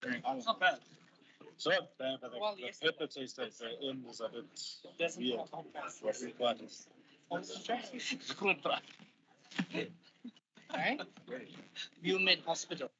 It's not bad. It's not bad, but Well, the yes. pepper taste at the end is a bit Doesn't weird. What's the part? Right? You made hospital.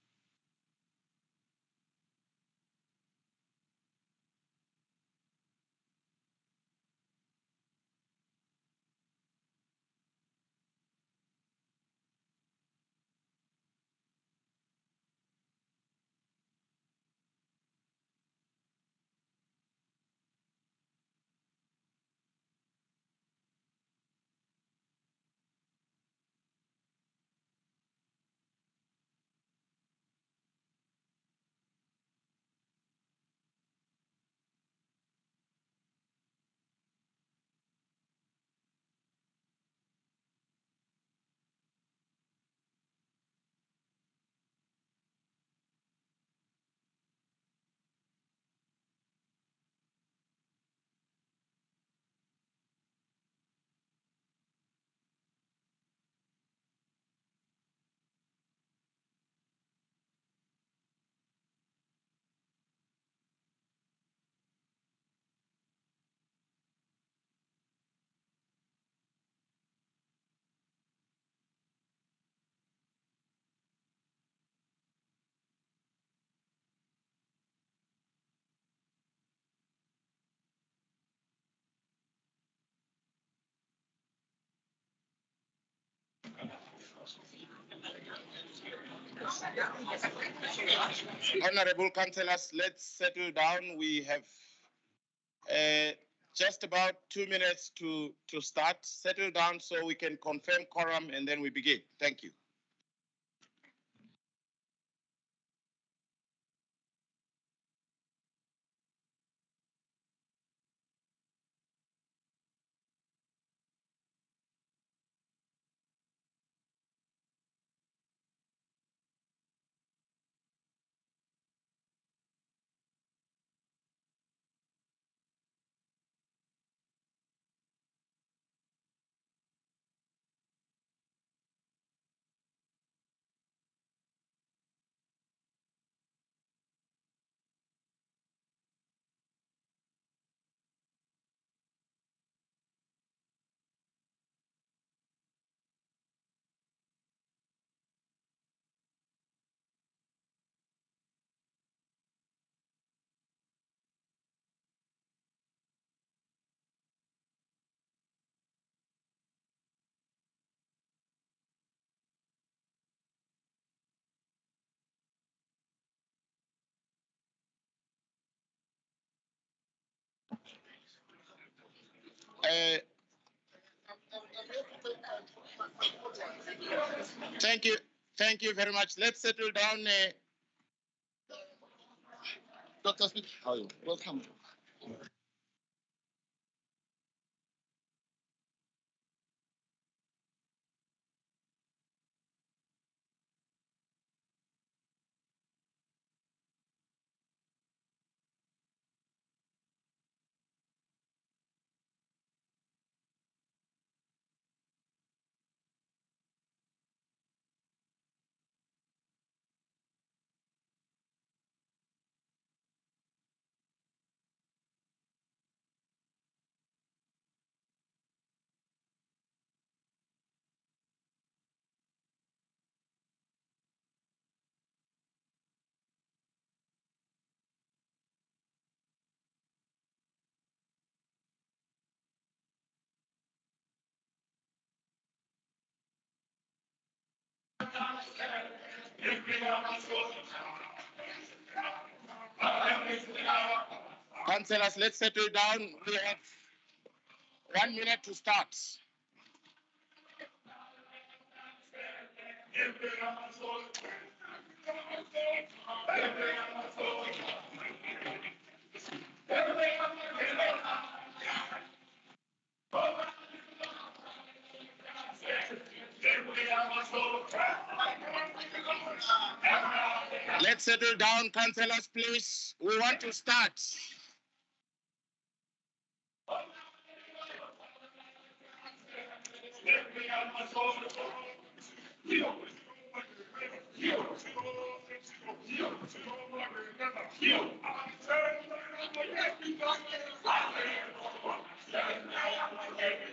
Honorable councillors, let's settle down. We have just about 2 minutes to start. Settle down so we can confirm quorum and then we begin. Thank you. Uh, Thank you. Thank you very much. Let's settle down. Dr. Smith, how are you? Welcome. Councillors, let's settle down. We have 1 minute to start. Let's settle down, councillors, please. We want to start.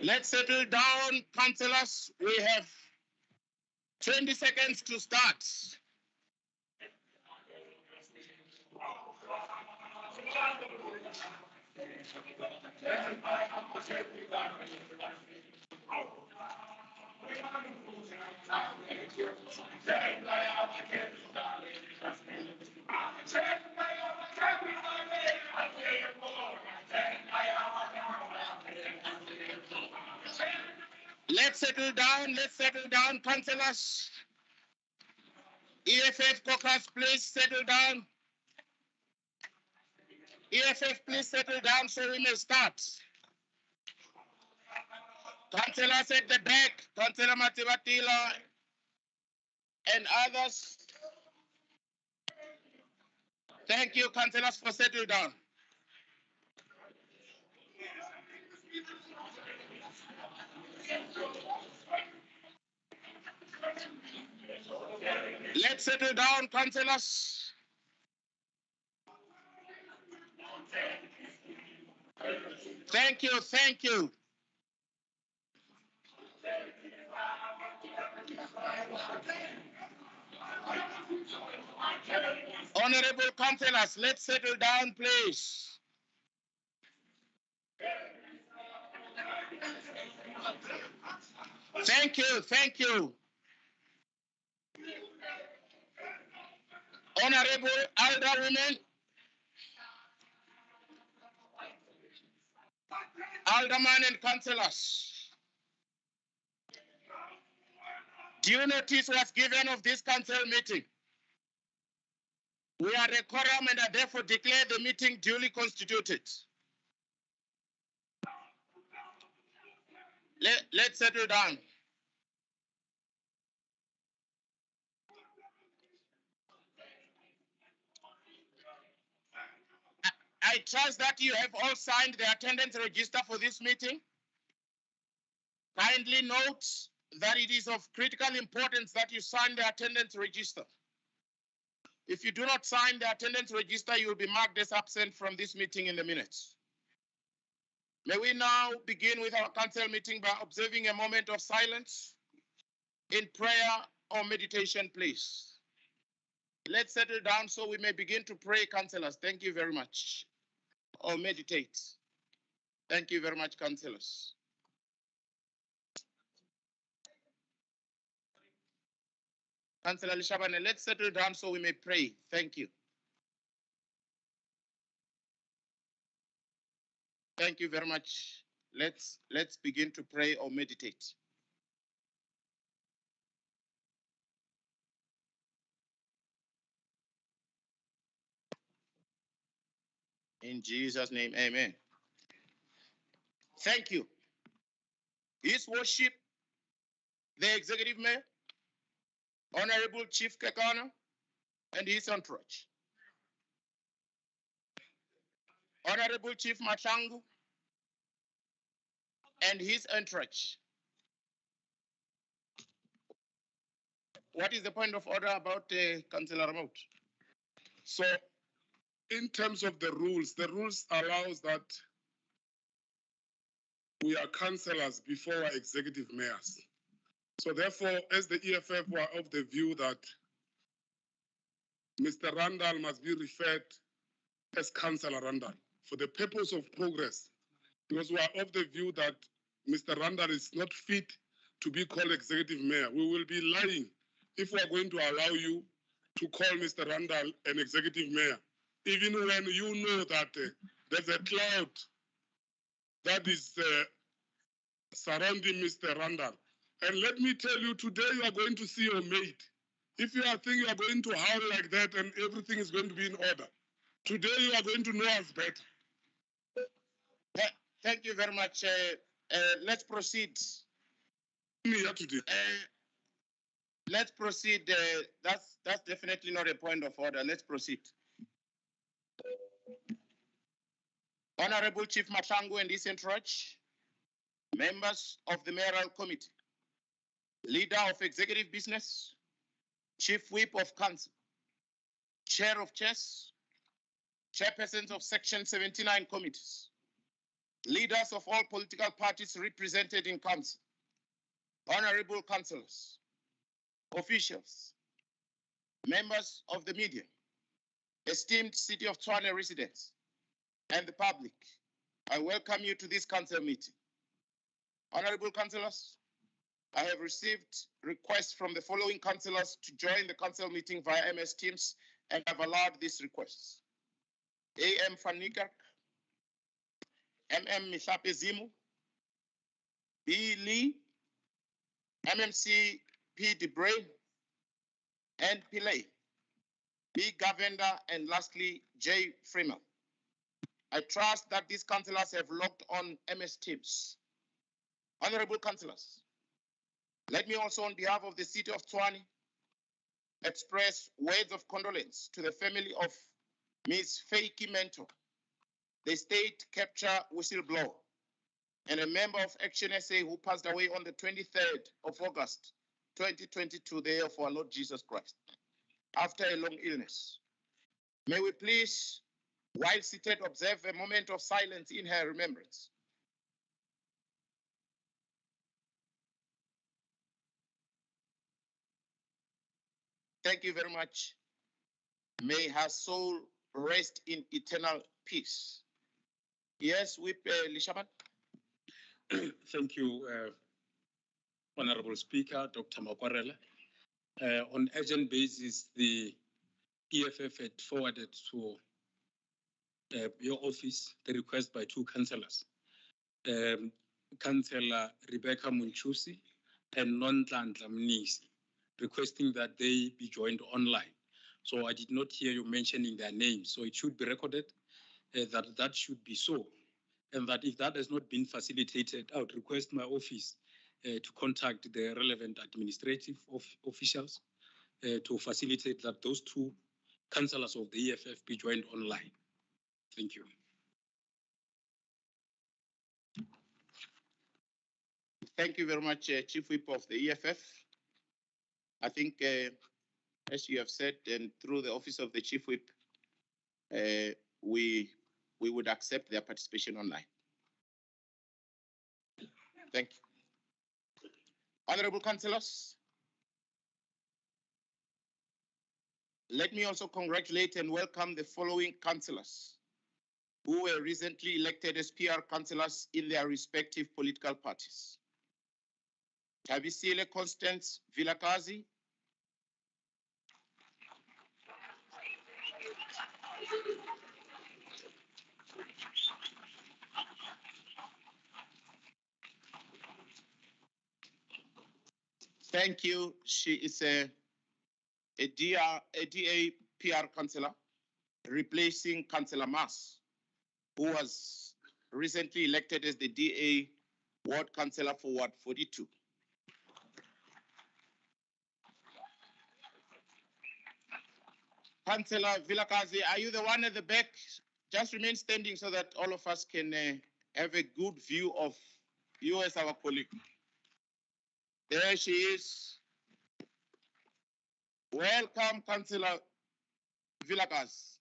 Let's settle down, councillors. We have 20 seconds to start. Let's settle down, councillors. EFF caucus, please settle down. EFF, please settle down so we may start. Councillors at the back, Councillor Matibatila and others. Thank you, councillors, for settling down. Let's settle down, councillors. Thank you, thank you. Honorable councillors, let's settle down, please. Thank you, thank you. Honorable alderwomen, aldermen and councillors. Due notice was given of this council meeting. We are a quorum and I therefore declare the meeting duly constituted. Let's settle down. I trust that you have all signed the attendance register for this meeting. Kindly note that it is of critical importance that you sign the attendance register. If you do not sign the attendance register, you will be marked as absent from this meeting in the minutes. May we now begin with our council meeting by observing a moment of silence in prayer or meditation, please. Let's settle down so we may begin to pray, councillors. Thank you very much. Or meditate. Thank you very much, councillors. Councillor Lishabane, let's settle down so we may pray. Thank you. Thank you very much. Let's begin to pray or meditate. In Jesus' name, amen. Thank you. His Worship, the Executive Mayor, Honorable Chief Kekana, and his entourage. Honorable Chief Machangu and his entourage. What is the point of order about Councillor Ramout? So, in terms of the rules allows that we are councillors before our executive mayors. So therefore, as the EFF were of the view that Mr. Randall must be referred as Councillor Randall for the purpose of progress, because we are of the view that Mr. Randall is not fit to be called executive mayor. We will be lying if we are going to allow you to call Mr. Randall an executive mayor, even when you know that there's a cloud that is surrounding Mr. Randall. And let me tell you, today you are going to see your mate. If you are thinking you are going to howl like that and everything is going to be in order, today you are going to know us better. Thank you very much. Let's proceed. Here today. Let's proceed. That's definitely not a point of order. Let's proceed. Honorable Chief Machangu and his entourage, members of the Mayoral Committee, leader of executive business, chief whip of council, chair of chairs, chairpersons of Section 79 committees, leaders of all political parties represented in council, honorable councillors, officials, members of the media, esteemed City of Tshwane residents, and the public, I welcome you to this council meeting. Honorable councillors, I have received requests from the following councillors to join the council meeting via MS Teams and have allowed these requests. A.M. Van Niekerk, M.M. Mihlape Zimu, B. Lee, MMC P. Debray, and Pillay, B. Govender, and lastly, J. Freeman. I trust that these councillors have logged on MS Teams. Honorable councillors, let me also, on behalf of the City of Tshwane, express words of condolence to the family of Ms. Feiki Mento, the state capture whistleblower, and a member of Action SA who passed away on the 23rd of August, 2022, the year of our Lord Jesus Christ, after a long illness. May we please, while seated, observe a moment of silence in her remembrance. Thank you very much. May her soul rest in eternal peace. Yes, Whip Lishaman. Thank you, Honorable Speaker, Dr. Makwarela. On urgent basis, the EFF had forwarded to your office the request by two councillors, Councillor Rebecca Munchusi and Nonhlanhla Mnisi, requesting that they be joined online. So I did not hear you mentioning their names, so it should be recorded that should be so. And that if that has not been facilitated, I would request my office to contact the relevant administrative officials to facilitate that those two councillors of the EFF be joined online. Thank you. Thank you very much, Chief Whip of the EFF. I think, as you have said, and through the office of the Chief Whip, we would accept their participation online. Thank you. Honorable councillors, let me also congratulate and welcome the following councillors who were recently elected as PR councillors in their respective political parties. Tabisile Constance Vilakazi, thank you. She is a DA PR councillor, replacing Councillor Mas, who was recently elected as the DA ward councillor for Ward 42. Councillor Vilakazi, are you the one at the back? Just remain standing so that all of us can have a good view of you as our colleague. There she is. Welcome, Councillor Vilakazi.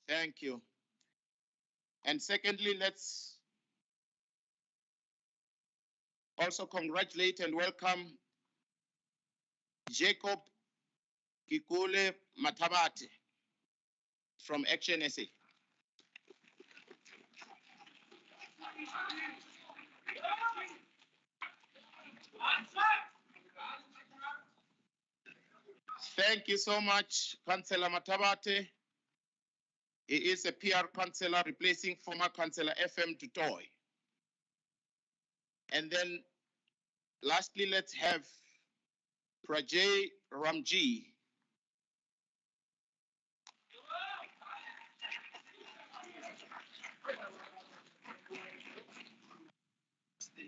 Thank you. And secondly, let's also congratulate and welcome Jacob Kikule Matabate from Action SA. Thank you so much, Councillor Matabate. He is a PR councillor replacing former Councillor FM Tutoy. And then lastly, let's have Prajay Ramji.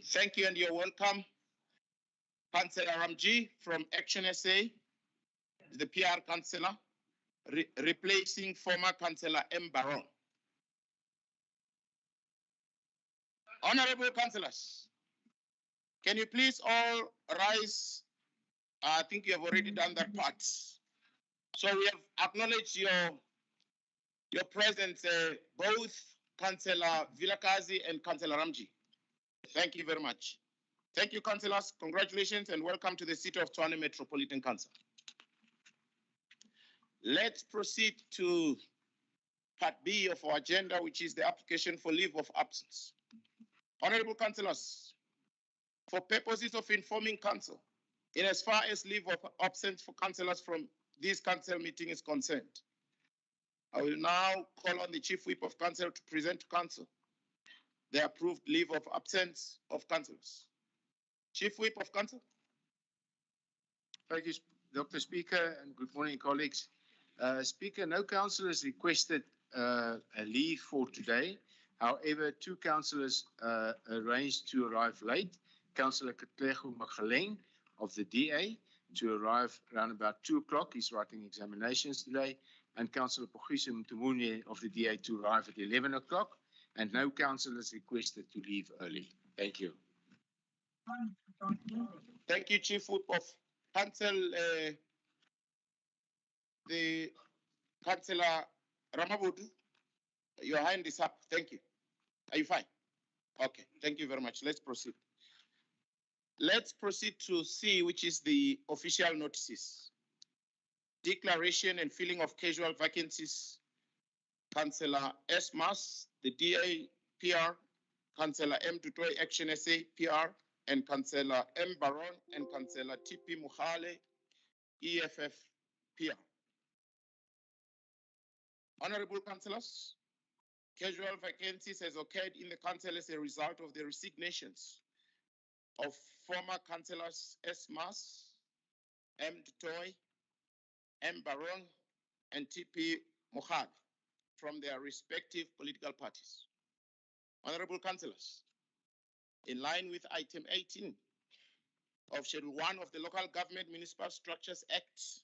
Thank you and you're welcome. Councillor Ramji from Action SA, the PR councillor, replacing former Councillor M. Baron. Honorable councillors, can you please all rise? I think you have already done that part. So we have acknowledged your presence, both Councillor Vilakazi and Councillor Ramji. Thank you very much. Thank you, councillors. Congratulations and welcome to the City of Tshwane Metropolitan Council. Let's proceed to part B of our agenda, which is the application for leave of absence. Honorable councillors, for purposes of informing council, in as far as leave of absence for councillors from this council meeting is concerned, I will now call on the Chief Whip of Council to present to council the approved leave of absence of councillors. Chief Whip of Council. Thank you, Dr. Speaker, and good morning, colleagues. Speaker, no councillor has requested a leave for today. However, two councillors arranged to arrive late. Councillor Katlego Magaleng of the DA to arrive around about 2 o'clock. He's writing examinations today. And Councillor Pogise Mtumunye of the DA to arrive at 11 o'clock. And no councillors requested to leave early. Thank you. Thank you, Chief Whip of Council. The Councillor Ramabudu, your hand is up. Thank you. Are you fine? Okay, thank you very much. Let's proceed. Let's proceed to C, which is the official notices. Declaration and filling of casual vacancies. Councillor S. Mas, the DA PR, Councillor M. Dutoy, Action SA PR, and Councillor M. Baron and Councillor T.P. Muhale, EFF PR. Honorable councillors, casual vacancies has occurred in the council as a result of the resignations of former councillors S. Mas, M. Dutoy, M. Baron, and T.P. Muhale from their respective political parties. Honorable councillors, in line with item 18 of Schedule 1 of the Local Government Municipal Structures Act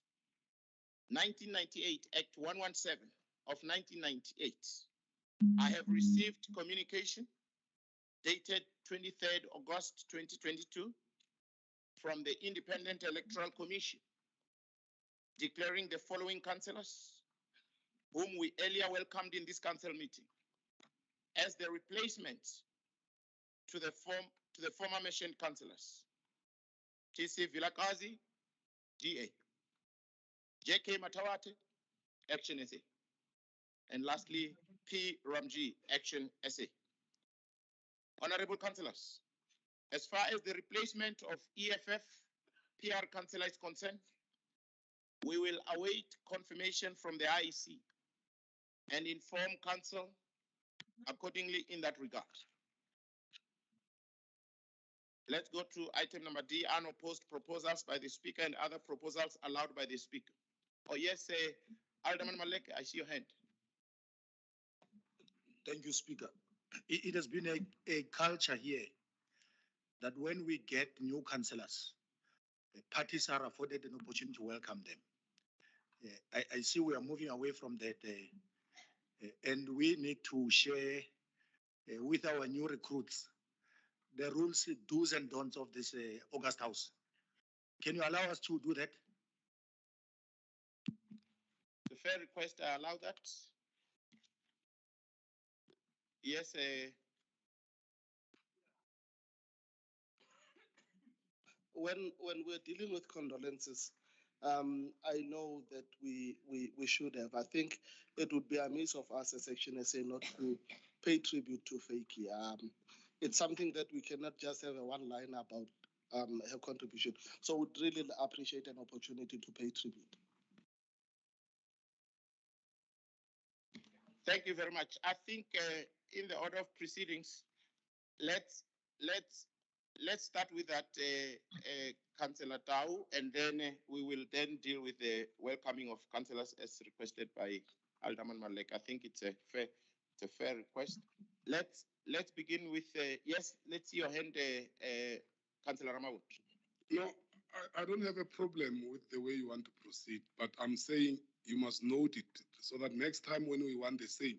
1998, Act 117 of 1998, I have received communication dated 23rd August 2022 from the Independent Electoral Commission declaring the following councillors, whom we earlier welcomed in this council meeting, as the replacement to the former mentioned councillors: T.C. Vilakazi, DA; J.K. Matawate, Action SA; and lastly, P. Ramji, Action SA. Honorable councillors, as far as the replacement of EFF PR councillor is concerned, we will await confirmation from the IEC and inform council accordingly in that regard. Let's go to item number D, unopposed proposals by the speaker and other proposals allowed by the speaker. Oh yes, Alderman Malek, I see your hand. Thank you, Speaker. It has been a culture here that when we get new councillors, parties are afforded an opportunity to welcome them. I see we are moving away from that, and we need to share with our new recruits the rules, do's and don'ts of this August House. Can you allow us to do that? The fair request, I allow that. Yes, when we're dealing with condolences, I know that we should have. I think it would be amiss of us as Action SA not to pay tribute to Faiki. It's something that we cannot just have a one line about her contribution. So we'd really appreciate an opportunity to pay tribute. Thank you very much. I think in the order of proceedings, let's start with that, Councillor Tau, and then we will then deal with the welcoming of councillors as requested by Alderman Malek. I think it's a fair request. Let's begin with yes. Let's see your hand, Councillor Ramawut. No, I don't have a problem with the way you want to proceed, but I'm saying you must note it so that next time when we want the same,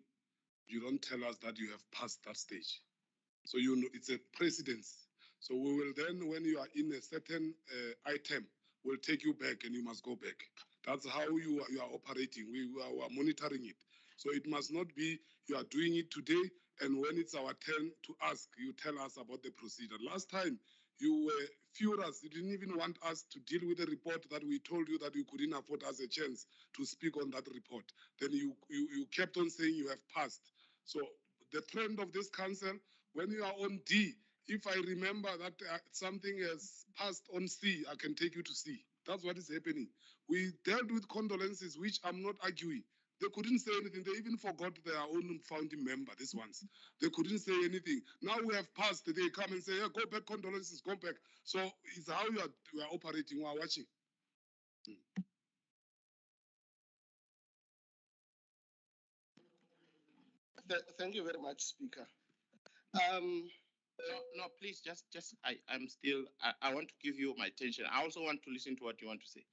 you don't tell us that you have passed that stage. So you know it's a precedence. So we will then, when you are in a certain item, we'll take you back and you must go back. That's how you are operating. We are monitoring it. So it must not be you are doing it today, and when it's our turn to ask, you tell us about the procedure. Last time, you were furious. You didn't even want us to deal with the report that we told you that you couldn't afford us a chance to speak on that report. Then you kept on saying you have passed. So the trend of this council, when you are on D, if I remember that something has passed on C, I can take you to C. That's what is happening. We dealt with condolences, which I'm not arguing. They couldn't say anything. They even forgot their own founding member, these ones. They couldn't say anything. Now we have passed. They come and say, yeah, go back, condolences, go back. So it's how you are operating, we are watching. Thank you very much, Speaker. No, please, I want to give you my attention. I also want to listen to what you want to say.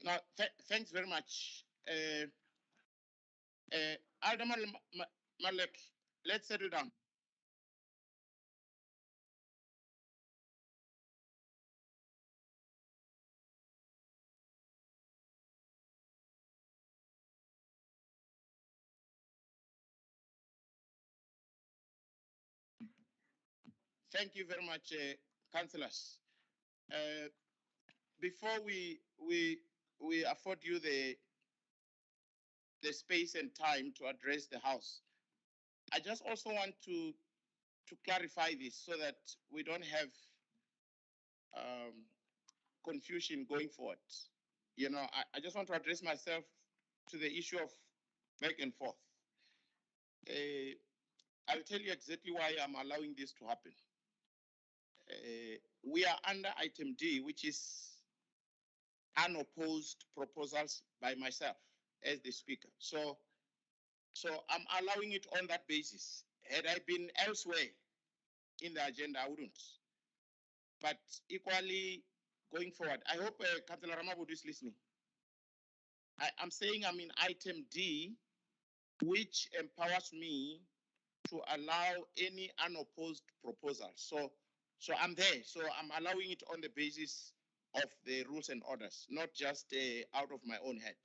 No, thanks very much. Alderman Malek, let's settle down. Thank you very much, councillors. Before we afford you the space and time to address the House, I just also want to clarify this so that we don't have confusion going forward. You know, I just want to address myself to the issue of back and forth. I'll tell you exactly why I'm allowing this to happen. We are under item D, which is unopposed proposals by myself as the speaker. So I'm allowing it on that basis. Had I been elsewhere in the agenda, I wouldn't. But equally, going forward, I hope Councillor Ramabud is listening. I'm saying I'm in item D, which empowers me to allow any unopposed proposal. So I'm there. So I'm allowing it on the basis of the rules and orders, not just out of my own head.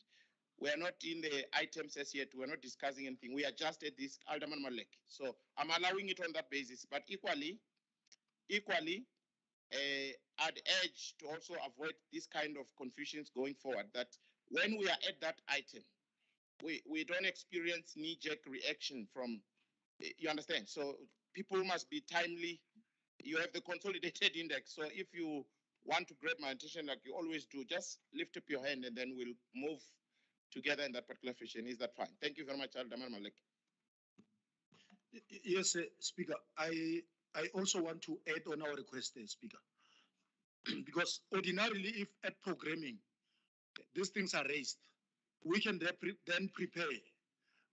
We are not in the items as yet. We're not discussing anything. We are just at this Alderman Malek. So I'm allowing it on that basis. But equally, I'd urge to also avoid this kind of confusions going forward, that when we are at that item, we don't experience knee-jerk reaction from, you understand? So people must be timely. You have the consolidated index. So if you want to grab my attention like you always do, just lift up your hand and then we'll move together in that particular fashion. Is that fine? Thank you very much, Alderman Malek. Yes, Speaker. I also want to add on our request, Speaker, because ordinarily, if at programming, these things are raised, we can then prepare.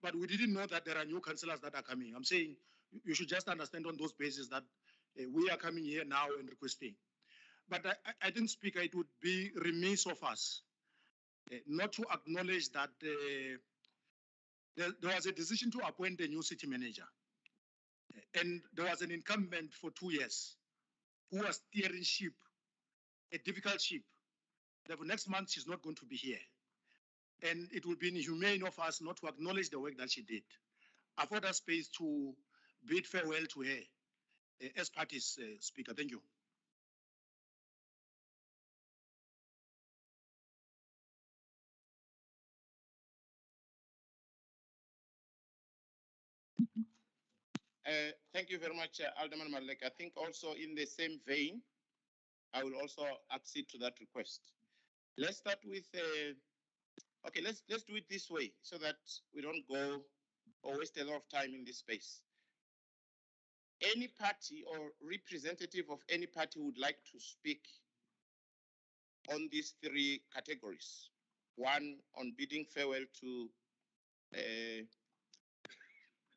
But we didn't know that there are new councillors that are coming. I'm saying you should just understand on those bases that we are coming here now and requesting. But I think, Speaker, it would be remiss of us not to acknowledge that there was a decision to appoint a new city manager. And there was an incumbent for 2 years who was steering ship, a difficult ship. Therefore, next month, she's not going to be here. And it would be inhumane of us not to acknowledge the work that she did. Afford us space to bid farewell to her as party's speaker. Thank you. Thank you very much, Alderman Malek. I think also in the same vein, I will also accede to that request. Let's start with, okay, let's do it this way so that we don't go or waste a lot of time in this space. Any party or representative of any party would like to speak on these three categories. One, on bidding farewell to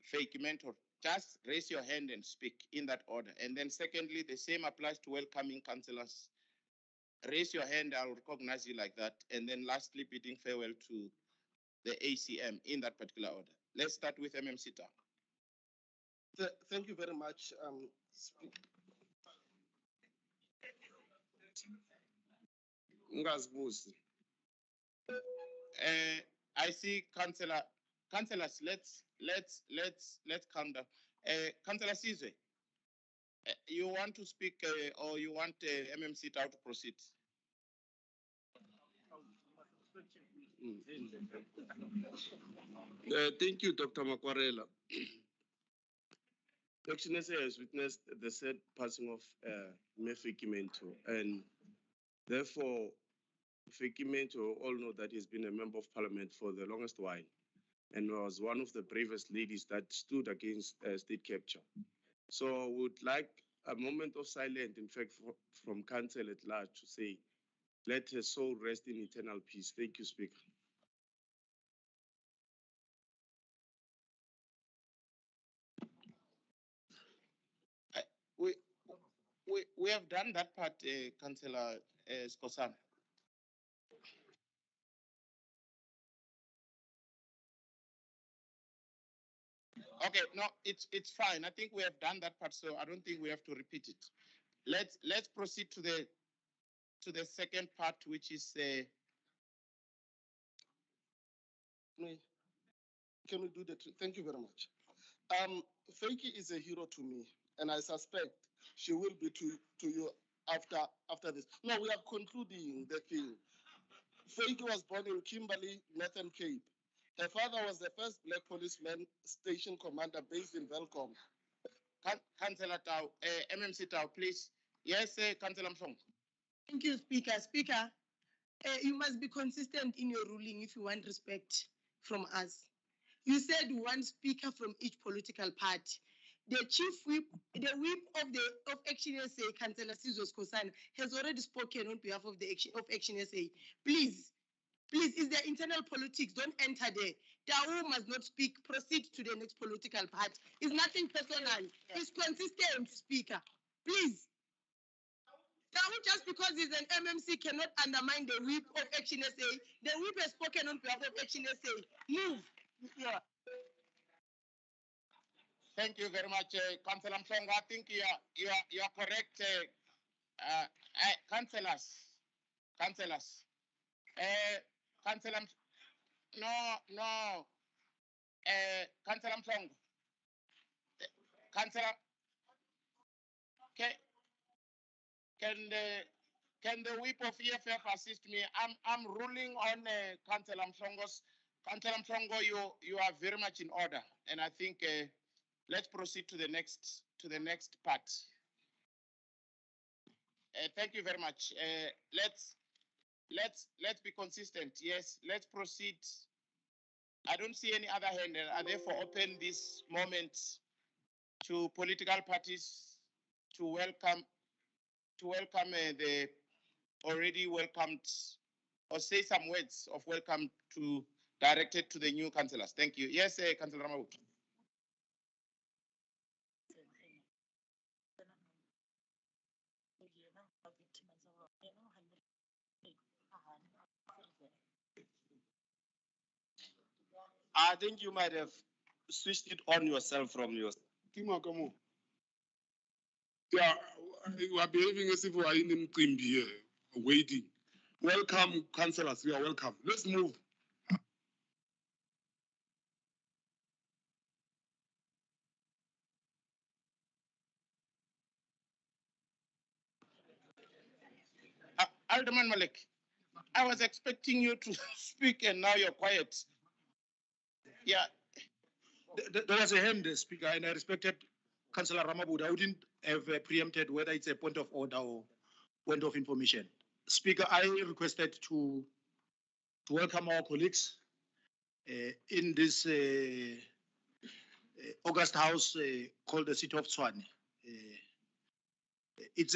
fake mentor. Just raise your hand and speak in that order. And then secondly, the same applies to welcoming councillors. Raise your hand, I'll recognize you like that. And then lastly, bidding farewell to the ACM in that particular order. Let's start with MMC Town. Thank you very much. I see councillors, let's calm down. Councillor Sizwe, you want to speak or you want MMC Town to proceed? Thank you, Dr. Makwarela. Dr. Nese has witnessed the sad passing of Mefiki Mento, and therefore, Feki Mento all know that he's been a member of parliament for the longest while and was one of the bravest ladies that stood against state capture. So would like a moment of silence, in fact, from council at large to say, let her soul rest in eternal peace. Thank you, Speaker. We have done that part, Councillor Skosana. Okay, no, it's fine. I think we have done that part, so I don't think we have to repeat it. Let's proceed to the second part, which is Can we do that? Thank you very much. Feki is a hero to me, and I suspect she will be to you after this. No, we are concluding the thing. Feki was born in Kimberley, Northern Cape. Her father was the first black policeman station commander based in Velcom. Councillor Tau, MMC Tau, please. Yes, Councillor Msong. Thank you, Speaker. Speaker, you must be consistent in your ruling if you want respect from us. You said one speaker from each political party. The chief whip, the whip of Action SA, Councillor Sizwe Skosana, has already spoken on behalf of the Action SA. Please, is there internal politics? Don't enter there. Tau must not speak. Proceed to the next political party. It's nothing personal. It's consistent, Speaker. Please. Tau, just because he's an MMC, cannot undermine the whip of Action SA. The whip has spoken on behalf of Action SA. Move. Yeah. Thank you very much, Councillor Msong. I think you are correct, councillors. Councillor, no, Councillor Msong. Councillor, can the whip of EFF assist me? I'm ruling on Councillor Msongo's. Councillor Msongo, you are very much in order, and I think let's proceed to the next part. Thank you very much. Let's be consistent. Yes, let's proceed. I don't see any other hand, and I therefore open this moment to political parties to welcome the already welcomed, or say some words of welcome directed to the new councillors. Thank you. Yes, Councillor Ramawu. I think you might have switched it on yourself from your. Yeah, we are behaving as if we are in Mqimbi here, waiting. Welcome, councillors. You are welcome. Let's move. Alderman Malik, I was expecting you to speak and now you're quiet. Yeah, There was a hand, Speaker, and I respected Councillor Ramabuda, who didn't have preempted whether it's a point of order or point of information. Speaker, I requested to welcome our colleagues in this August House called the City of Tshwane. It's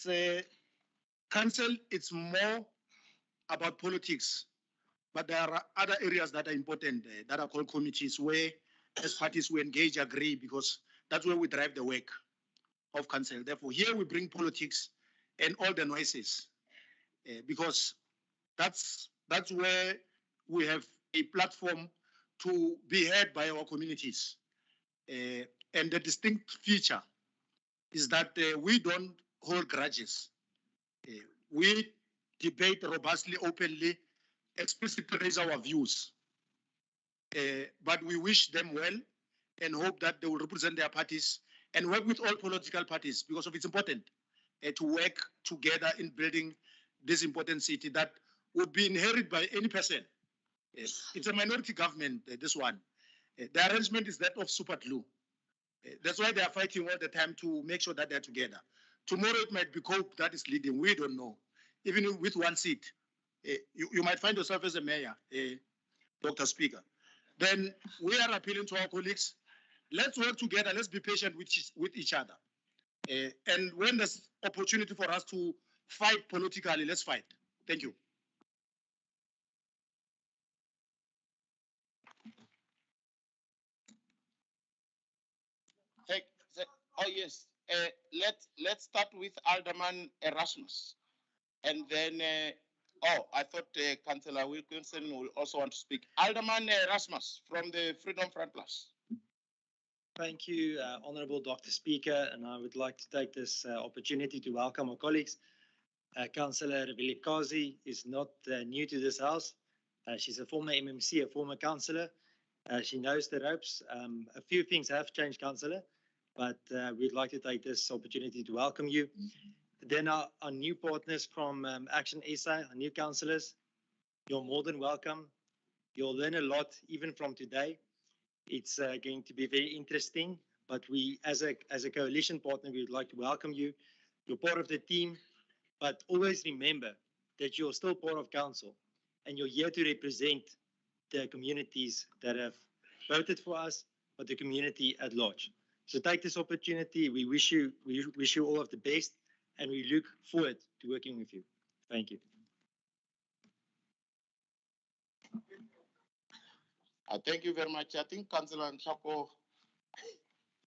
a council. It's more about politics, but there are other areas that are important that are called committees, where as parties we engage, agree, because that's where we drive the work of council. Therefore, here we bring politics and all the noises, because that's where we have a platform to be heard by our communities. And the distinct feature is that we don't hold grudges. We debate robustly, openly, explicitly raise our views. But we wish them well and hope that they will represent their parties and work with all political parties, because it's important to work together in building this important city that would be inherited by any person. It's a minority government, this one. The arrangement is that of super glue. That's why they are fighting all the time to make sure that they're together. Tomorrow it might be Cope that is leading. We don't know. Even with one seat, you might find yourself as a mayor, Dr. Speaker. Then we are appealing to our colleagues. Let's work together. Let's be patient with each other. And when there's opportunity for us to fight politically, let's fight. Thank you. Oh yes. Let's start with Alderman Erasmus, and then. I thought Councillor Wilkinson will also want to speak. Alderman Erasmus from the Freedom Front Plus. Thank you, Honourable Dr. Speaker, and I would like to take this opportunity to welcome our colleagues. Councillor Vilikazi is not new to this house. She's a former MMC, a former councillor. She knows the ropes. A few things have changed, Councillor, but we'd like to take this opportunity to welcome you. Then our new partners from Action SA, our new councillors, you're more than welcome. You'll learn a lot even from today. It's going to be very interesting, but we, as a coalition partner, we would like to welcome you. You're part of the team, but always remember that you're still part of council and you're here to represent the communities that have voted for us, but the community at large. So take this opportunity. We wish you all of the best, and we look forward to working with you. Thank you. Thank you very much. I think Councillor Nshako,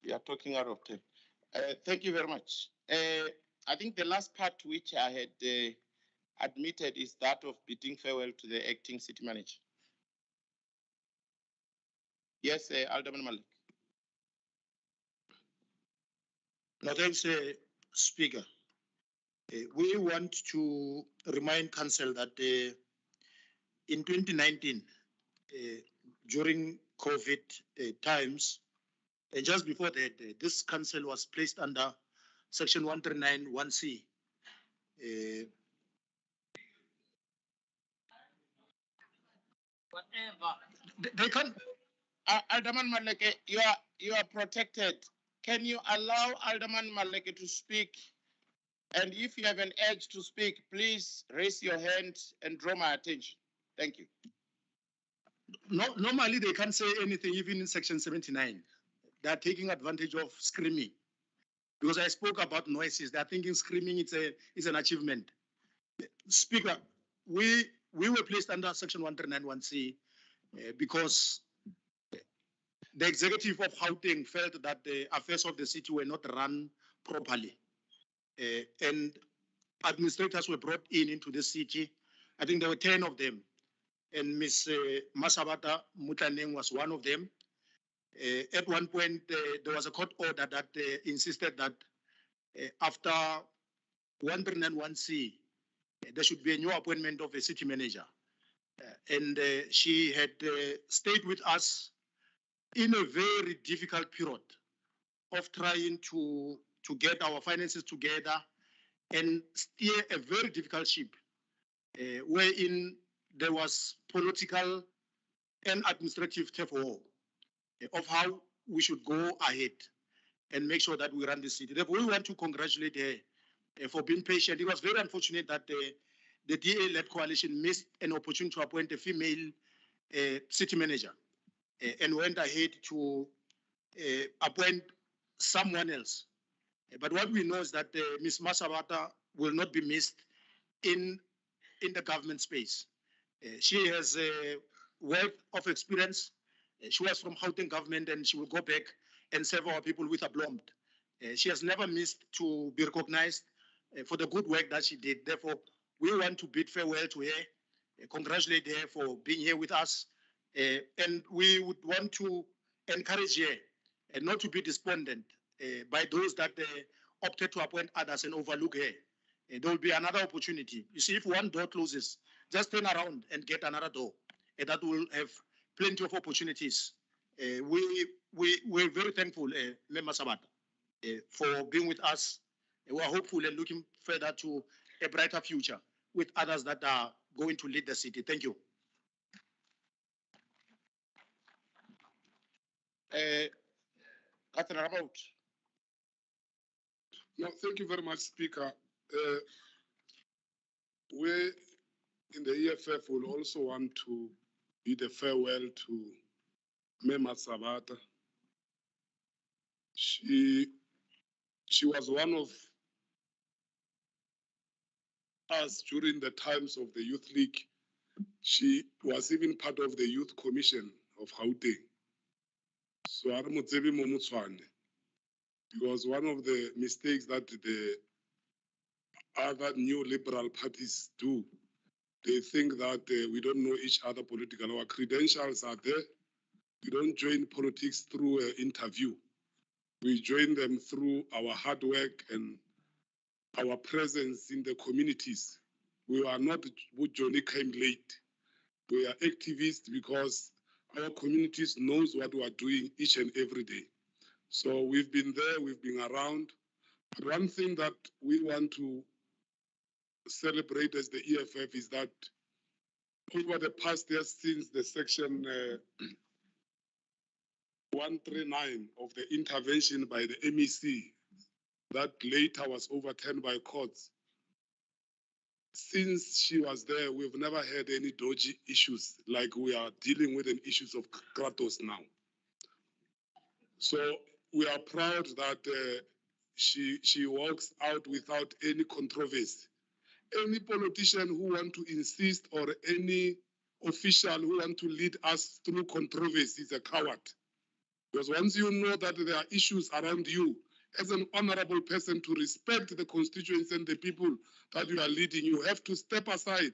you are talking out of time. Thank you very much. I think the last part which I had admitted is that of bidding farewell to the acting city manager. Yes, Alderman Malik. No, thanks, Speaker. We want to remind Council that in 2019, during COVID times, just before that, this council was placed under Section 139(1)(c). Whatever. They can't. Alderman Maleke, you are protected. Can you allow Alderman Maleke to speak? And if you have an urge to speak, please raise your hand and draw my attention. Thank you. No, normally they can't say anything, even in Section 79. They are taking advantage of screaming. Because I spoke about noises. They are thinking screaming is an achievement. Speaker, we were placed under Section 139(1)(c) because the executive of Gauteng felt that the affairs of the city were not run properly. And administrators were brought into the city. I think there were 10 of them. And Ms. Masabata Mutlaneng was one of them. At one point, there was a court order that insisted that after 139(1)(c), there should be a new appointment of a city manager. And she had stayed with us in a very difficult period of trying to get our finances together and steer a very difficult ship, wherein there was political and administrative turf war of how we should go ahead and make sure that we run the city. Therefore, we want to congratulate her for being patient. It was very unfortunate that the DA-led coalition missed an opportunity to appoint a female city manager and went ahead to appoint someone else. But what we know is that Ms. Masabata will not be missed in the government space. She has a wealth of experience. She was from Gauteng government and she will go back and serve our people with aplomb. She has never missed to be recognized for the good work that she did. Therefore, we want to bid farewell to her, congratulate her for being here with us. And we would want to encourage her not to be despondent by those that opted to appoint others and overlook her. There will be another opportunity. You see, if one door closes, just turn around and get another door. That will have plenty of opportunities. We're very thankful, Member Sabata, for being with us. We are hopeful and looking further to a brighter future with others that are going to lead the city. Thank you. Councillor Rabaut. No, thank you very much, Speaker. We in the EFF will also want to bid a farewell to Mema Sabata. She was one of us during the times of the Youth League. She was even part of the Youth Commission of Gauteng. So I don't know Tshwane, because one of the mistakes that the other new liberal parties do, they think that we don't know each other politically. Our credentials are there. We don't join politics through an interview. We join them through our hard work and our presence in the communities. We are not who Johnny came late. We are activists because our communities knows what we are doing each and every day. So we've been there, we've been around. But one thing that we want to celebrate as the EFF is that over the past years since the section 139 of the intervention by the MEC that later was overturned by courts, since she was there, we've never had any dodgy issues like we are dealing with the issues of Kratos now. So we are proud that she walks out without any controversy. Any politician who want to insist or any official who want to lead us through controversy is a coward. Because once you know that there are issues around you, as an honorable person, to respect the constituents and the people that you are leading, you have to step aside.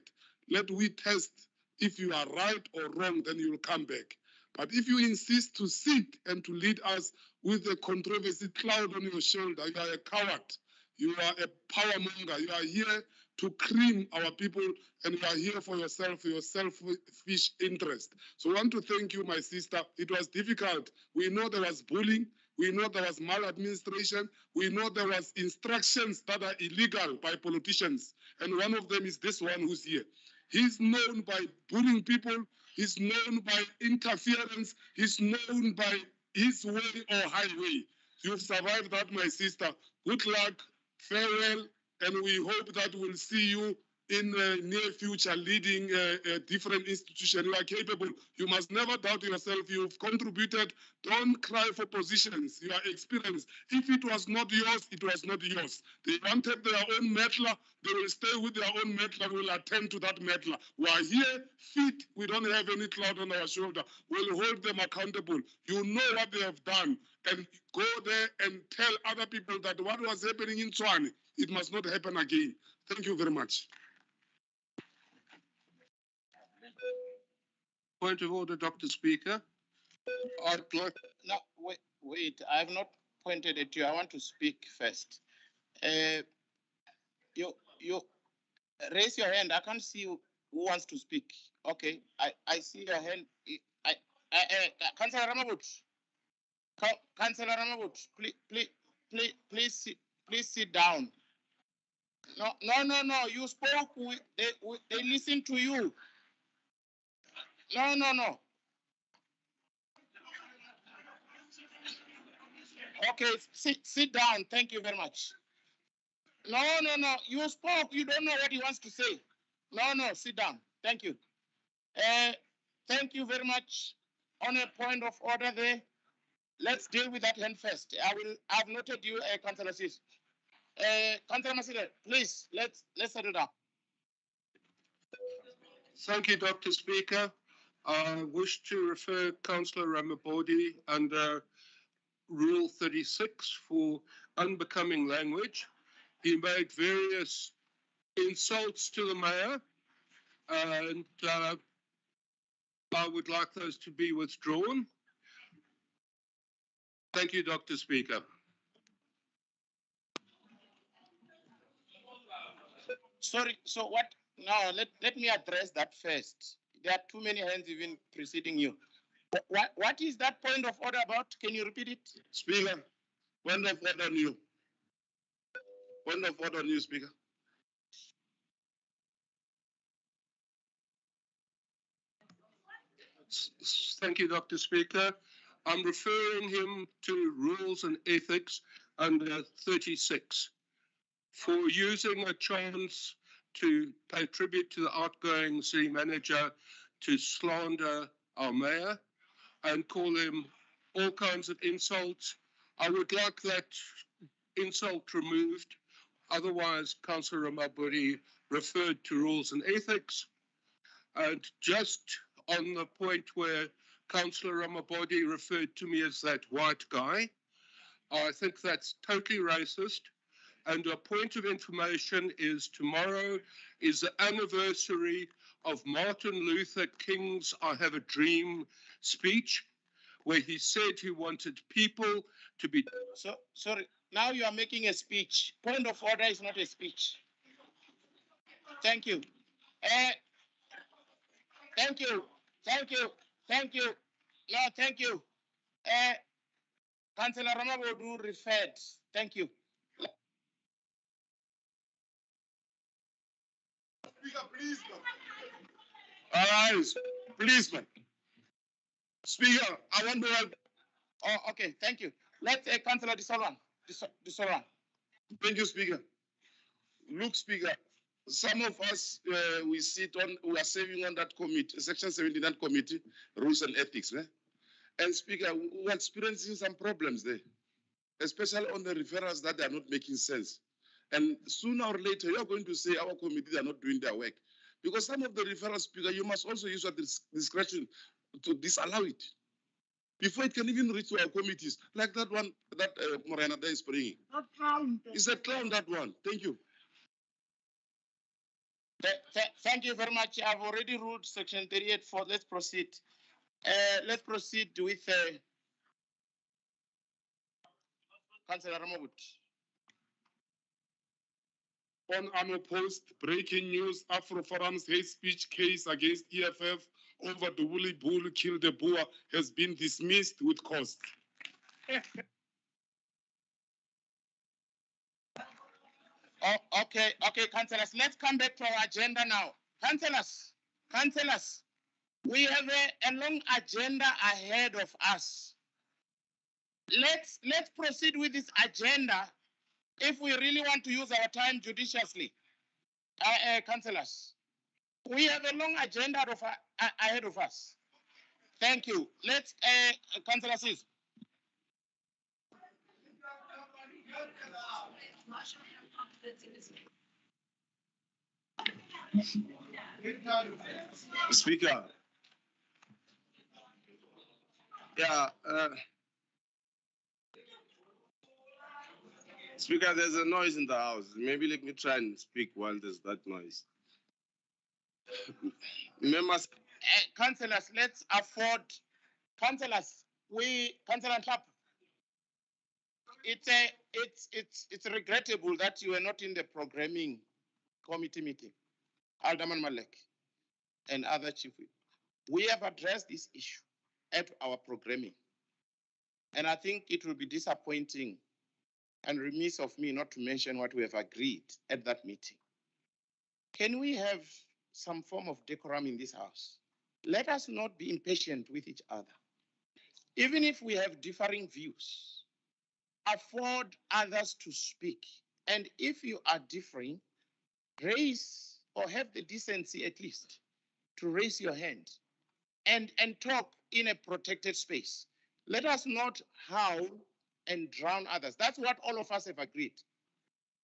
Let we test if you are right or wrong, then you will come back. But if you insist to sit and to lead us with a controversy cloud on your shoulder, you are a coward. You are a power monger. You are here to cream our people, and you are here for yourself, for your selfish interest. So I want to thank you, my sister. It was difficult. We know there was bullying. We know there was maladministration. We know there was instructions that are illegal by politicians. And one of them is this one who's here. He's known by bullying people. He's known by interference. He's known by his way or highway. You've survived that, my sister. Good luck, farewell, and we hope that we'll see you in the near future leading a different institution. You are capable. You must never doubt yourself. You've contributed. Don't cry for positions. You are experienced. If it was not yours, it was not yours. They wanted their own metla. They will stay with their own metla. We will attend to that metla. We are here, fit. We don't have any cloud on our shoulder. We'll hold them accountable. You know what they have done. And go there and tell other people that what was happening in Tshwane, it must not happen again. Thank you very much. Point of order, Dr. Speaker. No, wait, I have not pointed at you. I want to speak first. You raise your hand. I can't see who wants to speak. Okay, I see your hand. Councillor Ramabut. Councillor Ramabut, please sit down. No. You spoke. They listened to you. No. Okay, sit down. Thank you very much. No. You spoke. You don't know what he wants to say. No. Sit down. Thank you. Thank you very much. On a point of order there, let's deal with that hand first. I've noted you, Councillor Sis. Councillor Masile, please, let's settle down. Thank you, Dr. Speaker. I wish to refer Councillor Ramapodi under Rule 36 for unbecoming language. He made various insults to the mayor, and I would like those to be withdrawn. Thank you, Dr. Speaker. Sorry, so what? Now, let me address that first. There are too many hands even preceding you. What is that point of order about? Can you repeat it? Speaker, point of order on you. Point of order on you, Speaker. Thank you, Dr. Speaker. I'm referring him to Rules and Ethics under 36 for using a chance to pay tribute to the outgoing city manager to slander our mayor and call him all kinds of insults. I would like that insult removed. Otherwise, Councillor Ramapodi referred to Rules and Ethics. And just on the point where Councillor Ramapodi referred to me as that white guy, I think that's totally racist. And a point of information is tomorrow is the anniversary of Martin Luther King's I Have a Dream speech, where he said he wanted people to be... Sorry, now you are making a speech. Point of order is not a speech. Thank you. Thank you. No, thank you. Councillor Ramabodu referred. Thank you. Speaker, please, man. Arise, please, man. Speaker, I want to help. Oh, okay, thank you. Let Councillor Disolwan. Thank you, Speaker. Look, Speaker, some of us, we are serving on that committee, Section 79 committee, Rules and Ethics. And Speaker, we're experiencing some problems there, especially on the referrals that are not making sense. And sooner or later, you're going to say our committee are not doing their work. Because some of the referrals, Speaker, you must also use your discretion to disallow it before it can even reach to our committees, like that one that Morena there is bringing. It's a clown, that one. Thank you. Thank you very much. I've already ruled Section 38.4. Let's proceed. Let's proceed with Councillor Ramabut. On unopposed breaking news, Afro-Forum's hate speech case against EFF over the Woolly Bull Kill the Boer has been dismissed with cause. Okay, councillors, let's come back to our agenda now. Councillors, we have a long agenda ahead of us. Let's proceed with this agenda if we really want to use our time judiciously. Councillors, we have a long agenda ahead of us. Thank you. Let's, Councillor Sis. Speaker. Yeah. Speaker, there's a noise in the house. Maybe let me try and speak while there's that noise. Members. Councillors, let's afford. Councillors, Councillor Clap. It's regrettable that you were not in the programming committee meeting. Alderman Malek and other chief. We have addressed this issue at our programming. And I think it will be disappointing and remiss of me not to mention what we have agreed at that meeting. Can we have some form of decorum in this house? Let us not be impatient with each other. Even if we have differing views, afford others to speak. And if you are differing, raise or have the decency at least to raise your hand and talk in a protected space. Let us not howl and drown others. That's what all of us have agreed.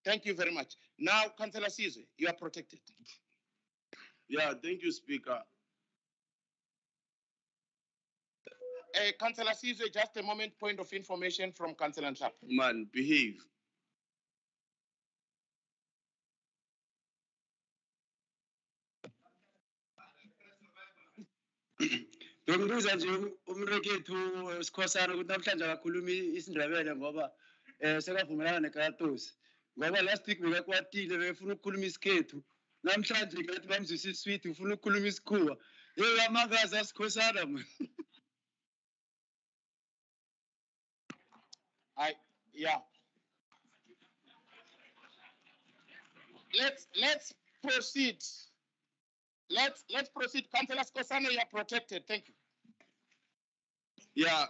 Thank you very much. Now, Councillor Sizwe, you are protected. Yeah, thank you, Speaker. Councillor Sizwe, just a moment, point of information from Councillor Nhlap. Man, behave. Ngikubuza nje umrekethu Sikhosana ukuthi namhlanje akakhulumi isiNdebele ngoba sekavumelana neKaratosi. Ngoba last week bekakwatile befuna ukukhuluma isikhethu. Namhlanje ngathi bamzwisa iswiti ufuna ukukhuluma isikhuwa. Hey amakazi Sikhosana man. Yeah. Let's proceed. Let's proceed. Councillor Sikhosana, you are protected. Thank you. Yeah,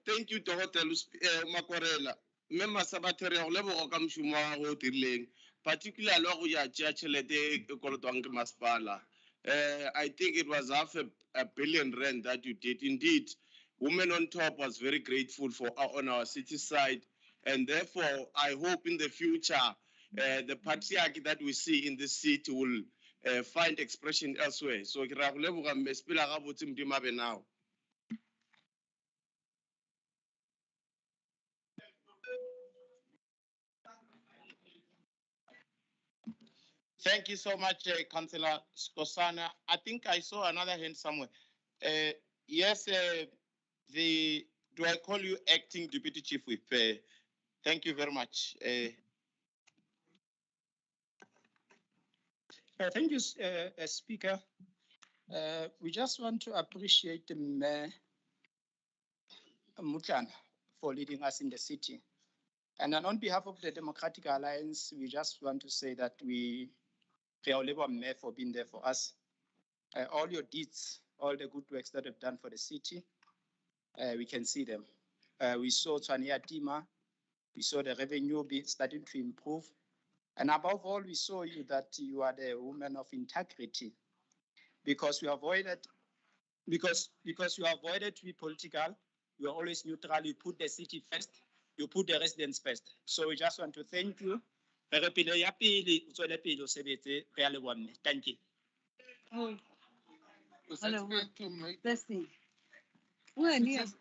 thank you, Dr. Makwarela. Member Sabateri, go leboga ka moshomo wa go dirileng, particularly go ya tšea tšhelete e kolotwang ke masepala. I think it was a billion rand that you did. Indeed, Women on Top was very grateful for on our city side, and therefore I hope in the future the patriarchy that we see in this city will find expression elsewhere. So ke ra go leboga mme sepela ga botse Modimo a be nao. Thank you so much, Councillor Sikhosana. I think I saw another hand somewhere. Yes, do I call you acting deputy chief whip? Thank you very much. Thank you, Speaker. We just want to appreciate Mayor Mutlana for leading us in the city. And then on behalf of the Democratic Alliance, we just want to say that we are Labour Mayor for being there for us. All your deeds, all the good works that you've done for the city, we can see them. We saw Tshwane Tima, we saw the revenue starting to improve. And above all, we saw you that you are the woman of integrity, because you avoided, because you avoided to be political. You are always neutral. You put the city first. You put the residents first. So we just want to thank you. Thank you. Oh, hello. Testing. Well, yes.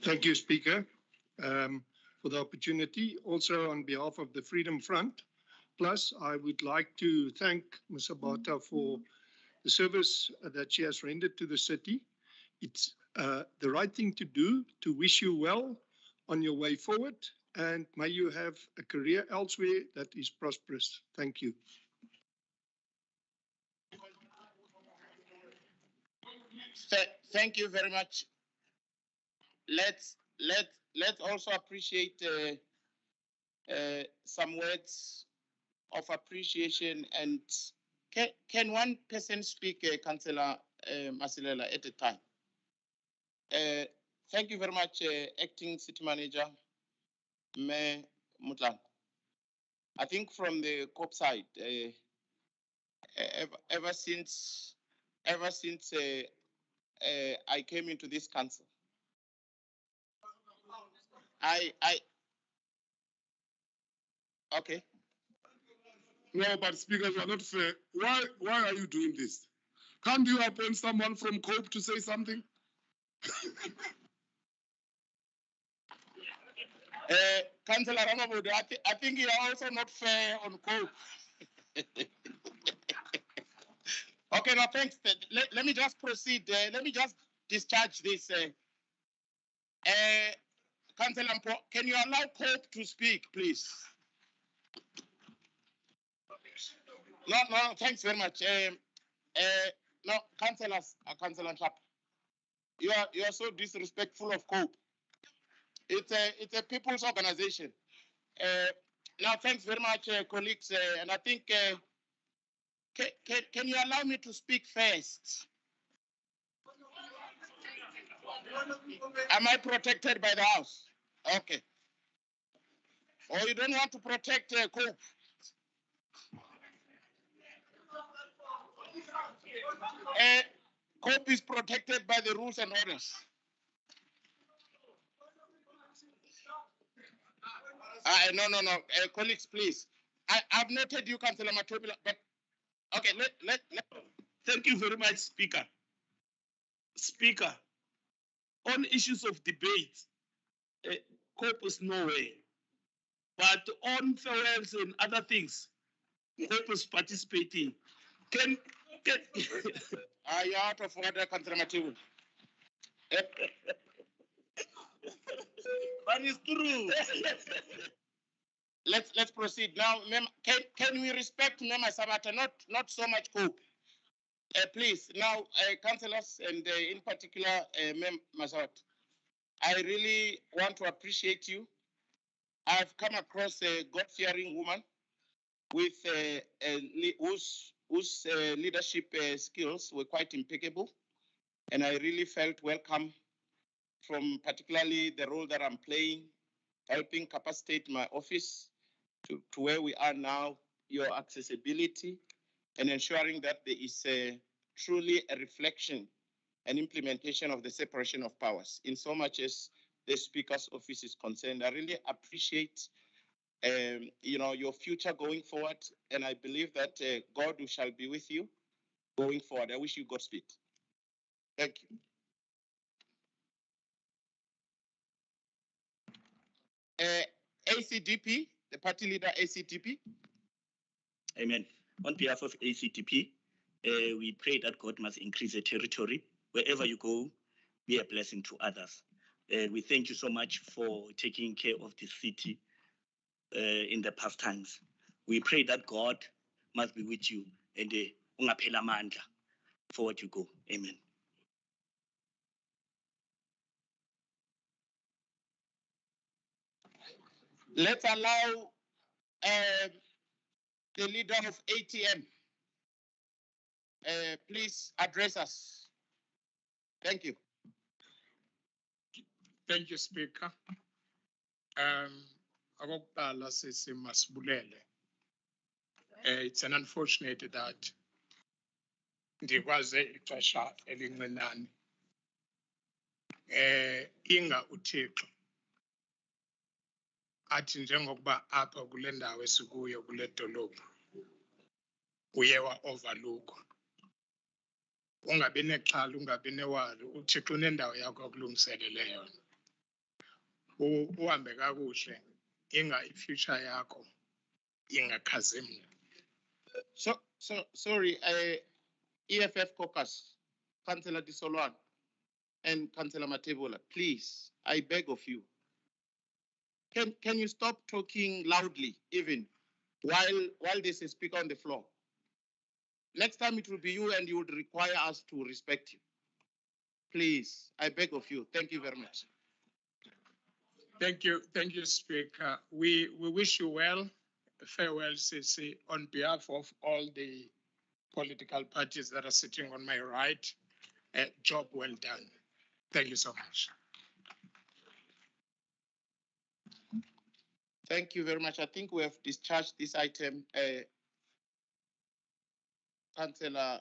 Thank you, Speaker. for the opportunity. Also, on behalf of the Freedom Front Plus, I would like to thank Ms. Abata for the service that she has rendered to the city. It's the right thing to do, to wish you well on your way forward, and may you have a career elsewhere that is prosperous. Thank you. Thank you very much. Let's also appreciate some words of appreciation. And can one person speak, Councillor Masilela, at a time? Thank you very much, Acting City Manager Me Mutlang. I think from the COP side, ever since I came into this council, okay. No, but Speaker, you are not fair. Why are you doing this? Can't you appoint someone from COPE to say something? Councillor Ramamudu, I think you are also not fair on COPE. Okay, now thanks. Let me just proceed. Let me just discharge this. Councillor Mpo, can you allow COPE to speak, please? No, thanks very much. No, councillors, Councillor Chapter, you are so disrespectful of COPE. It's a people's organization. Now, thanks very much, colleagues. And I think, can you allow me to speak first? Am I protected by the House? Okay. Or you don't want to protect COPE? COPE is protected by the rules and orders. No, colleagues, please. I've noted you, Councillor Matobila, but okay, let. Thank you very much, Speaker. Speaker, on issues of debate, COPE is nowhere. But on farewells and other things, COPE is participating. Can Are you out of order, Councillor Matobila? That is true. Let's proceed now. Can we respect Mema Samata, not so much COPE? Please, now, councillors, and in particular, Mem Masat, I really want to appreciate you. I've come across a God-fearing woman with whose leadership skills were quite impeccable, and I really felt welcome from particularly the role that I'm playing, helping capacitate my office to where we are now, your accessibility, and ensuring that there is truly a reflection and implementation of the separation of powers in so much as the Speaker's office is concerned. I really appreciate your future going forward, and I believe that God shall be with you going forward. I wish you Godspeed. Thank you. ACDP, the party leader, ACDP. Amen. On behalf of ACDP, we pray that God must increase the territory. Wherever you go, be a blessing to others. We thank you so much for taking care of the city in the past times. We pray that God must be with you and ungaphela amandla forward you go. Amen. Let's allow the leader of ATM, please address us. Thank you. Thank you, Speaker. Okokuqala Masibulele. It's an unfortunate that ndikwaze ixesha elincinane. Inga uThixo athi njengokuba apha kule ndawo esikuyo kule dolophu uye wa-overlook. Ungabi nexhala, ungabi newari, uThixo unendawo yakho akulungiselele yona. uhambe kakuhle inga i-future yakho ingakhazimla. Sorry, EFF caucus, Councillor Disolwan and Councillor Matebola, please, I beg of you. Can you stop talking loudly even while there's a speaker on the floor? Next time it will be you and you would require us to respect you. Please, I beg of you. Thank you very much. Thank you, Speaker. We wish you well. Farewell, CC, on behalf of all the political parties that are sitting on my right. Job well done. Thank you so much. Thank you very much. I think we have discharged this item. Councillor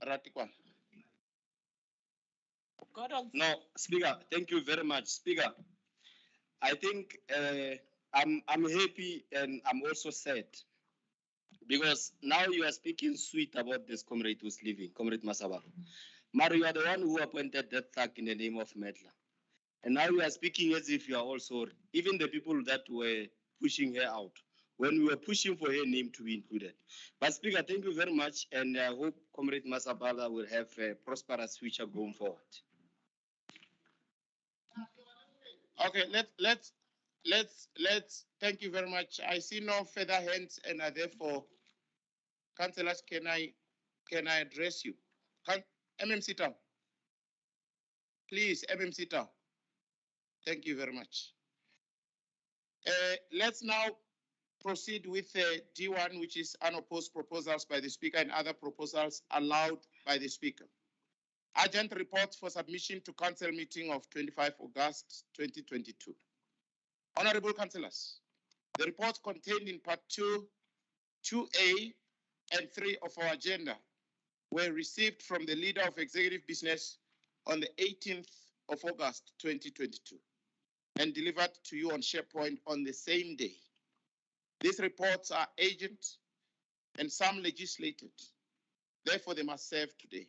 Ratikwan. No, Speaker, thank you very much. Speaker, I think I'm happy and I'm also sad because now you are speaking sweet about this comrade who's leaving, Comrade Masaba. Mario, you are the one who appointed that thug in the name of Medla. And now you are speaking as if you are all sorry. Even the people that were pushing her out, when we were pushing for her name to be included. But Speaker, thank you very much. And I hope Comrade Masabala will have a prosperous future going forward. Okay, let's thank you very much. I see no further hands and therefore, councillors, can I address you? MMC Town. Please, MMC Town. Thank you very much. Let's now proceed with D1, which is unopposed proposals by the Speaker and other proposals allowed by the Speaker. Urgent report for submission to Council meeting of 25 August 2022. Honorable Councillors, the reports contained in Part 2, 2A, and 3 of our agenda were received from the Leader of Executive Business on the 18th of August 2022 and delivered to you on SharePoint on the same day. These reports are urgent and some legislated. Therefore, they must serve today.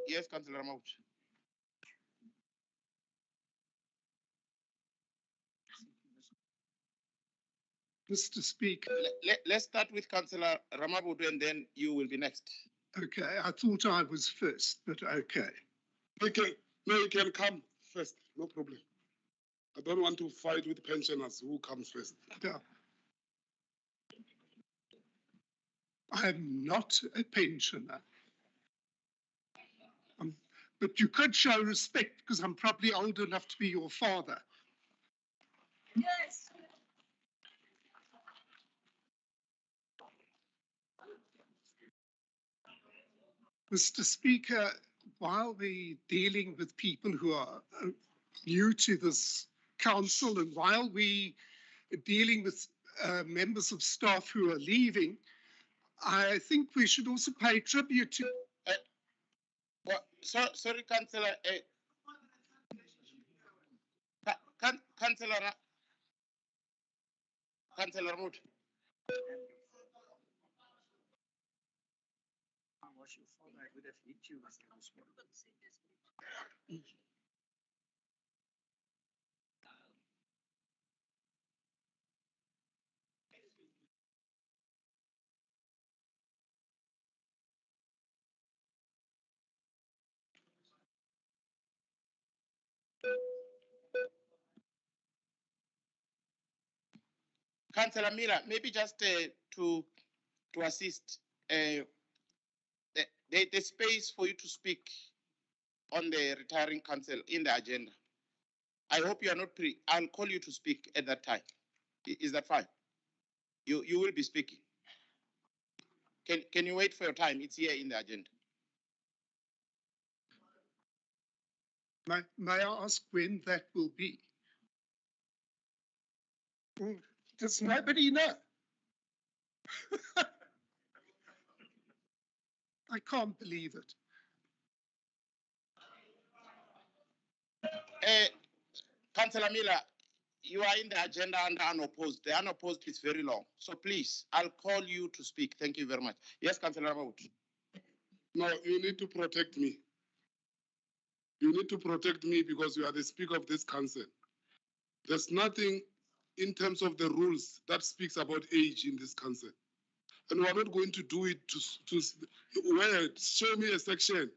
Yes, Councillor Ramauch. Mr. Speaker. Let's start with Councillor Ramabudu and then you will be next. Okay, I thought I was first, but okay. Okay, no, you can come first, no problem. I don't want to fight with pensioners who comes first. Yeah. I'm not a pensioner. But you could show respect because I'm probably old enough to be your father. Yes. Mr. Speaker, while we're dealing with people who are new to this council and while we are dealing with members of staff who are leaving, I think we should also pay tribute to... Sorry, Councillor. Councillor Mood. Councillor Miller, maybe just to assist, the space for you to speak on the retiring council in the agenda. I hope you are not I'll call you to speak at that time. Is that fine? You will be speaking. Can you wait for your time? It's here in the agenda. May I ask when that will be? Does nobody know? I can't believe it. Councillor Miller, you are in the agenda under unopposed. The unopposed is very long. So please, I'll call you to speak. Thank you very much. Yes, Councillor Ramauti. No, you need to protect me. You need to protect me because you are the speaker of this council. There's nothing in terms of the rules that speaks about age in this council. And we are not going to do it where show me a section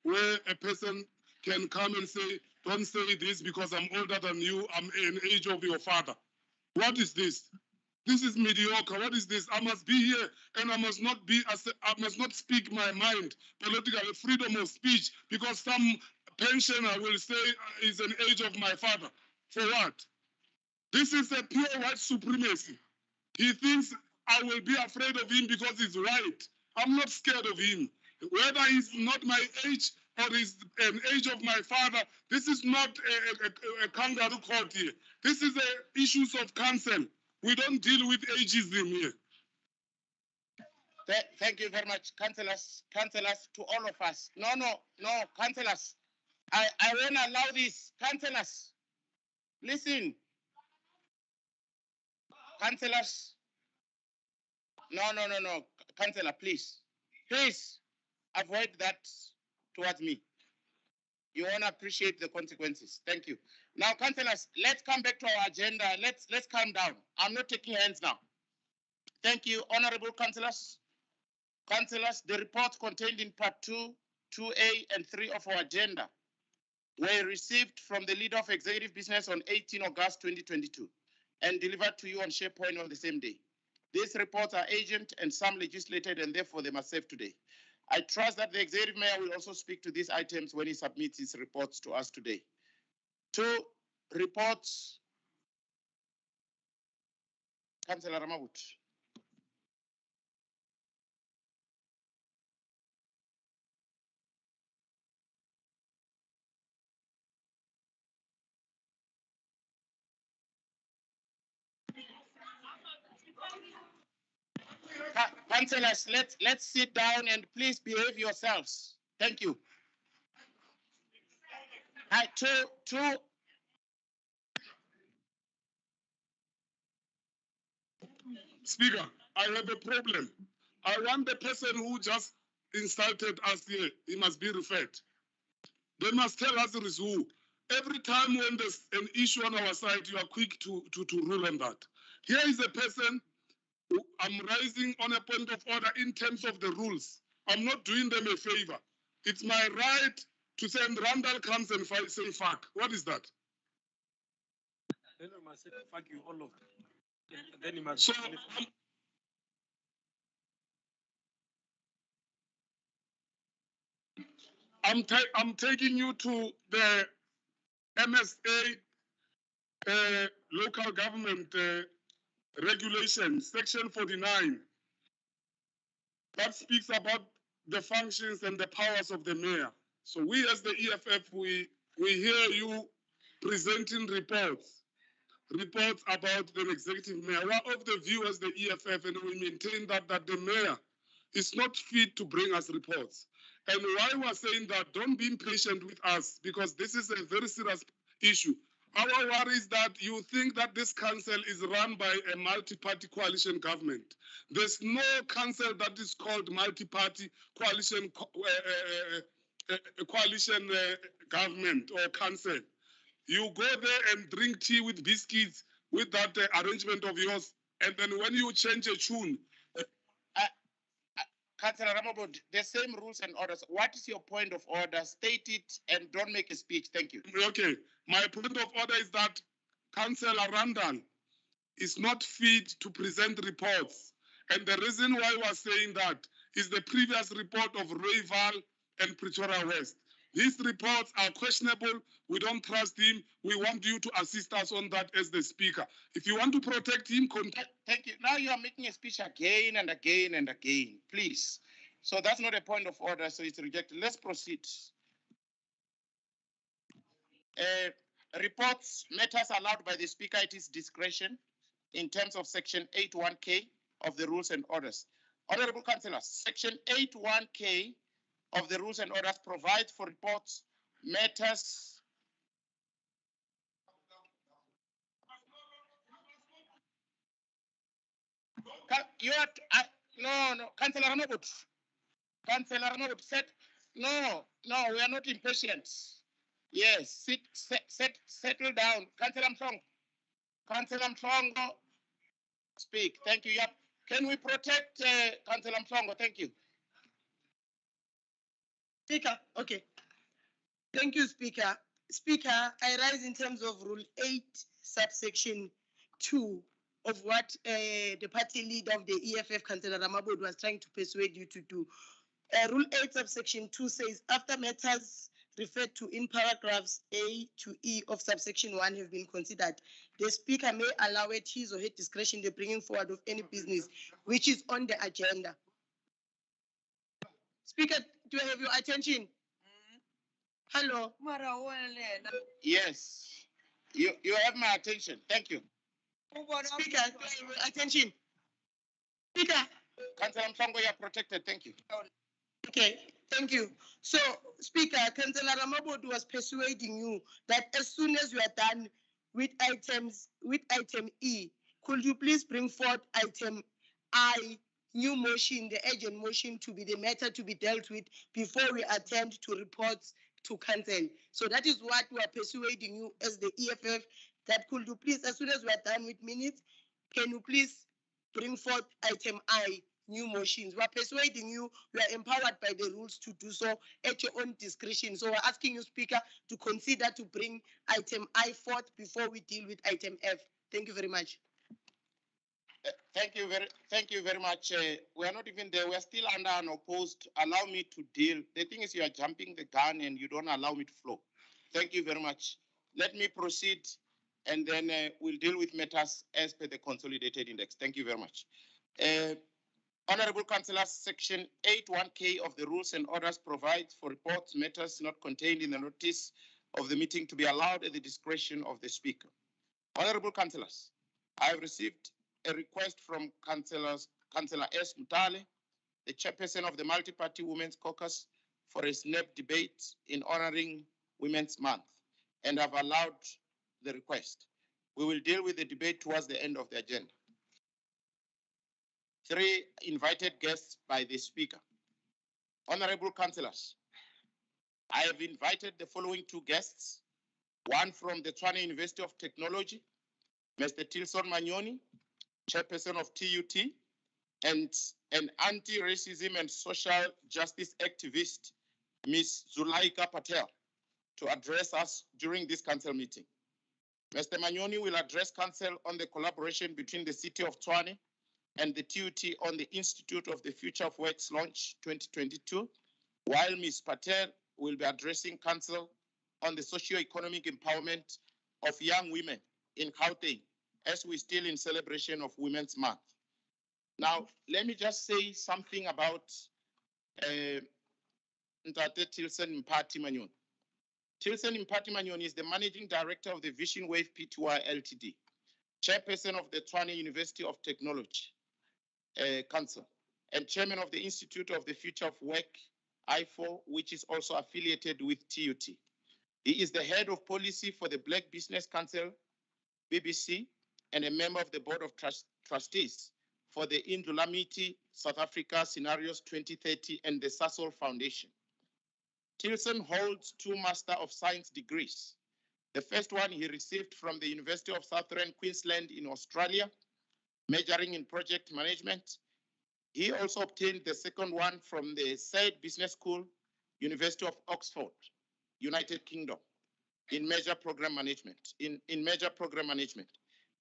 where a person can come and say, don't say this because I'm older than you, I'm in age of your father. What is this? This is mediocre. What is this? I must be here and I must not speak my mind, political freedom of speech, because some pensioner will say is an age of my father. For what? This is a pure white supremacy. He thinks I will be afraid of him because he's white. I'm not scared of him. Whether he's not my age or he's an age of my father, this is not a kangaroo court here. This is issues of council. We don't deal with ageism here. Thank you very much, councillors, to all of us. No, councillors. I won't allow this. Councillors, listen. Councillors. No. Councillor, please. Please avoid that towards me. You want to appreciate the consequences. Thank you. Now, councillors, let's come back to our agenda. Let's calm down. I'm not taking hands now. Thank you, honorable councillors. Councillors, the reports contained in part 2, 2A, and 3 of our agenda were received from the leader of executive business on 18 August 2022 and delivered to you on SharePoint on the same day. These reports are urgent and some legislated, and therefore they must serve today. I trust that the executive mayor will also speak to these items when he submits his reports to us today. 2 reports. Councillor Ramabut. Councillors, let's sit down and please behave yourselves. Thank you. Two. Speaker, I have a problem. I want the person who just insulted us here, he must be referred. They must tell us who is who. Every time when there's an issue on our side, you are quick to rule on that. Here is a person who I'm raising on a point of order in terms of the rules. I'm not doing them a favor. It's my right to say, Randall comes and say fuck. What is that? Then I must say fuck you all of them. Then he must. So I'm taking you to the MSA local government regulation, section 49, that speaks about the functions and the powers of the mayor. So we as the EFF, we hear you presenting reports about the executive mayor. We are of the view as the EFF, and we maintain that the mayor is not fit to bring us reports. And why we are saying that, don't be impatient with us, because this is a very serious issue. Our worry is that you think that this council is run by a multi-party coalition government. There's no council that is called multi-party coalition government or council. You go there and drink tea with biscuits with that arrangement of yours, and then when you change a tune. Councillor Ramabut, the same rules and orders. What is your point of order? State it and don't make a speech. Thank you. Okay. My point of order is that Councillor Randall is not fit to present reports. And the reason why we are saying that is the previous report of Rayval and Pretoria West. These reports are questionable. We don't trust him. We want you to assist us on that as the speaker. If you want to protect him, thank you. Now you are making a speech again and again and again. Please. So that's not a point of order, so it's rejected. Let's proceed. Reports, matters allowed by the speaker at his discretion in terms of section 81K of the rules and orders. Honorable councillors, section 81K of the rules and orders provides for reports, matters. No, Councillor Ramabut. Councillor Ramabut, no, we are not impatient. Yes, settle down. Councillor Mhlongo. Councillor Mhlongo, speak. Thank you. Yep. Can we protect Councillor Mhlongo? Thank you. Speaker, okay. Thank you, Speaker. Speaker, I rise in terms of Rule 8, subsection 2 of what the party leader of the EFF, Councillor Ramabod, was trying to persuade you to do. Rule 8, subsection 2 says, after matters referred to in paragraphs A to E of subsection 1 have been considered, the Speaker may allow at his or her discretion the bringing forward of any business which is on the agenda. Speaker, do I have your attention? Hello. Yes, you have my attention. Thank you. Speaker, do I have your attention? Speaker. Councillor Mhlongo, you are protected. Thank you. Okay, thank you. So, Speaker, Councillor Ramabod was persuading you that as soon as you are done with item E, could you please bring forth item I, new motion, the urgent motion to be the matter to be dealt with before we attend to reports to council. So that is what we are persuading you as the EFF, that could you please, as soon as we are done with minutes, can you please bring forth item I, new motions. We are persuading you, we are empowered by the rules to do so at your own discretion. So we're asking you, Speaker, to consider to bring item I forth before we deal with item F. Thank you very much. Thank you very much. We are not even there. We are still under unopposed. Allow me to deal. The thing is, you are jumping the gun and you don't allow me to flow. Thank you very much. Let me proceed, and then we'll deal with matters as per the consolidated index. Thank you very much. Honorable Councillors, Section 81K of the Rules and Orders provides for reports, matters not contained in the notice of the meeting to be allowed at the discretion of the Speaker. Honorable Councillors, I have received a request from Councillor S. Mutale, the chairperson of the Multi-Party Women's Caucus, for a snap debate in honoring Women's Month, and I've allowed the request. We will deal with the debate towards the end of the agenda. 3 invited guests by the Speaker. Honorable Councillors, I have invited the following 2 guests, one from the Tshwane University of Technology, Mr. Tilson Manyoni, chairperson of TUT, and an anti-racism and social justice activist, Ms. Zulaika Patel, to address us during this council meeting. Mr. Manyoni will address council on the collaboration between the City of Tshwane and the TUT on the Institute of the Future of Works launch 2022, while Ms. Patel will be addressing council on the socio-economic empowerment of young women in Gauteng, as we're still in celebration of Women's Month. Now, let me just say something about Ntate Tilson Mpati Manyoni. Tilson Mpati Manyoni is the Managing Director of the Vision Wave Pty Ltd, Chairperson of the Tshwane University of Technology Council, and Chairman of the Institute of the Future of Work, I4, which is also affiliated with TUT. He is the head of policy for the Black Business Council, BBC, and a member of the Board of Trustees for the Indulamiti South Africa Scenarios 2030 and the Sasol Foundation. Tilson holds 2 Master of Science degrees. The first one he received from the University of Southern Queensland in Australia, majoring in project management. He also obtained the second one from the Said Business School, University of Oxford, United Kingdom, in major program management.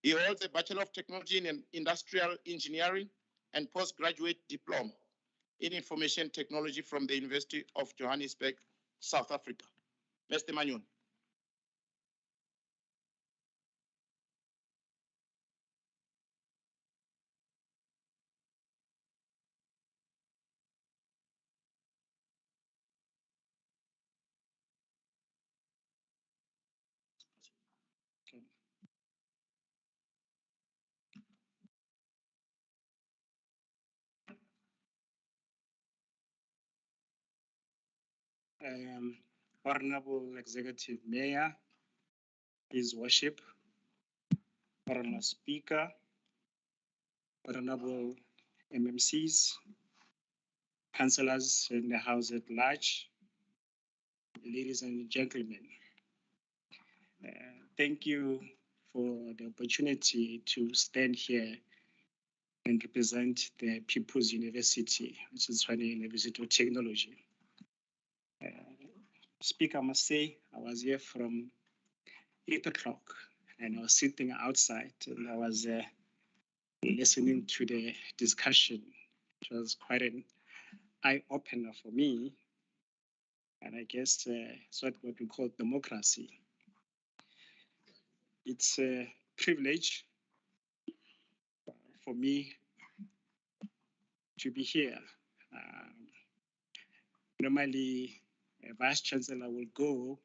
He holds a Bachelor of Technology in Industrial Engineering and postgraduate diploma in Information Technology from the University of Johannesburg, South Africa. Mr. Manyoni. Honorable Executive Mayor, His Worship, Honorable Speaker, Honorable MMCs, councillors in the House at large, ladies and gentlemen. Thank you for the opportunity to stand here and represent the People's University, which is Tshwane University of Technology. Speaker, I must say, I was here from 8 o'clock and I was sitting outside and I was listening to the discussion. It was quite an eye-opener for me. And I guess it's what we call democracy. It's a privilege for me to be here. Normally, a vice chancellor will go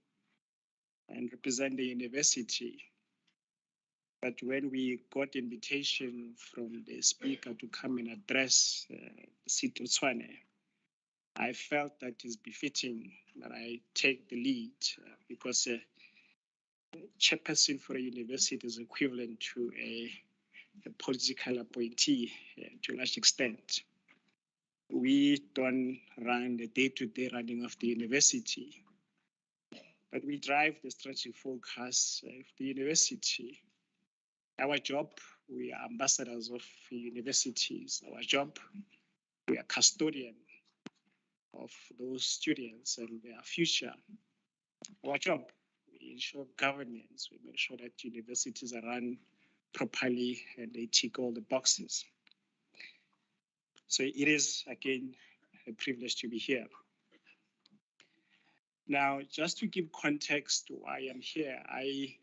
and represent the university. But when we got invitation from the speaker to come and address the city of Tshwane, I felt that it's befitting that I take the lead because a chairperson for a university is equivalent to a political appointee to a large extent. We don't run the day-to-day running of the university, but we drive the strategic focus of the university. Our job, we are ambassadors of universities. Our job, we are custodian of those students and their future. Our job, we ensure governance. We make sure that universities are run properly and they tick all the boxes. So it is, again, a privilege to be here. Now, just to give context to why I'm here, I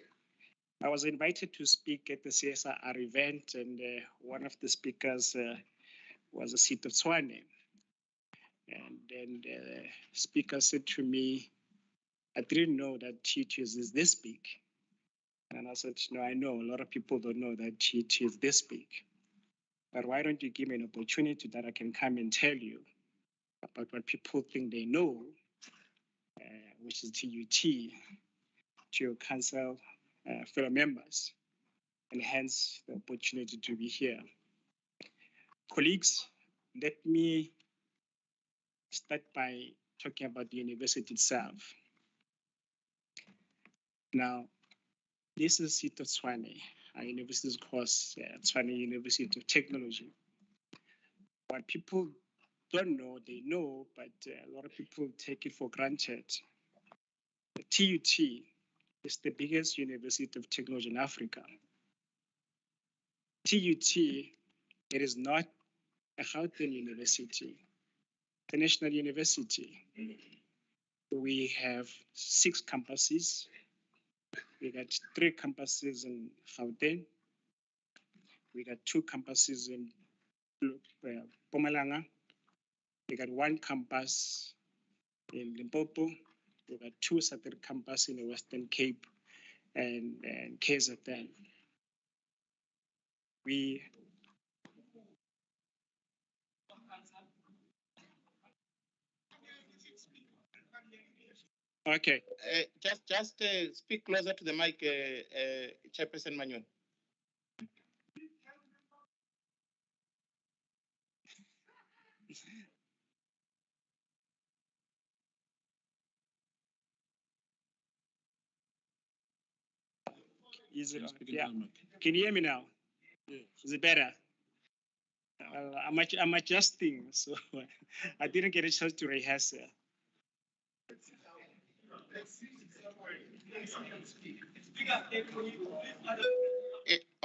was invited to speak at the CSR event, and one of the speakers was the city of Tshwane. And then the speaker said to me, I didn't know that TT is this big. And I said, no, I know a lot of people don't know that TT is this big. But why don't you give me an opportunity that I can come and tell you about what people think they know, which is TUT, to your council fellow members, and hence the opportunity to be here. Colleagues, let me start by talking about the university itself. Now, this is City of Tshwane. Our university is called Tshwane University of Technology. What people don't know, they know, but a lot of people take it for granted. The TUT is the biggest university of technology in Africa. TUT, it is not a Gauteng university, it's a national university. We have 6 campuses. We got 3 campuses in Gauteng. We got 2 campuses in Mpumalanga. We got 1 campus in Limpopo. We got 2 satellite campuses in the Western Cape and KZN. Okay. Just speak closer to the mic, Chairperson Manuel. Is it, yeah. Can you hear me now? Yeah. Is it better? I'm adjusting, so I didn't get a chance to rehearse it.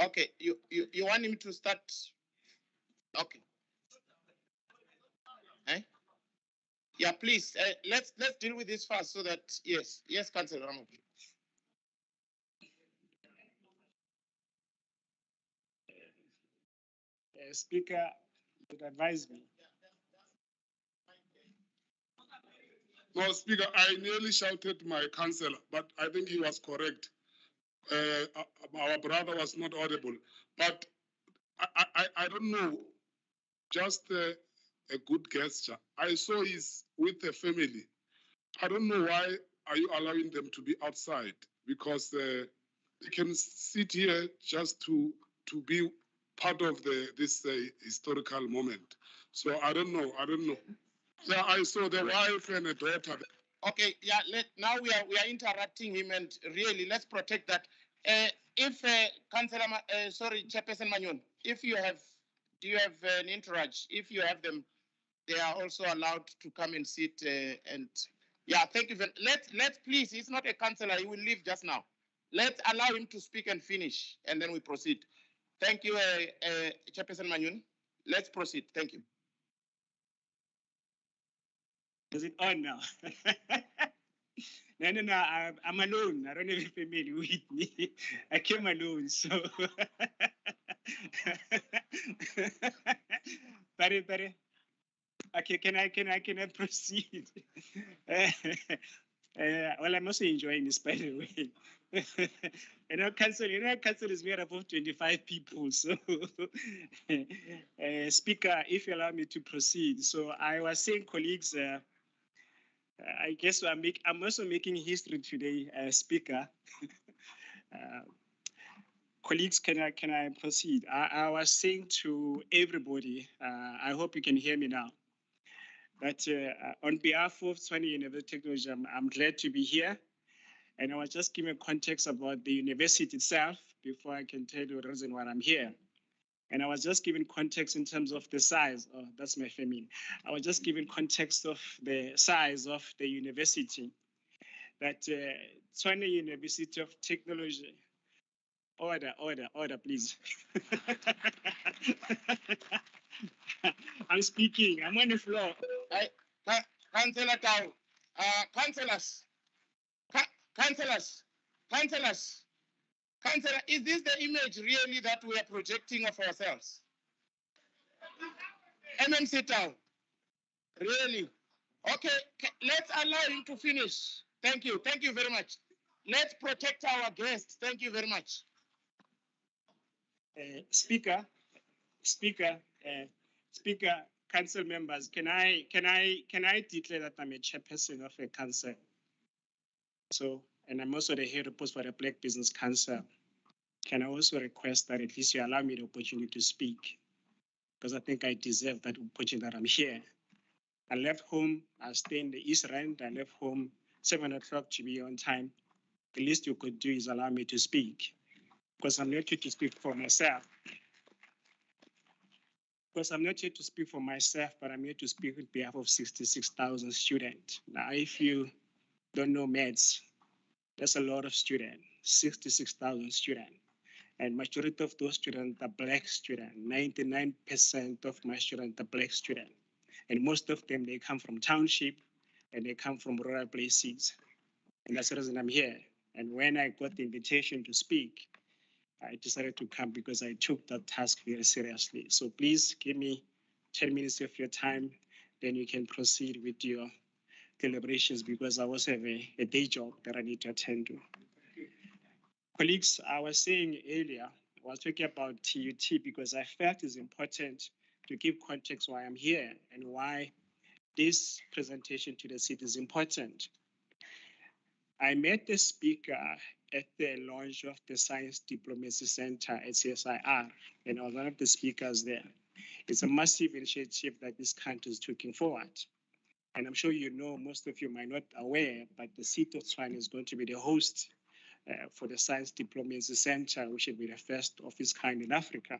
Okay, you want him to start? Okay. Eh? Yeah, please. Let's deal with this first, so that yes, Councillor Ramo. Speaker, would advise me. No, Speaker, I nearly shouted my councillor, but I think he was correct. Our brother was not audible, but I don't know, just a good gesture. I saw he's with the family. I don't know why are you allowing them to be outside, because they can sit here just to be part of this historical moment. So I don't know. Yeah, I saw the wife and the daughter. Okay, yeah, now we are interrupting him, and really, let's protect that. If Councillor, sorry, Chairperson Manyon, if you have, do you have an entourage? If you have them, they are also allowed to come and sit and, yeah, thank you. Let's please, he's not a councillor, he will leave just now. Let's allow him to speak and finish, and then we proceed. Thank you, Chairperson Manyon. Let's proceed. Thank you. Is it on now? No, I'm alone. I don't have a family with me. I came alone, so. Pare. Okay, can I proceed? Well, I'm also enjoying this, by the way. Council is made up of 25 people. So, Speaker, if you allow me to proceed. So I was saying, colleagues, I guess I'm also making history today, Speaker. Colleagues, can I proceed? I was saying to everybody, I hope you can hear me now, that on behalf of Tshwane University Technology, I'm glad to be here. And I was just giving context about the university itself before I can tell you the reason why I'm here. And I was just giving context in terms of the size. Oh, that's my family. I was just giving context of the size of the university. That Tshwane University of Technology. Order, please. I'm speaking. I'm on the floor. Councillor Tau, councillors, councillor, is this the image really that we are projecting of ourselves? MMC Tau, really? Okay, let's allow him to finish. Thank you very much. Let's protect our guests. Thank you very much. Speaker, council members, can I declare that I'm a chairperson of a council? So, and I'm also the head of post for the Black Business Council. Can I also request that at least you allow me the opportunity to speak? Because I think I deserve that opportunity that I'm here. I left home, I stay in the East Rand, I left home 7 o'clock to be on time. The least you could do is allow me to speak. Because I'm not here to speak for myself. Because I'm not here to speak for myself, but I'm here to speak on behalf of 66,000 students. Now, if you don't know maths, that's a lot of students, 66,000 students. And majority of those students are Black students. 99% of my students are Black students. And most of them, they come from township and they come from rural places. And that's the reason I'm here. And when I got the invitation to speak, I decided to come because I took that task very seriously. So please give me 10 minutes of your time, then you can proceed with your deliberations because I also have a day job that I need to attend to. Colleagues, I was saying earlier, I was talking about TUT because I felt it's important to give context why I'm here and why this presentation to the city is important. I met the speaker at the launch of the Science Diplomacy Center at CSIR, and I was one of the speakers there. It's a massive initiative that this country is taking forward. And I'm sure you know, most of you might not aware, but the city of Tshwane is going to be the host for the Science Diplomacy Center, which will be the first of its kind in Africa.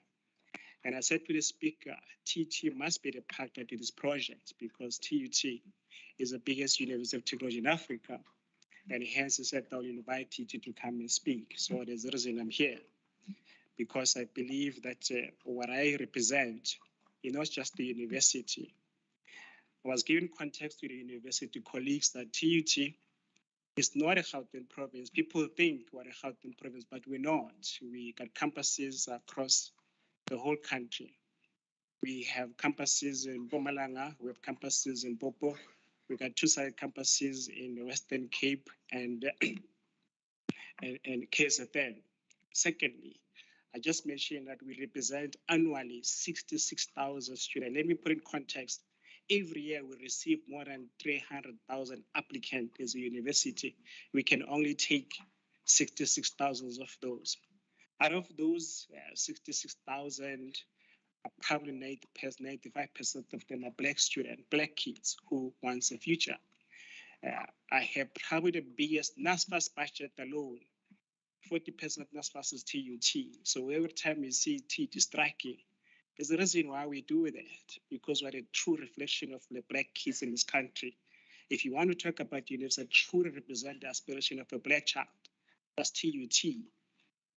And I said to the speaker, TUT must be the partner to this project because TUT is the biggest university of technology in Africa. And hence, he said, I will invite TUT to come and speak. So there's the reason I'm here, because I believe that what I represent is not just the university. I was giving context to the university colleagues that TUT is not a Gauteng province. People think we're a Gauteng province, but we're not. We got campuses across the whole country. We have campuses in Mpumalanga, we have campuses in Popo, we got 2 side campuses in the Western Cape and KZN. Secondly, I just mentioned that we represent annually 66,000 students. Let me put in context. Every year we receive more than 300,000 applicants as a university. We can only take 66,000 of those. Out of those 66,000, probably 95% of them are black students, black kids who wants a future. I have probably the biggest NSFAS budget alone. 40% NSFAS is TUT. So every time you see TUT striking, there's a reason why we do that, because we're a true reflection of the black kids in this country. If you want to talk about university that truly represent the aspiration of a black child, that's TUT.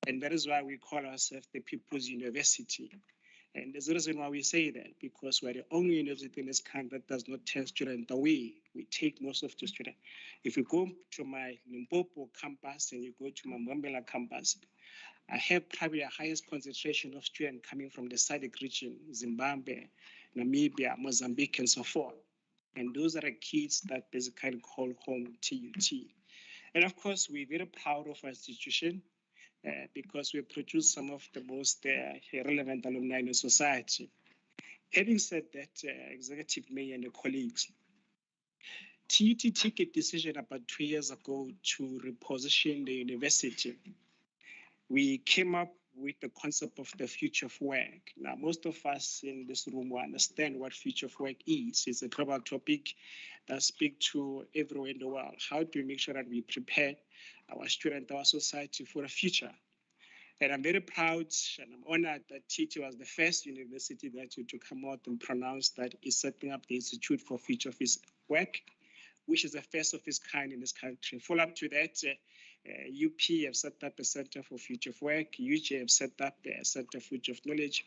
And that is why we call ourselves the People's University. And there's a reason why we say that, because we're the only university in this country that does not turn students away. We take most of the students. If you go to my Limpopo campus and you go to my Mbombela campus, I have probably the highest concentration of students coming from the SADC region, Zimbabwe, Namibia, Mozambique, and so forth. And those are the kids that basically call home TUT. And of course, we're very proud of our institution because we produce some of the most relevant alumni in the society. Having said that, Executive Mayor and the colleagues, TUT took a decision about 2 years ago to reposition the university. We came up with the concept of the future of work. Now, most of us in this room will understand what future of work is. It's a global topic that speaks to everyone in the world. How do we make sure that we prepare our students, our society for the future? And I'm very proud and I'm honored that TUT was the first university that to come out and pronounce that is setting up the Institute for Future of Work, which is the first of its kind in this country. Follow up to that, UP have set up a Center for Future of Work, UJ have set up a Center for Future of Knowledge,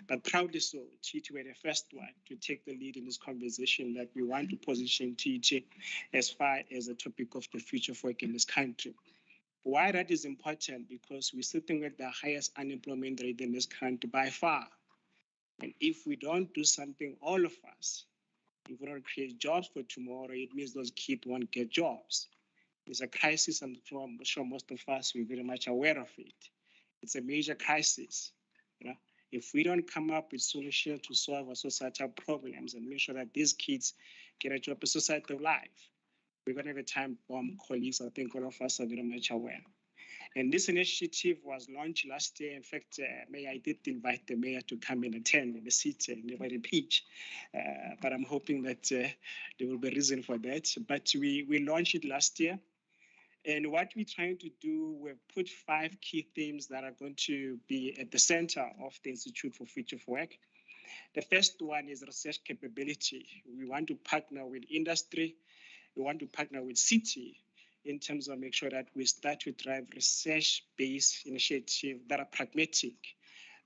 but proudly so, TUT were the first one to take the lead in this conversation that we want to position TUT as far as a topic of the future of work in this country. Why that is important? Because we're sitting with the highest unemployment rate in this country by far. And if we don't do something, all of us, if we don't create jobs for tomorrow, it means those kids won't get jobs. It's a crisis, and I'm sure most of us we're very much aware of it. It's a major crisis. You know? If we don't come up with solutions to solve our societal problems and make sure that these kids get a job in societal life, we're going to have a time bomb, colleagues. I think all of us are very much aware. And this initiative was launched last year. In fact, Mayor, I did invite the mayor to come and attend in the city and never repeat. But I'm hoping that there will be a reason for that. But we launched it last year. And what we're trying to do, we've put 5 key themes that are going to be at the center of the Institute for Future of Work. The first one is research capability. We want to partner with industry. We want to partner with city in terms of make sure that we start to drive research-based initiatives that are pragmatic,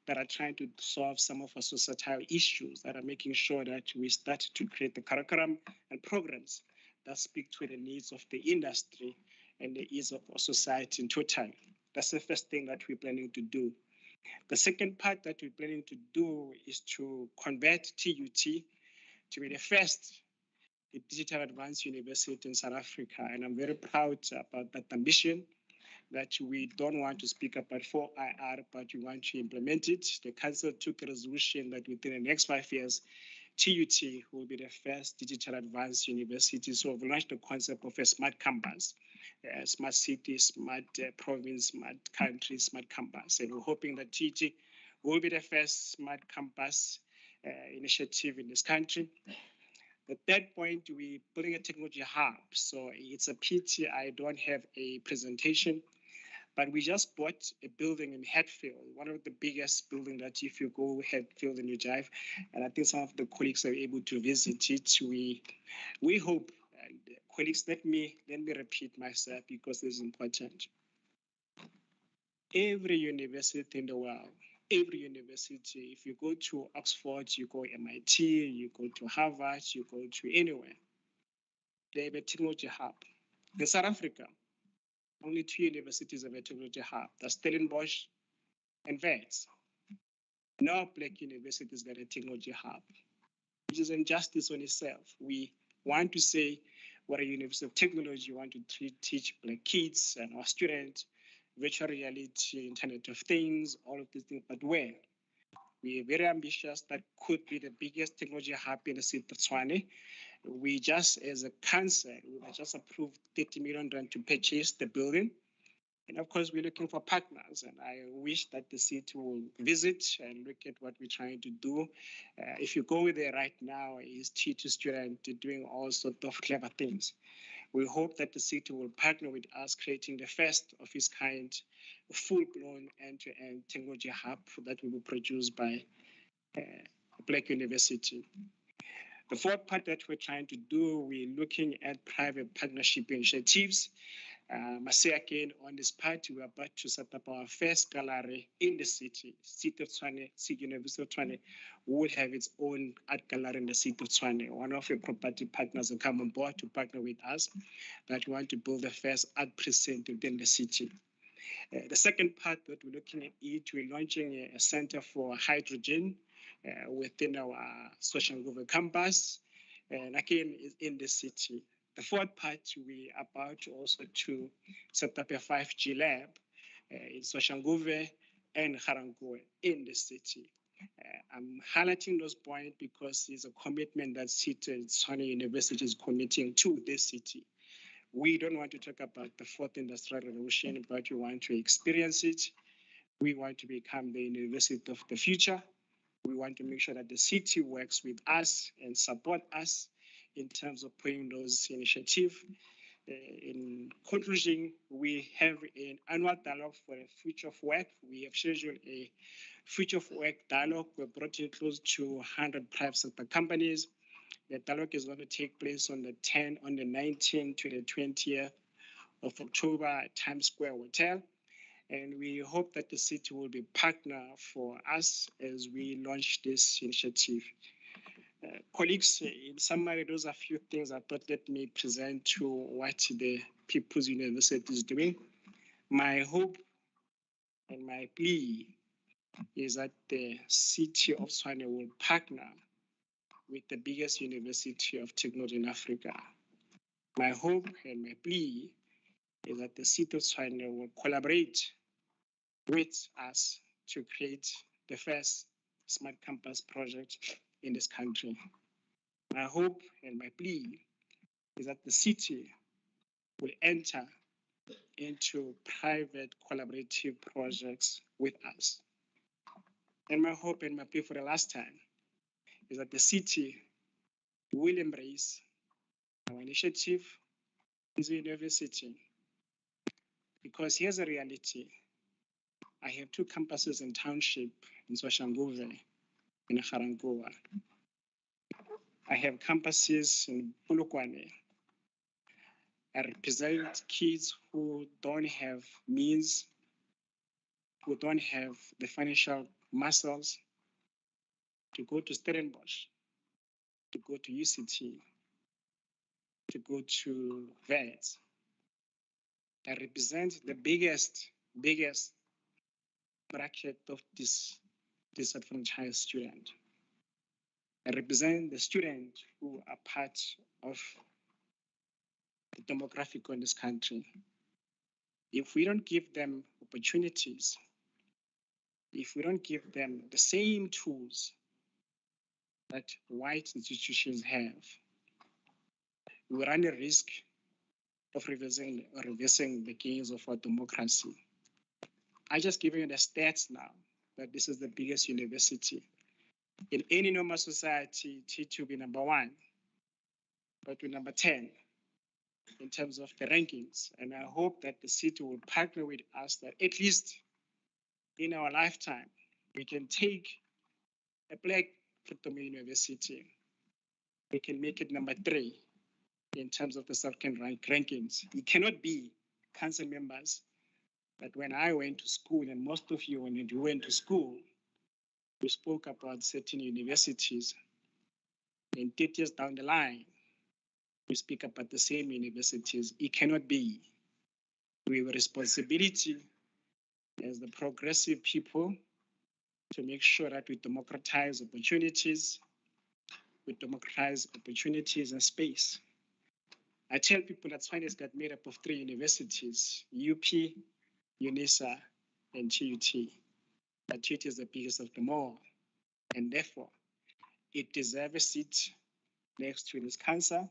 that are trying to solve some of our societal issues, that are making sure that we start to create the curriculum and programs that speak to the needs of the industry and the needs of our society in total. That's the first thing that we're planning to do. The second part that we're planning to do is to convert TUT to be the first digital advanced university in South Africa. And I'm very proud about that ambition, that we don't want to speak about 4IR, but we want to implement it. The council took a resolution that within the next 5 years, TUT will be the first digital advanced university. So we've launched the concept of a smart campus, smart city, smart province, smart country, smart campus. And we're hoping that TUT will be the first smart campus initiative in this country. The third point, we're building a technology hub. So it's a pity I don't have a presentation, but we just bought a building in Hatfield, one of the biggest buildings that if you go Hatfield and you drive, and I think some of the colleagues are able to visit it. We hope, colleagues, let me repeat myself because this is important. Every university in the world, every university, if you go to Oxford, you go MIT, you go to Harvard, you go to anywhere, they have a technology hub. In South Africa, only 2 universities have a technology hub. That's Stellenbosch and Wits. No black universities got a technology hub, which is injustice on itself. We want to say what a university of technology, we want to teach black kids and our students, virtual reality, Internet of Things, all of these things, but where? We are very ambitious. That could be the biggest technology hub in the city of Tshwane. We just, as a council, we just approved 30 million rand to purchase the building. And of course, we're looking for partners, and I wish that the city will visit and look at what we're trying to do. If you go there right now, is teacher student doing all sorts of clever things. We hope that the city will partner with us, creating the first of its kind, full-blown end-to-end technology hub that will be produced by Black University. The fourth part that we're trying to do, we're looking at private partnership initiatives. I say again, on this part, we're about to set up our first gallery in the city. City of Tshwane, City University of Tshwane will have its own art gallery in the city of Tshwane. One of the property partners will come on board to partner with us, that we want to build the first art precinct within the city. The second part that we're looking at it, we're launching a center for hydrogen within our Soshanguve campus, and again, is in the city. The fourth part, we are about also to set up a 5G lab in Soshanguve and Harangue in the city. I'm highlighting those points because it's a commitment that Tshwane University is committing to this city. We don't want to talk about the fourth industrial revolution, but we want to experience it. We want to become the university of the future. We want to make sure that the city works with us and support us in terms of putting those initiatives. In conclusion, we have an annual dialogue for the future of work. We have scheduled a future of work dialogue. We brought in close to 100 private sector companies. The dialogue is going to take place on the 19th to the 20th of October at Times Square Hotel. And we hope that the city will be a partner for us as we launch this initiative. Colleagues, in summary, those are a few things I thought let me present to what the People's University is doing. My hope and my plea is that the city of Tshwane will partner with the biggest university of technology in Africa. My hope and my plea is that the city of Tshwane will collaborate with us to create the first smart campus project in this country. My hope and my plea is that the city will enter into private collaborative projects with us. And my hope and my plea for the last time is that the city will embrace our initiative as a university. Because here's a reality. I have two campuses in township in Soshanguve and in Harangue. I have campuses in Polokwane. I represent kids who don't have means, who don't have the financial muscles to go to Stellenbosch, to go to UCT, to go to VETS. I represent the biggest bracket of this disadvantaged student. I represent the students who are part of the demographic in this country. If we don't give them opportunities, if we don't give them the same tools that white institutions have, we run a risk of reversing the gains of our democracy. I just give you the stats now that this is the biggest university. In any normal society, it will be number 1, but we're number 10 in terms of the rankings. And I hope that the city will partner with us that at least in our lifetime, we can take a Black Pretoria University. We can make it number 3 in terms of the Southern rankings. It cannot be council members that when I went to school, and most of you, when you went to school, we spoke about certain universities. And 30 years down the line, we speak about the same universities. It cannot be. We have a responsibility as the progressive people to make sure that we democratize opportunities, and space. I tell people that Tshwane has got made up of 3 universities, UP, UNISA, and TUT. But TUT is the biggest of them all. And therefore, it deserves a seat next to this council.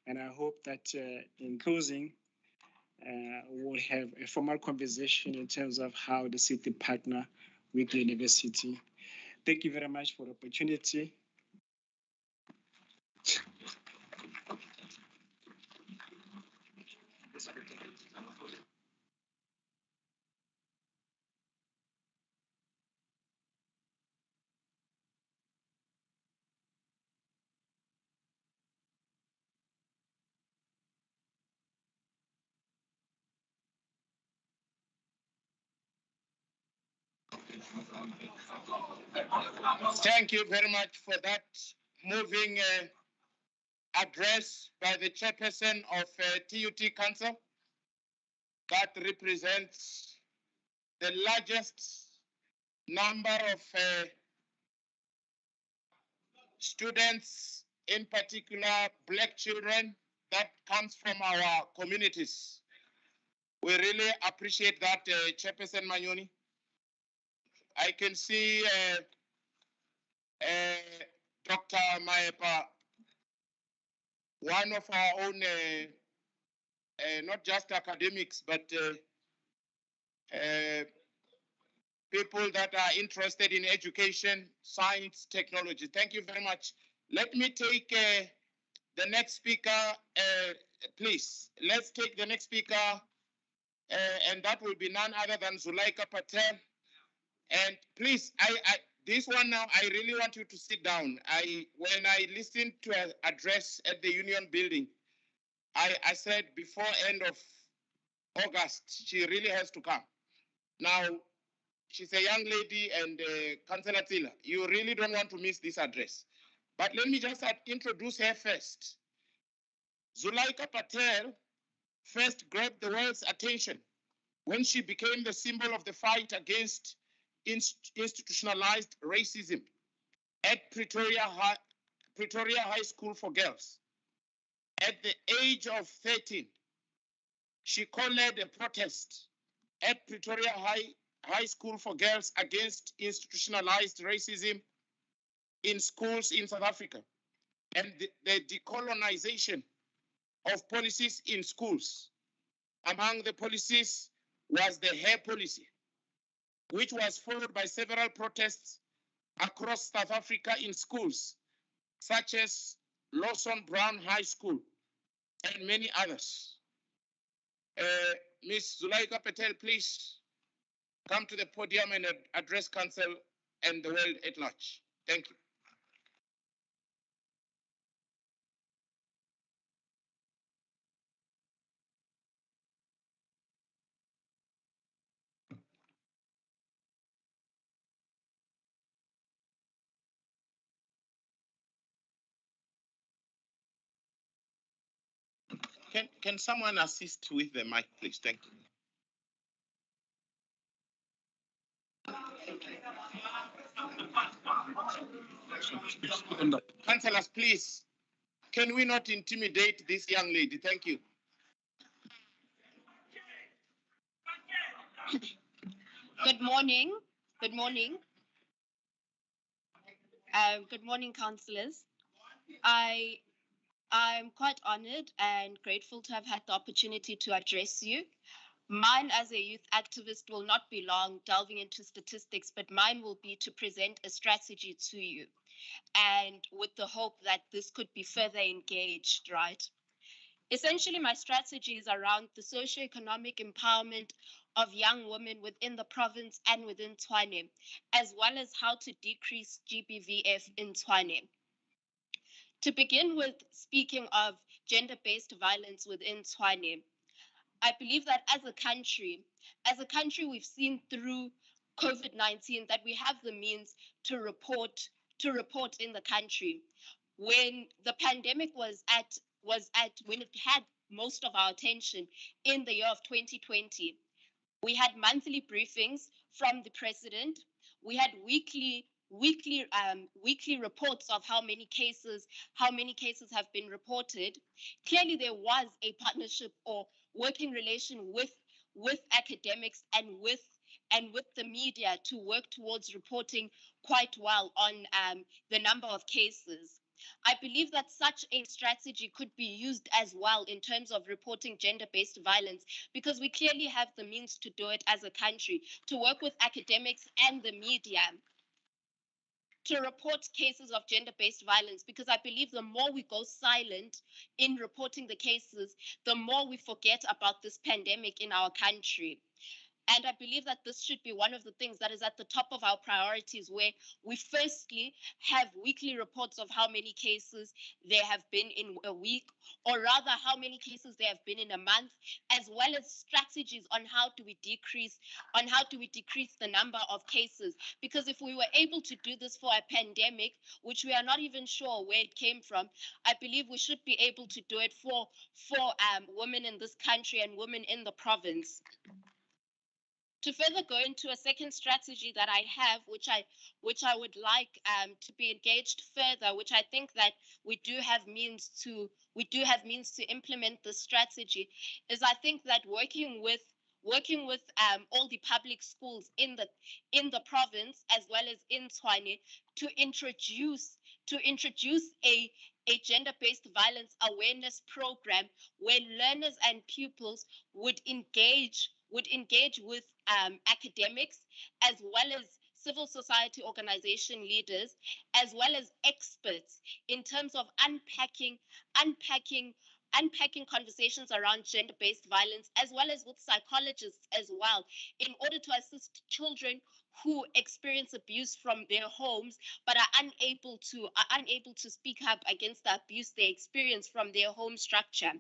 And I hope that in closing, we'll have a formal conversation in terms of how the city partner with the university. Thank you very much for the opportunity. Thank you very much for that moving address by the chairperson of TUT Council that represents the largest number of students, in particular Black children, that comes from our communities. We really appreciate that, Chairperson Manyoni. I can see Dr. Maepa, one of our own, not just academics, but people that are interested in education, science, technology. Thank you very much. Let me take the next speaker, please. Let's take the next speaker, and that will be none other than Zulaika Patel. And please, this one now, I really want you to sit down. When I listened to her address at the Union Building, I said before end of August, she really has to come. Now, she's a young lady, and Councillor Tila, you really don't want to miss this address. But let me just introduce her first. Zulaika Patel first grabbed the world's attention when she became the symbol of the fight against institutionalized racism at Pretoria High School for Girls. At the age of 13, she co-led a protest at Pretoria High School for Girls against institutionalized racism in schools in South Africa and the decolonization of policies in schools. Among the policies was the hair policy, which was followed by several protests across South Africa in schools, such as Lawson Brown High School and many others. Ms. Zulaika Patel, please come to the podium and address Council and the world at large. Thank you. Can someone assist with the mic, please? Thank you. Councillors, please, can we not intimidate this young lady? Thank you. Good morning. Good morning. Good morning, councillors. I'm quite honored and grateful to have had the opportunity to address you. Mine as a youth activist will not be long delving into statistics, but mine will be to present a strategy to you, and with the hope that this could be further engaged, right? Essentially, my strategy is around the socio-economic empowerment of young women within the province and within Tshwane, as well as how to decrease GBVF in Tshwane. To begin with, speaking of gender-based violence within Tshwane, I believe that as a country, we've seen through COVID-19 that we have the means to report in the country. When the pandemic when it had most of our attention in the year of 2020, we had monthly briefings from the president. We had weekly reports of how many cases have been reported. Clearly, there was a partnership or working relation with academics and with the media to work towards reporting quite well on the number of cases. I believe that such a strategy could be used as well in terms of reporting gender-based violence, because we clearly have the means to do it as a country, to work with academics and the media to report cases of gender-based violence, because I believe the more we go silent in reporting the cases, the more we forget about this pandemic in our country. And I believe that this should be one of the things that is at the top of our priorities, where we firstly have weekly reports of how many cases there have been in a week, or rather how many cases there have been in a month, as well as strategies on how do we decrease the number of cases. Because if we were able to do this for a pandemic, which we are not even sure where it came from, I believe we should be able to do it for women in this country and women in the province. To further go into a second strategy that I have, which I would like to be engaged further, which I think that we do have means to implement this strategy, is I think that working with all the public schools in the province as well as in Tshwane to introduce a gender-based violence awareness program where learners and pupils would engage with academics as well as civil society organization leaders as well as experts in terms of unpacking conversations around gender-based violence, as well as with psychologists as well, in order to assist children who experience abuse from their homes but are unable to speak up against the abuse they experience from their home structure.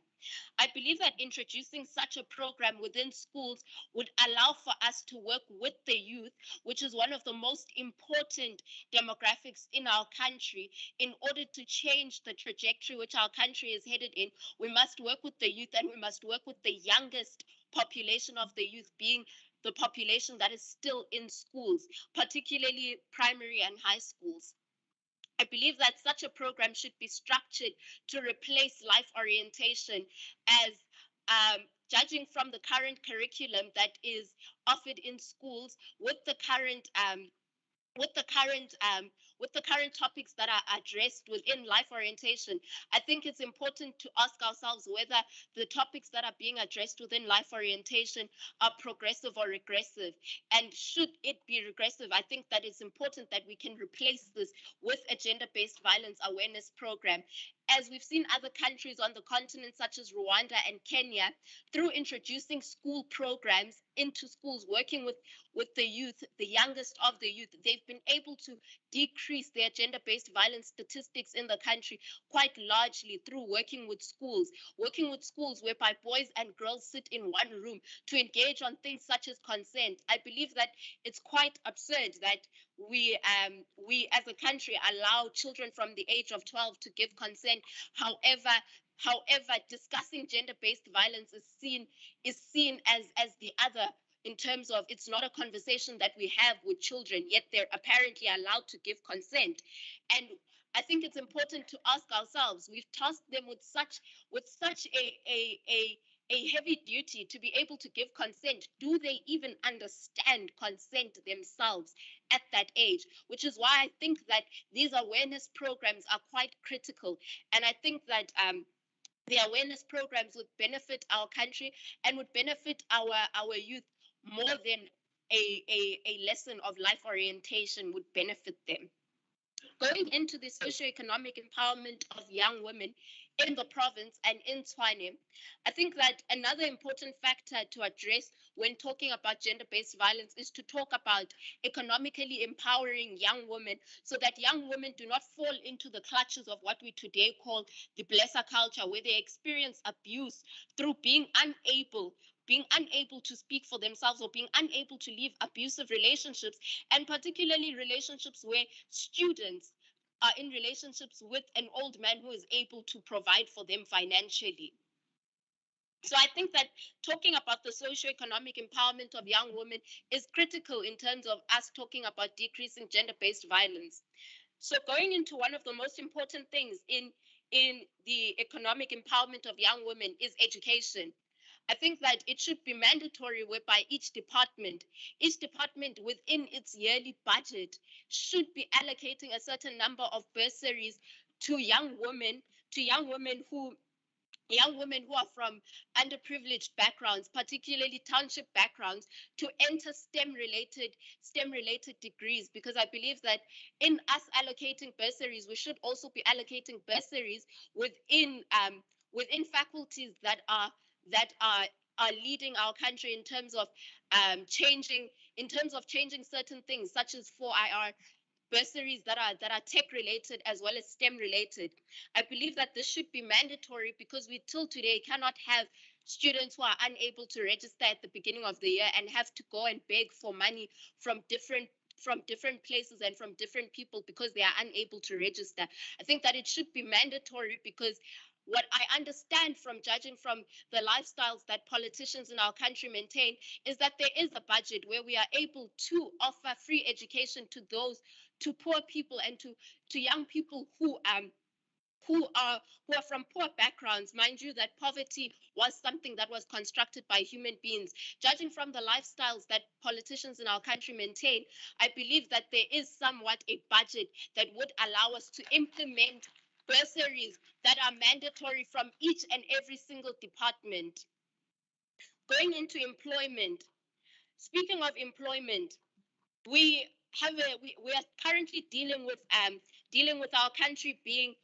I believe that introducing such a program within schools would allow for us to work with the youth, which is one of the most important demographics in our country. In order to change the trajectory which our country is headed in, we must work with the youth, and we must work with the youngest population of the youth, being the population that is still in schools, particularly primary and high schools. I believe that such a program should be structured to replace life orientation, as judging from the current curriculum that is offered in schools with the current topics that are addressed within life orientation. I think it's important to ask ourselves whether the topics that are being addressed within life orientation are progressive or regressive. And should it be regressive, I think that it's important that we can replace this with a gender-based violence awareness program. As we've seen other countries on the continent, such as Rwanda and Kenya, through introducing school programs into schools, working with the youth, the youngest of the youth, they've been able to decrease their gender-based violence statistics in the country quite largely through working with schools whereby boys and girls sit in one room to engage on things such as consent. I believe that it's quite absurd that we as a country allow children from the age of 12 to give consent. However, discussing gender-based violence is seen as the other, in terms of it's not a conversation that we have with children, yet they're apparently allowed to give consent. And I think it's important to ask ourselves, we've tasked them with such a heavy duty to be able to give consent. Do they even understand consent themselves at that age? Which is why I think that these awareness programs are quite critical. And I think that the awareness programs would benefit our country and would benefit our youth more than a lesson of life orientation would benefit them. Going into the socioeconomic empowerment of young women in the province and in Tshwane, I think that another important factor to address when talking about gender-based violence is to talk about economically empowering young women, so that young women do not fall into the clutches of what we today call the blesser culture, where they experience abuse through being unable to speak for themselves or being unable to leave abusive relationships, and particularly relationships where students are in relationships with an old man who is able to provide for them financially. So I think that talking about the socioeconomic empowerment of young women is critical in terms of us talking about decreasing gender-based violence. So going into one of the most important things in the economic empowerment of young women is education. I think that it should be mandatory whereby each department within its yearly budget should be allocating a certain number of bursaries to young women who are from underprivileged backgrounds, particularly township backgrounds, to enter STEM related degrees, because I believe that in us allocating bursaries, we should also be allocating bursaries within faculties that are leading our country in terms of changing certain things, such as 4IR bursaries that are tech related as well as STEM related. I believe that this should be mandatory, because we till today cannot have students who are unable to register at the beginning of the year and have to go and beg for money from different places and from different people because they are unable to register. I think that it should be mandatory, because what I understand from judging from the lifestyles that politicians in our country maintain is that there is a budget where we are able to offer free education to poor people and to young people who are from poor backgrounds. Mind you, that poverty was something that was constructed by human beings. Judging from the lifestyles that politicians in our country maintain, I believe that there is somewhat a budget that would allow us to implement bursaries that are mandatory from each and every single department. Going into employment, speaking of employment, we are currently dealing with our country being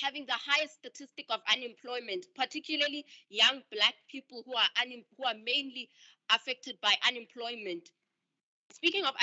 having the highest statistic of unemployment, particularly young Black people who are mainly affected by unemployment. Speaking of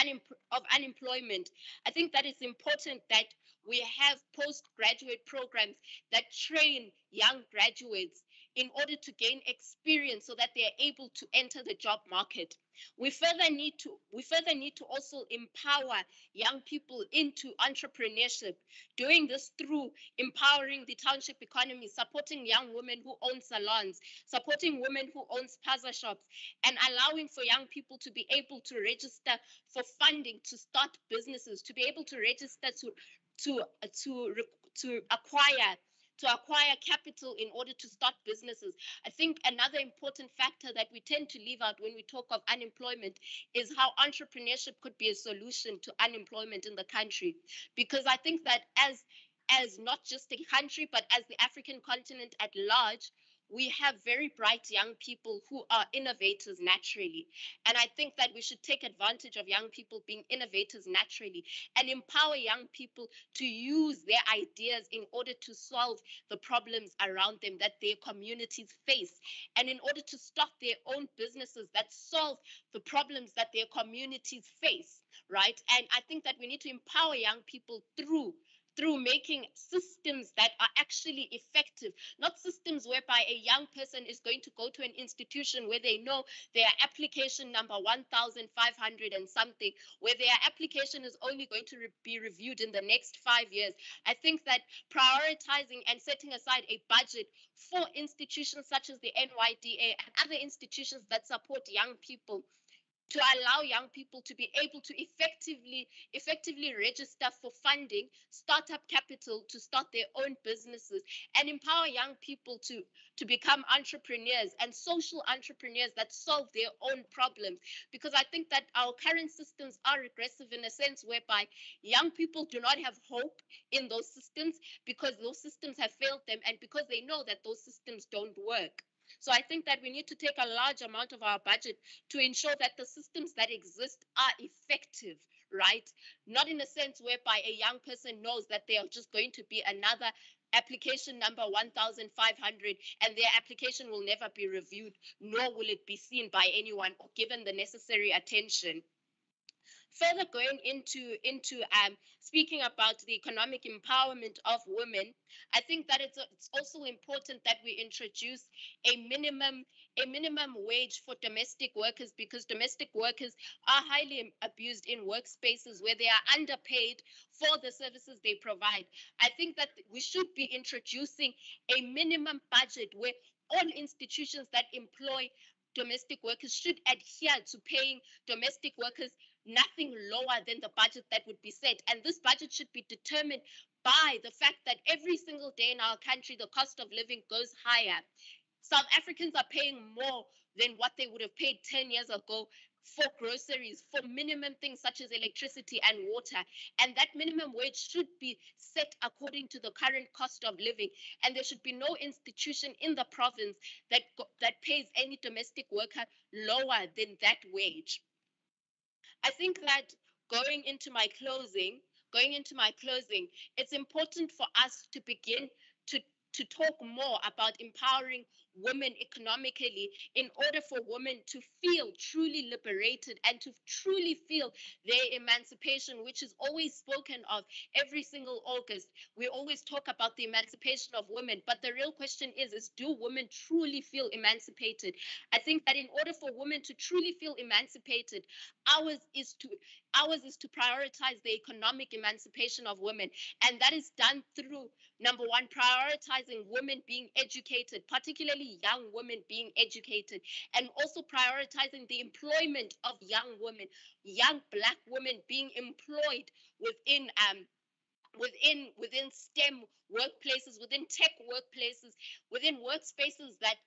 unemployment, I think that it's important that we have postgraduate programs that train young graduates in order to gain experience so that they are able to enter the job market. We further need to also empower young people into entrepreneurship, doing this through empowering the township economy, supporting young women who own salons, supporting women who own spaza shops, and allowing for young people to be able to register for funding to start businesses, to be able to register to acquire capital in order to start businesses. I think another important factor that we tend to leave out when we talk of unemployment is how entrepreneurship could be a solution to unemployment in the country. Because I think that as not just a country, but as the African continent at large, we have very bright young people who are innovators naturally. And I think that we should take advantage of young people being innovators naturally and empower young people to use their ideas in order to solve the problems around them that their communities face, and in order to start their own businesses that solve the problems that their communities face, right? And I think that we need to empower young people through making systems that are actually effective, not systems whereby a young person is going to go to an institution where they know their application number 1,500 and something, where their application is only going to be reviewed in the next 5 years. I think that prioritizing and setting aside a budget for institutions such as the NYDA and other institutions that support young people, to allow young people to be able to effectively register for funding, startup capital to start their own businesses, and empower young people to become entrepreneurs and social entrepreneurs that solve their own problems. Because I think that our current systems are regressive in a sense whereby young people do not have hope in those systems because those systems have failed them and because they know that those systems don't work. So I think that we need to take a large amount of our budget to ensure that the systems that exist are effective, right? Not in a sense whereby a young person knows that they are just going to be another application number 1,500 and their application will never be reviewed, nor will it be seen by anyone or given the necessary attention. Further going into speaking about the economic empowerment of women, I think that it's also important that we introduce a minimum wage for domestic workers, because domestic workers are highly abused in workspaces where they are underpaid for the services they provide. I think that we should be introducing a minimum budget where all institutions that employ domestic workers should adhere to paying domestic workers nothing lower than the budget that would be set. And this budget should be determined by the fact that every single day in our country, the cost of living goes higher. South Africans are paying more than what they would have paid 10 years ago for groceries, for minimum things such as electricity and water. And that minimum wage should be set according to the current cost of living. And there should be no institution in the province that pays any domestic worker lower than that wage. I think that going into my closing, it's important for us to begin to talk more about empowering women economically in order for women to feel truly liberated and to truly feel their emancipation, which is always spoken of every single August. We always talk about the emancipation of women, but the real question is do women truly feel emancipated? I think that in order for women to truly feel emancipated, ours is to prioritize the economic emancipation of women, and that is done through, number one, prioritizing women being educated, particularly young women being educated, and also prioritizing the employment of young women, young Black women being employed within STEM workplaces, within tech workplaces, within workspaces that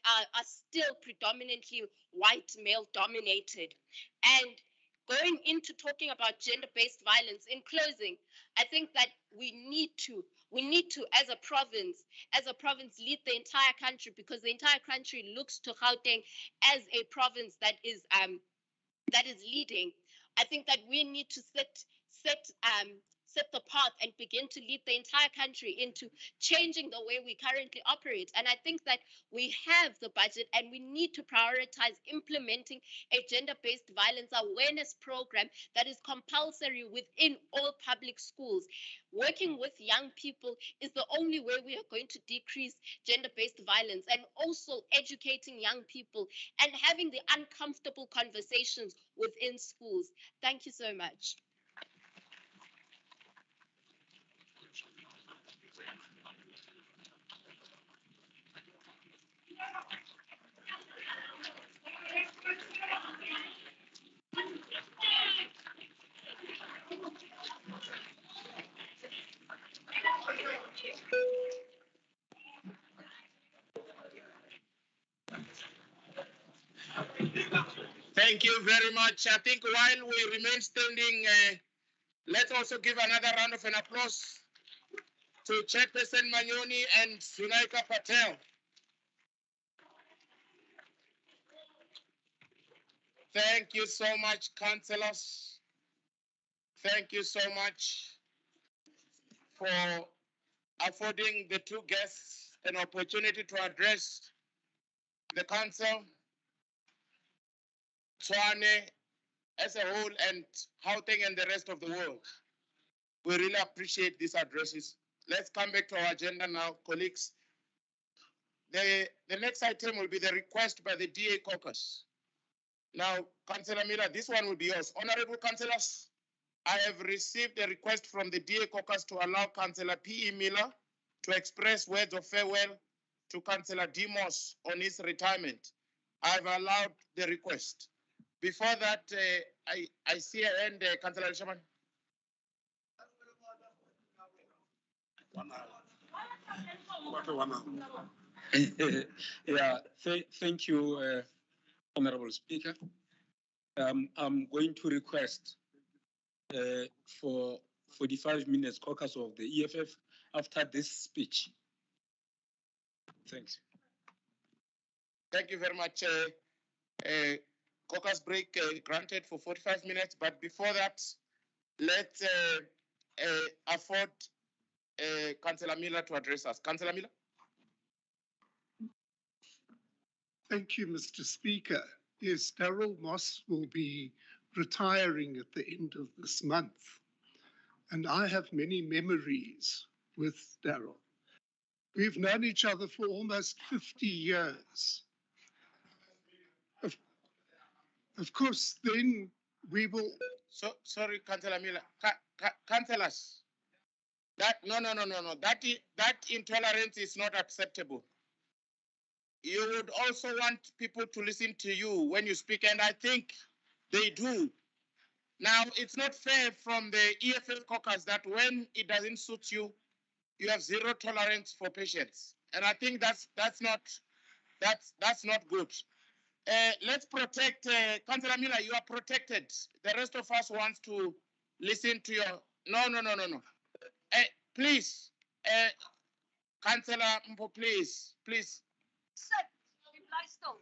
are still predominantly white male dominated. And going into talking about gender-based violence, in closing, I think that we need to, as a province, lead the entire country, because the entire country looks to Gauteng as a province that is leading. I think that we need to set the path and begin to lead the entire country into changing the way we currently operate. And I think that we have the budget and we need to prioritize implementing a gender-based violence awareness program that is compulsory within all public schools. Working with young people is the only way we are going to decrease gender-based violence, and also educating young people and having the uncomfortable conversations within schools. Thank you so much. Thank you very much. I think while we remain standing, let's also give another round of an applause to Chairperson Manyoni and Sunaika Patel. Thank you so much, councillors. Thank you so much for affording the two guests an opportunity to address the council, Tshwane as a whole, and Gauteng and the rest of the world. We really appreciate these addresses. Let's come back to our agenda now, colleagues. The next item will be the request by the DA caucus. Now, Councillor Miller, this one will be yours. Honorable councillors, I have received a request from the DA caucus to allow Councillor P.E. Miller to express words of farewell to Councillor Demos on his retirement. I've allowed the request. Before that, I see a hand, Councillor Shaman. Yeah, thank you, Honorable Speaker. I'm going to request for 45 minutes caucus of the EFF after this speech. Thanks. Thank you very much. Caucus break granted for 45 minutes, but before that, let's afford Councillor Miller to address us. Councillor Miller. Thank you, Mr. Speaker. Yes, Darryl Moss will be retiring at the end of this month, and I have many memories with Darryl. We've known each other for almost 50 years. Of course, then we will... Sorry, Councillor Miller. Councillors, no. That intolerance is not acceptable. You would also want people to listen to you when you speak, and I think they do. Now, it's not fair from the EFF caucus that when it doesn't suit you, you have zero tolerance for patients, and I think that's not good. Let's protect, Councillor Miller, you are protected. The rest of us want to listen to your, no. Please, Councillor Mpo, please. Sit, you lie still.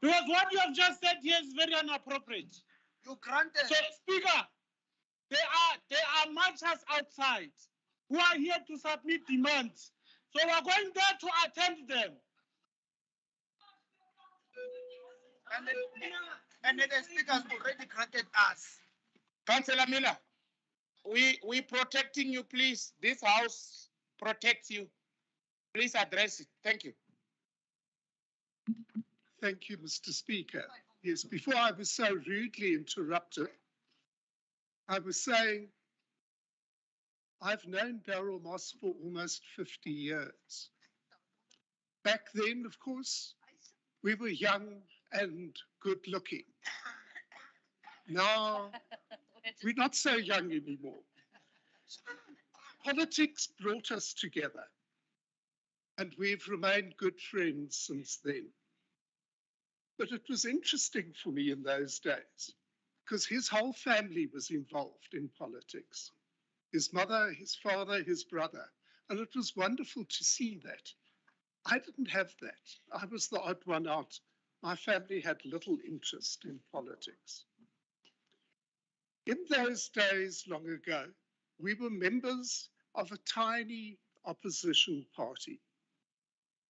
Because what you have just said here is very inappropriate. You granted. So, Speaker, there are marchers outside who are here to submit demands. So we're going there to attend them. And the speakers already granted us. Councillor Miller, we protecting you, please. This house protects you. Please address it. Thank you. Thank you, Mr. Speaker. Yes, before I was so rudely interrupted, I was saying I've known Daryl Moss for almost 50 years. Back then, of course, we were young and good looking. Now, we're not so young anymore. Politics brought us together, and we've remained good friends since then. But it was interesting for me in those days because his whole family was involved in politics. His mother, his father, his brother. And it was wonderful to see that. I didn't have that. I was the odd one out. My family had little interest in politics. In those days long ago, we were members of a tiny opposition party.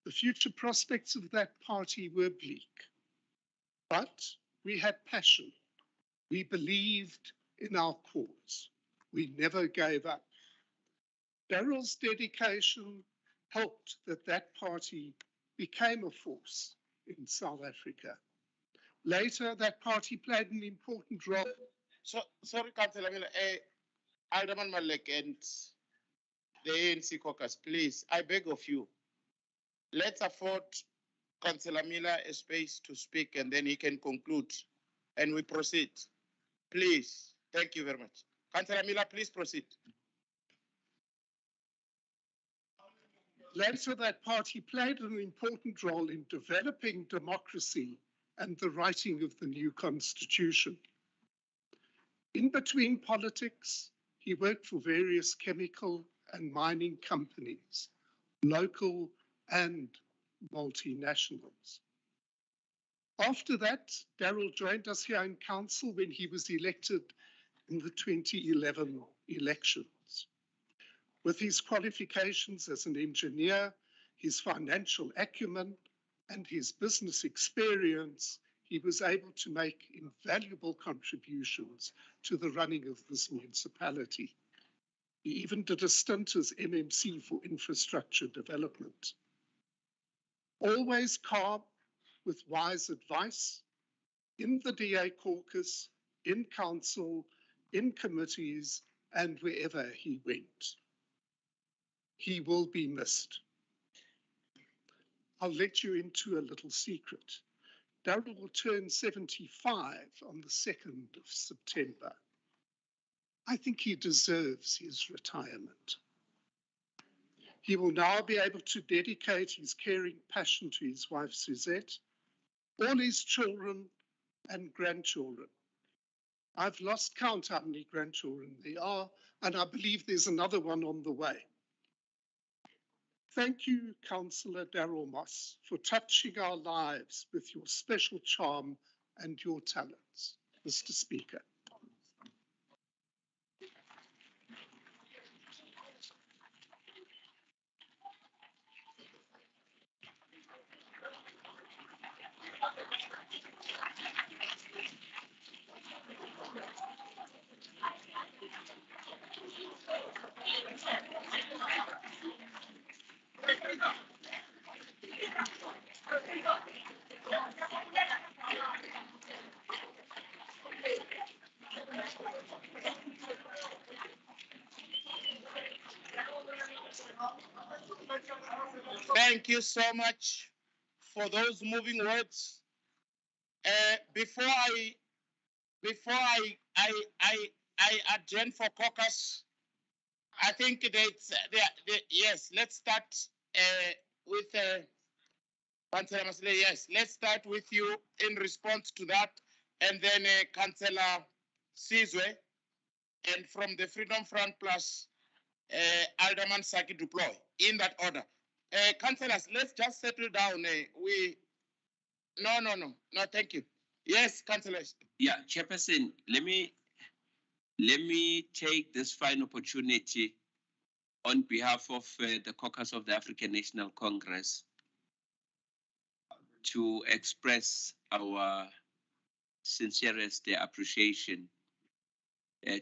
The future prospects of that party were bleak. But we had passion. We believed in our cause. We never gave up. Daryl's dedication helped that party became a force in South Africa. Later, that party played an important role. So, sorry, Councillor Miller, Alderman Malek and the ANC caucus, please, I beg of you, let's afford Councillor Miller a space to speak and then he can conclude and we proceed. Please, thank you very much. Councillor Miller, please proceed. Later, that party played an important role in developing democracy and the writing of the new constitution. In between politics, he worked for various chemical and mining companies, local and multinationals. After that, Daryl joined us here in council when he was elected in the 2011 elections. With his qualifications as an engineer, his financial acumen, and his business experience, he was able to make invaluable contributions to the running of this municipality. He even did a stint as MMC for infrastructure development. Always calm, with wise advice, in the DA caucus, in council, in committees, and wherever he went. He will be missed. I'll let you into a little secret. Daryl will turn 75 on the 2nd of September. I think he deserves his retirement. He will now be able to dedicate his caring passion to his wife, Suzette, all his children and grandchildren. I've lost count how many grandchildren there are, and I believe there's another one on the way. Thank you, Councillor Daryl Moss, for touching our lives with your special charm and your talents. Mr. Speaker. Thank you so much for those moving words. Before I adjourn for caucus, I think that's, yes, let's start with Councillor Masile. Yes, let's start with you in response to that, and then Councillor Sizwe, and from the Freedom Front Plus, Alderman Saki Duploy, in that order. Councillors, let's just settle down. No, thank you. Yes, councillors. Yeah, Chairperson, let me take this fine opportunity on behalf of the caucus of the African National Congress to express our sincerest appreciation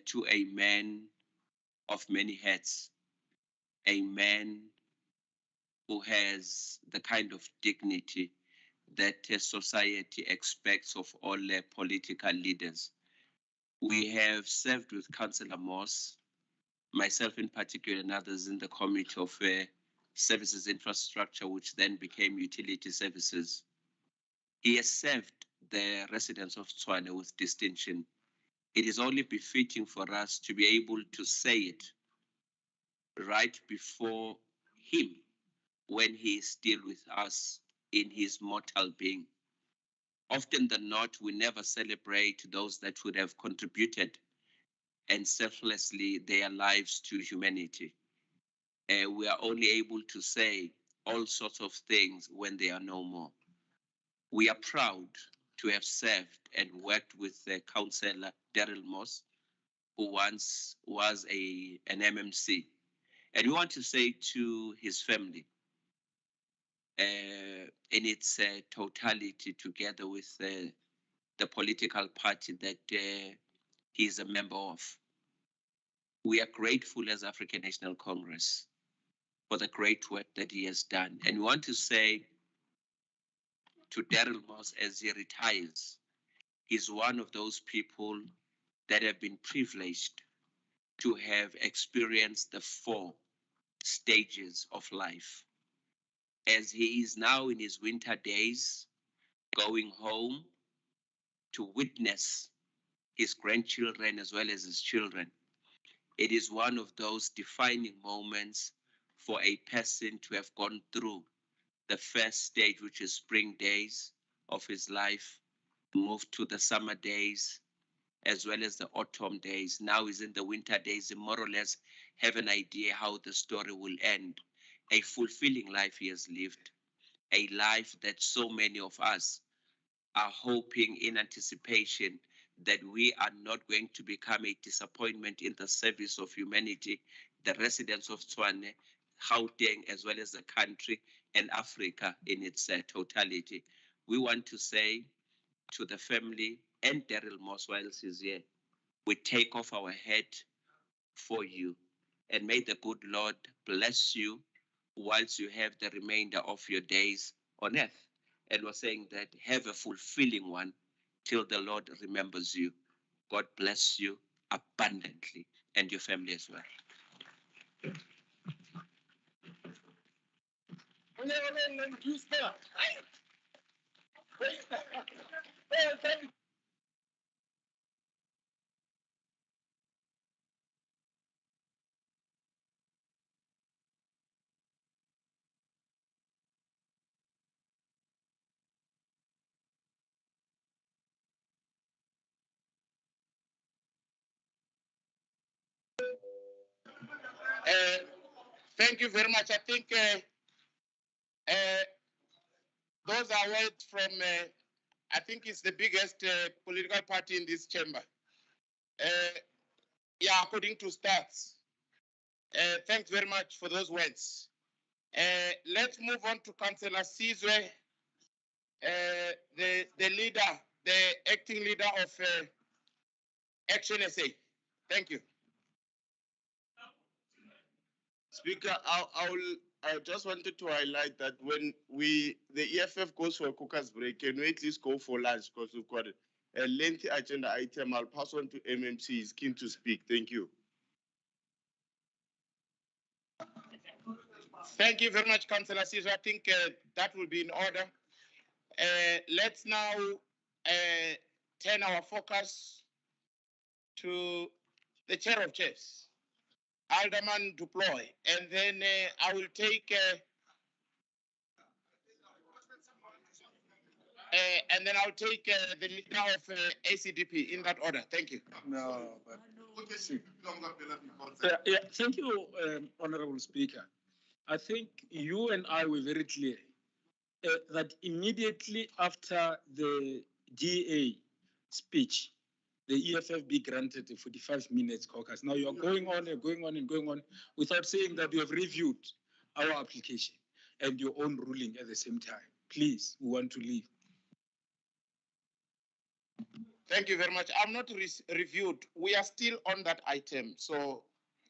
to a man of many hats, a man who has the kind of dignity that society expects of all political leaders. We have served with Councillor Moss, myself in particular, and others in the Committee of Services Infrastructure, which then became Utility Services. He has served the residents of Tshwane with distinction. It is only befitting for us to be able to say it right before him when he is still with us in his mortal being. Often than not, we never celebrate those that would have contributed and selflessly their lives to humanity. We are only able to say all sorts of things when they are no more. We are proud to have served and worked with Councillor Daryl Moss, who once was an MMC. And we want to say to his family, in its totality, together with the political party that he is a member of, we are grateful as African National Congress for the great work that he has done. And we want to say to Daryl Moss as he retires, he's one of those people that have been privileged to have experienced the 4 stages of life. As he is now in his winter days, going home to witness his grandchildren as well as his children, it is one of those defining moments for a person to have gone through the first stage, which is spring days of his life, moved to the summer days, as well as the autumn days. Now he's in the winter days, and more or less have an idea how the story will end. A fulfilling life he has lived, a life that so many of us are hoping in anticipation that we are not going to become a disappointment in the service of humanity, the residents of Tshwane, Gauteng, as well as the country and Africa in its totality. We want to say to the family and Daryl Moss whilst he's here, we take off our head for you, and may the good Lord bless you whilst you have the remainder of your days on earth. And we're saying that have a fulfilling one till the Lord remembers you. God bless you abundantly and your family as well. Thank you very much. I think those are words from, I think it's the biggest political party in this chamber. Yeah, according to stats. Thanks very much for those words. Let's move on to Councillor Sizwe, the leader, the acting leader of Action SA. Thank you. Speaker, I just wanted to highlight that when the EFF goes for a caucus break, can we at least go for lunch because we've got a lengthy agenda item. I'll pass on to MMC. He's keen to speak. Thank you. Thank you very much, Councillor Sizwe. I think that will be in order. Let's now turn our focus to the Chair of Chairs. Alderman Duploy, and then I will take and then I'll take the leader of ACDP in that order. Thank you. No, but thank you, Honorable Speaker. I think you and I were very clear that immediately after the DA speech, the EFF be granted a 45 minutes caucus. Now you are going on and going on and going on without saying that you have reviewed our application and your own ruling at the same time. Please, we want to leave. Thank you very much. I'm not reviewed. We are still on that item, so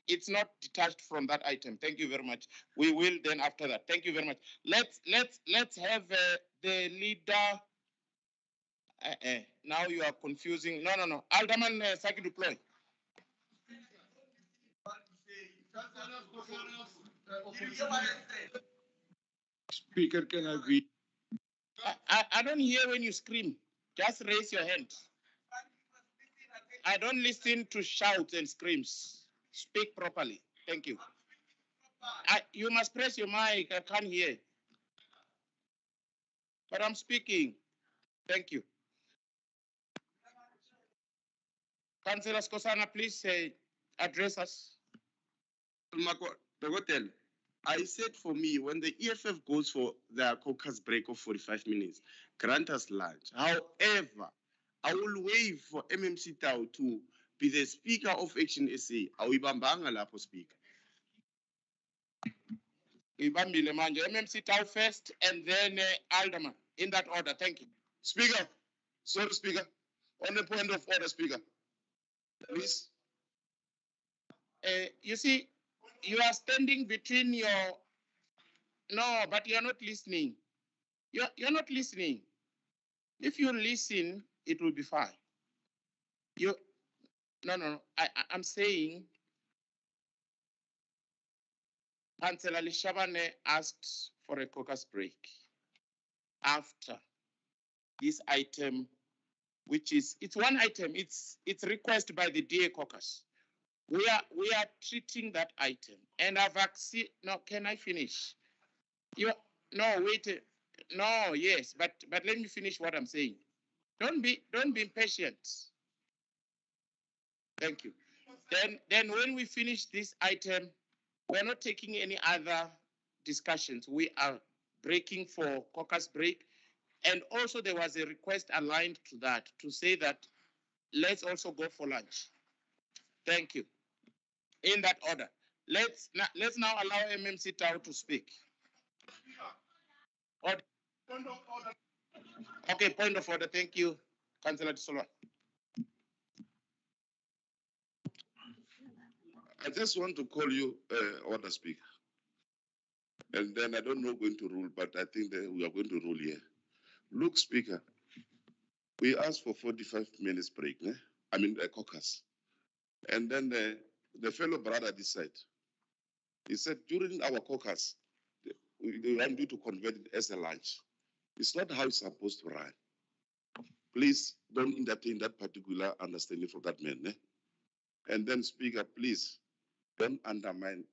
it's not detached from that item. Thank you very much. We will then after that. Thank you very much. Let's have the leader. Now you are confusing. No. Alderman Saki Duploy. Speaker, can I read? I don't hear when you scream. Just raise your hand. I don't listen to shouts and screams. Speak properly. Thank you. You must press your mic. I can't hear. But I'm speaking. Thank you. Councillor Skosana, please address us. Dogotel, I said for me, when the EFF goes for their caucus break of 45 minutes, grant us lunch. However, I will wait for MMC Tau to be the Speaker of Action SA. Awibambanga lapho Speaker. Ibambile manje, MMC Tau first, and then Alderman, in that order. Thank you. Speaker, sorry, Speaker. On the point of order, Speaker. Please. You see, you are standing between your... No, but you are not listening. You're not listening. If you listen, it will be fine. No. I'm saying Councillor Lishabane asked for a caucus break after this item, which is, it's one item, it's requested by the DA caucus. We are treating that item, and a vaccine. No, can I finish? Yes, but let me finish what I'm saying. Don't be impatient. Thank you. Then when we finish this item, we're not taking any other discussions. We are breaking for caucus break. And also there was a request aligned to that to say that let's also go for lunch. Thank you. In that order. Let's now allow MMC Tau to speak. Okay, point of order. Thank you, Councillor Tshwane. I just want to call you order, Speaker. And then I don't know going to rule, but I think that we are going to rule here. Look, Speaker, we asked for 45 minutes break, a caucus. And then the fellow brother decided. He said, during our caucus, we want you to convert it as a lunch. It's not how it's supposed to run. Please don't entertain that particular understanding from that man. And then, Speaker, please don't undermine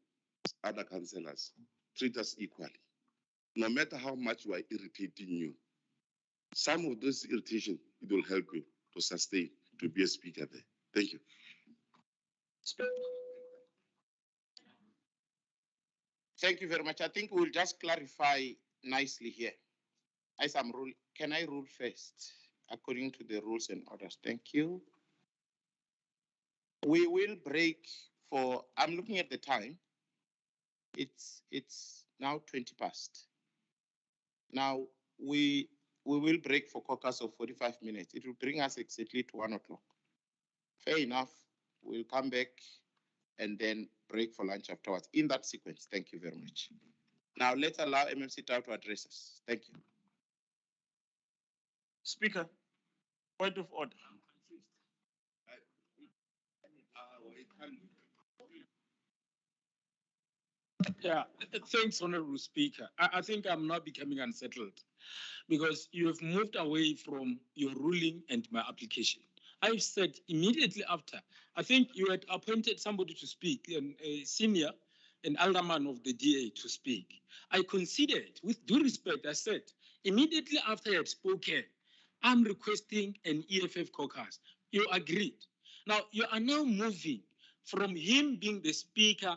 other councillors. Treat us equally. No matter how much we are irritating you, some of this irritation, it will help you to sustain, to be a speaker there. Thank you. Thank you very much. I think we'll just clarify nicely here. As I'm ruling, can I rule first according to the rules and orders? Thank you. We will break for, I'm looking at the time. It's now 20 past. Now we will break for caucus of 45 minutes. It will bring us exactly to 1 o'clock. Fair enough. We'll come back and then break for lunch afterwards in that sequence. Thank you very much. Now let's allow MMC Tau to address us. Thank you. Speaker, point of order. Yeah, thanks, Honorable Speaker. I think I'm now becoming unsettled because you have moved away from your ruling and my application. I've said immediately after, I think you had appointed somebody to speak, a senior, an alderman of the DA to speak. I considered, with due respect, I said, immediately after I had spoken, I'm requesting an EFF caucus. You agreed. Now, you are now moving from him being the speaker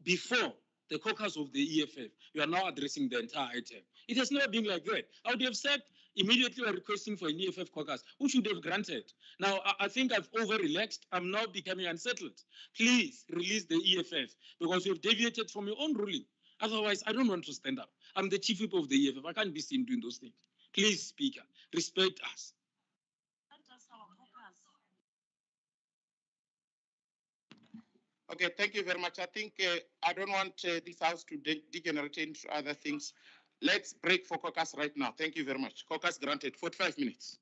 before the caucus of the EFF. You are now addressing the entire item. It has never been like that. I would have said immediately we're requesting for an EFF caucus, which would have granted. Now, I think I've over-relaxed. I'm now becoming unsettled. Please release the EFF because you've deviated from your own ruling. Otherwise, I don't want to stand up. I'm the chief whip of the EFF. I can't be seen doing those things. Please, Speaker, respect us. Okay, thank you very much. I think I don't want this house to degenerate into other things. Let's break for caucus right now. Thank you very much. Caucus granted, 45 minutes.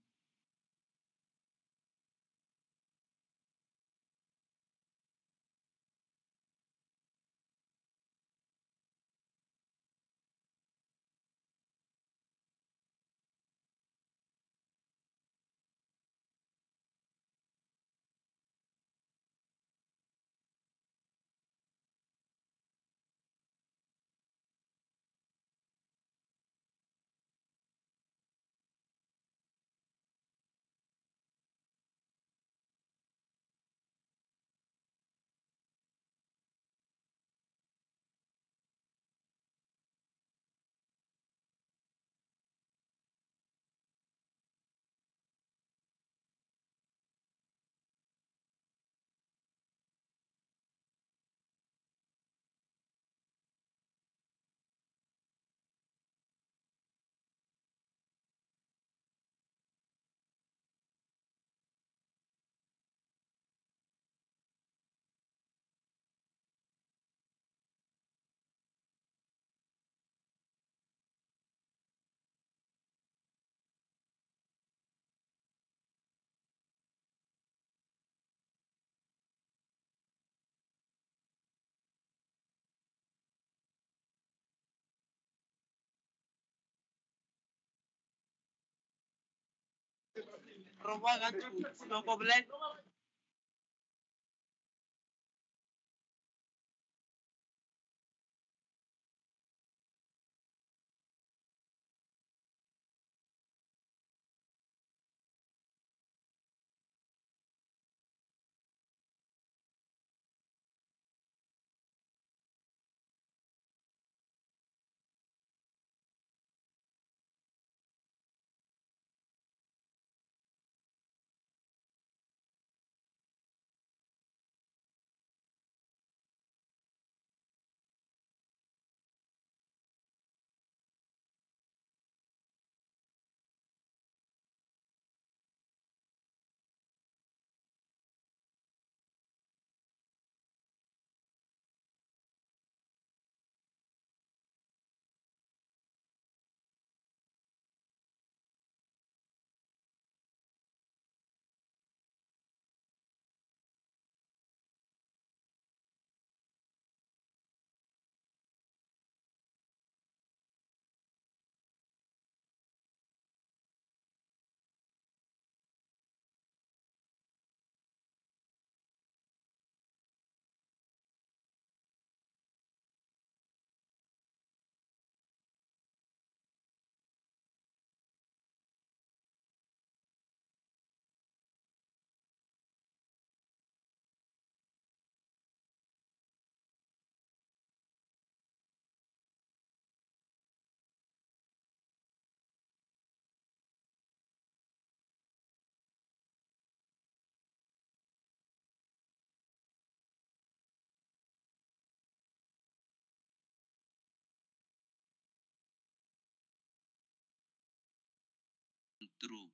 Through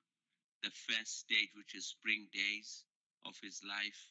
the first stage, which is spring days of his life.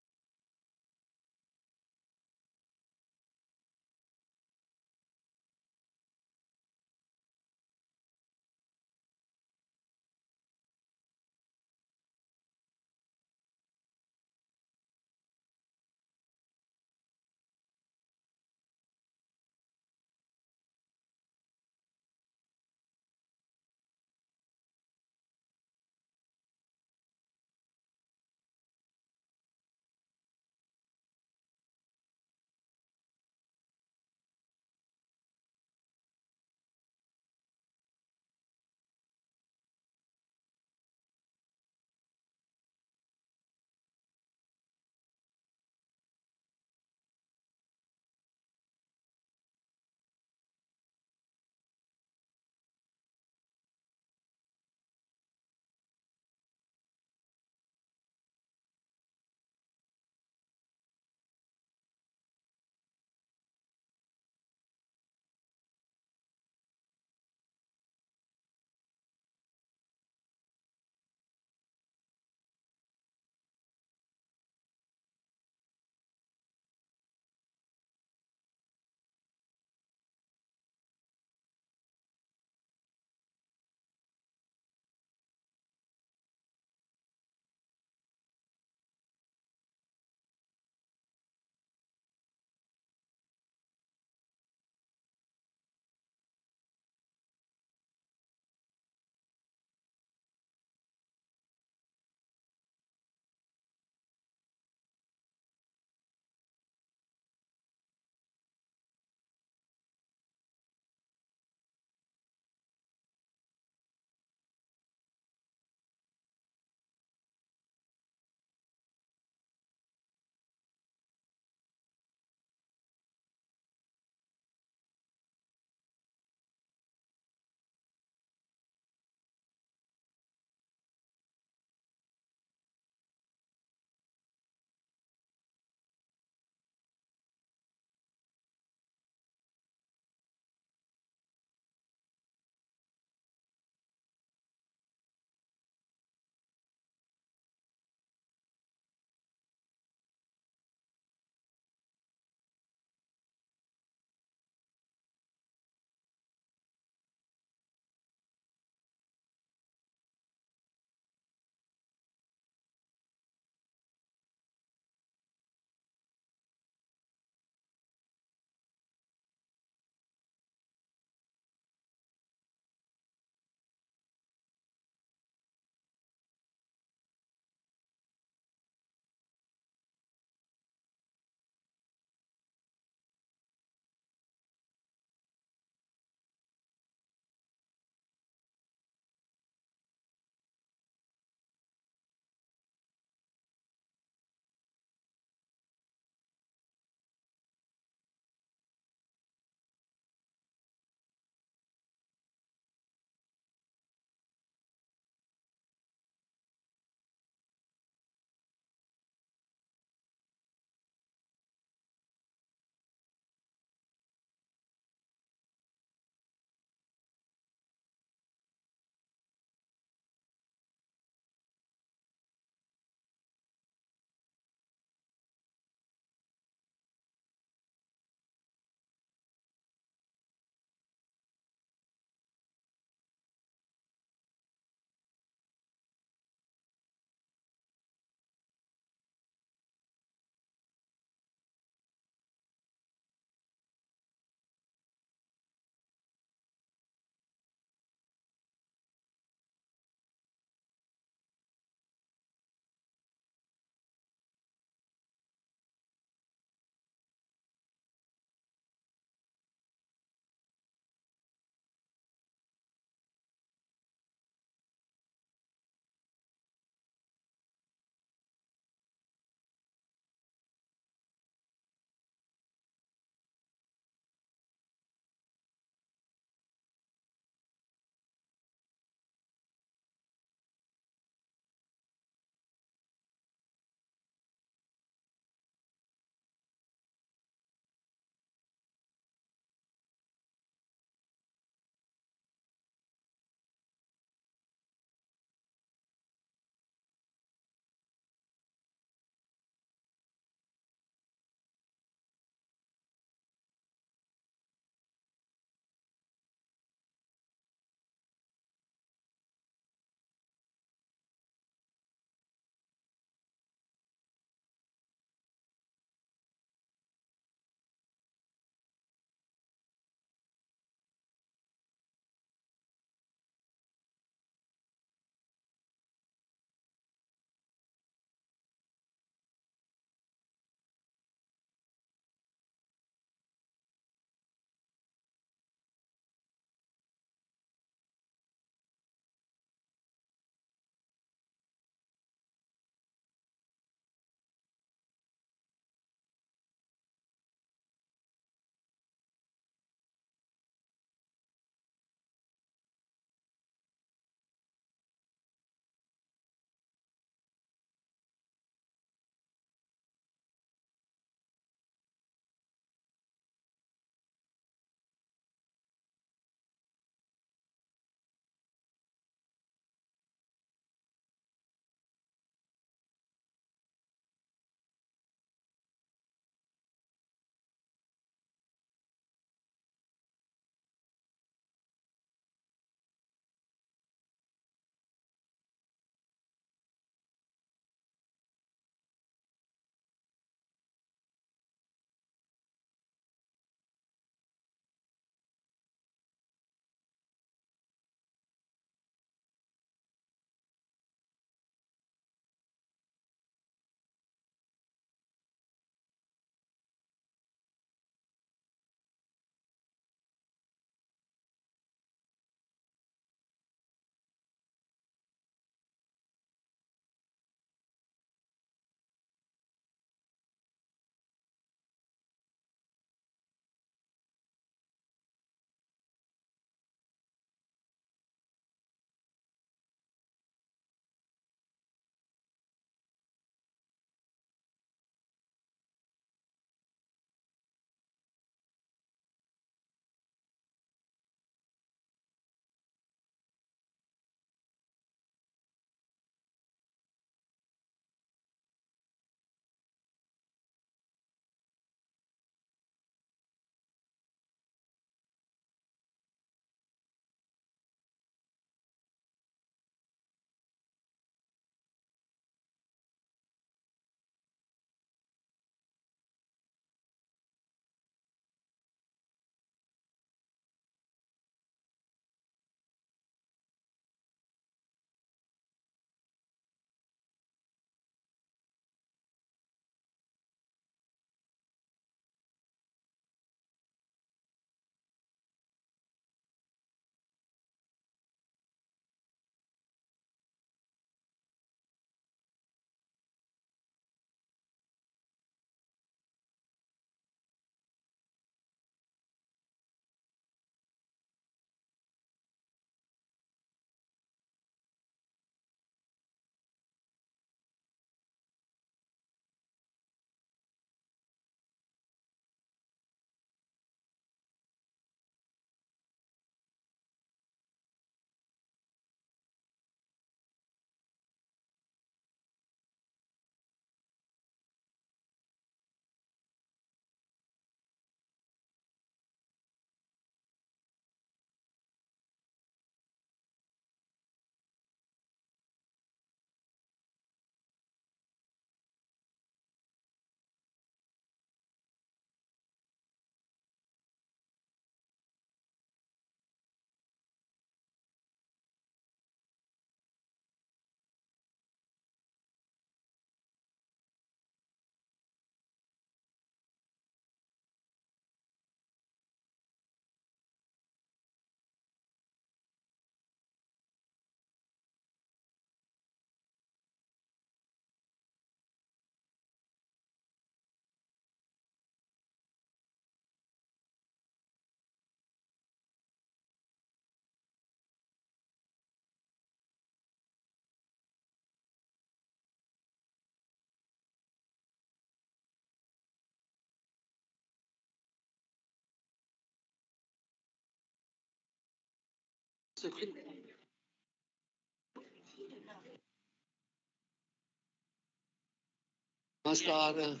Mascara.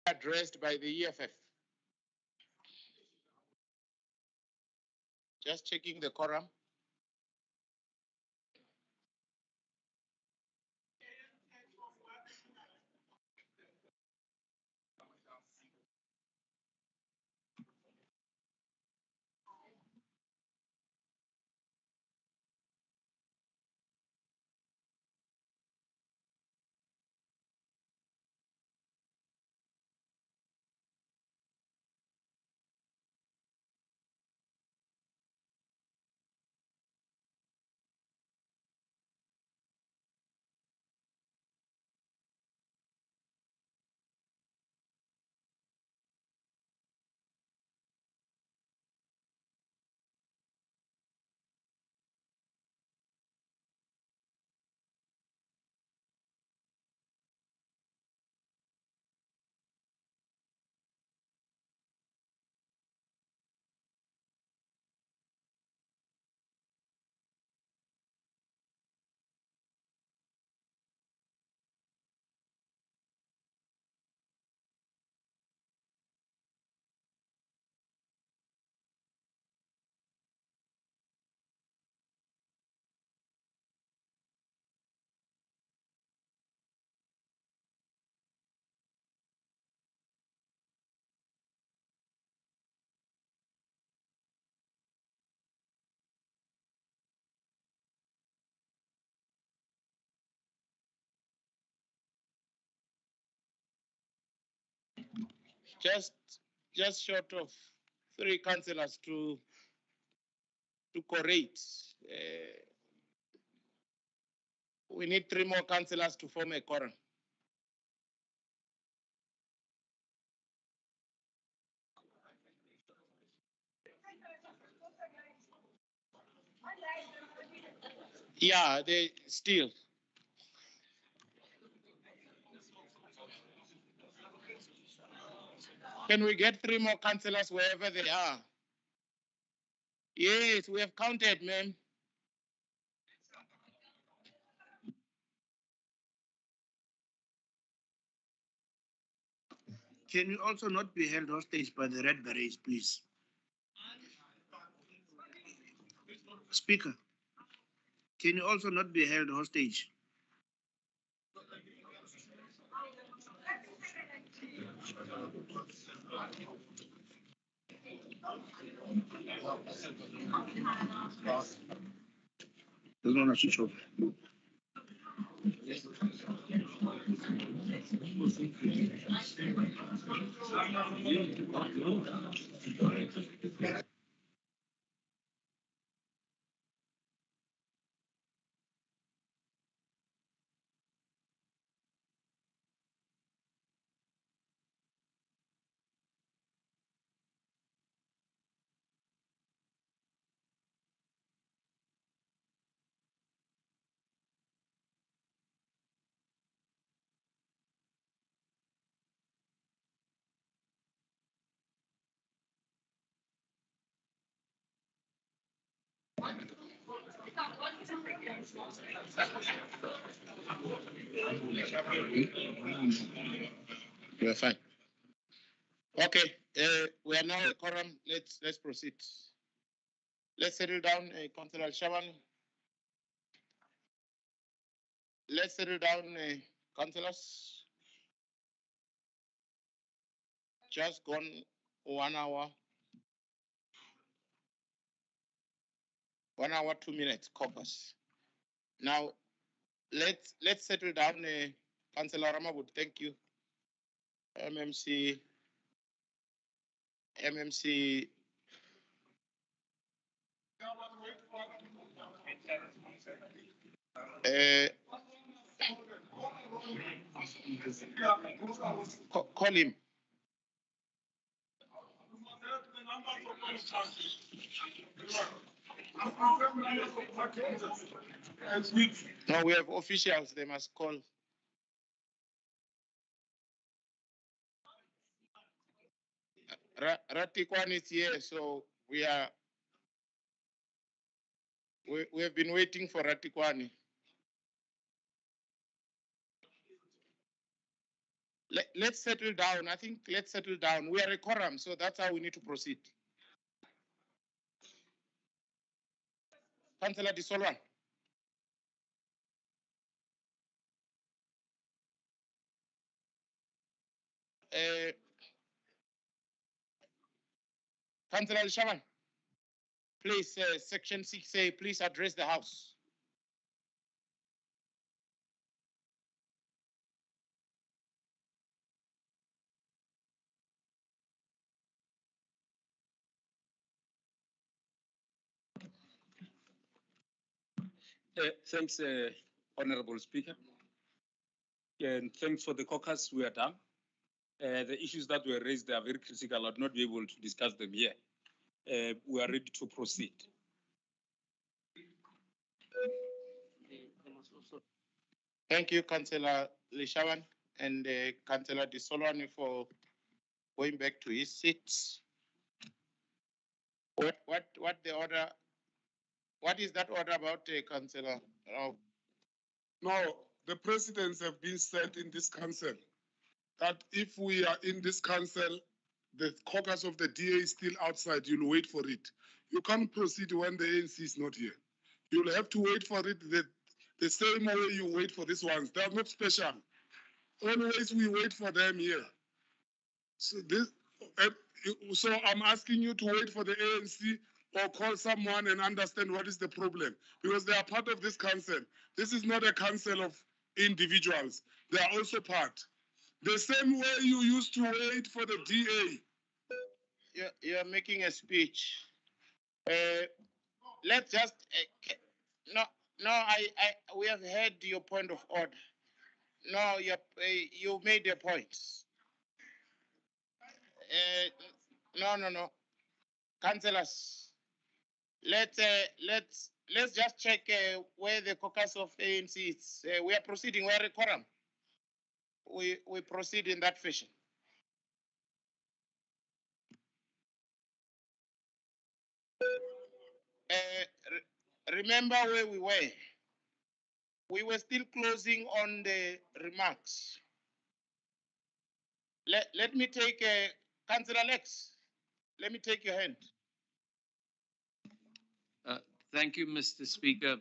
Addressed by the EFF. Just checking the quorum. Just short of 3 councillors to correct. We need 3 more councillors to form a quorum. Yeah, they still. Can we get 3 more councillors wherever they are? Yes, we have counted, ma'am. Can you also not be held hostage by the Red Berets, please? Speaker, can you also not be held hostage? Doesn't want to switch off. We're fine. Okay, we are now a quorum. Let's proceed. Let's settle down, Councillor Tshwane. Let's settle down, councillors. Just gone 1 hour. 1 hour, 2 minutes, caucus. Now, let's settle down. Councillor Ramawood, thank you. MMC. Call him. No, we have officials, they must call. Ratikwan is here, so we have been waiting for Ratikwani. Let's settle down. I think let's settle down. We are a quorum, so that's how we need to proceed. Councillor Disolwan. Councillor Shaman, please, section 6A, please address the House. Thanks, Honorable Speaker. And thanks for the caucus, we are done. The issues that were raised are very critical. I'll not be able to discuss them here. We are ready to proceed. Thank you, Councillor Lishawan and Councillor Disolwani for going back to his seats. What the order? What is that order about, Councillor? No, the precedents have been set in this council that if we are in this council, the caucus of the DA is still outside, you'll wait for it. You can't proceed when the ANC is not here. You'll have to wait for it the same way you wait for these ones. They're not special. Always we wait for them here. So I'm asking you to wait for the ANC or call someone and understand what is the problem, because they are part of this council. This is not a council of individuals. They are also part. The same way you used to wait for the DA. You're making a speech. Let's just we have heard your point of order. No, you made your points. No. Councillors, let's just check where the caucus of ANC is. We are proceeding. We are a quorum. We proceed in that fashion. Remember where we were. We were still closing on the remarks. Let me take Councillor Lex. Let me take your hand. Thank you, Mr. Speaker.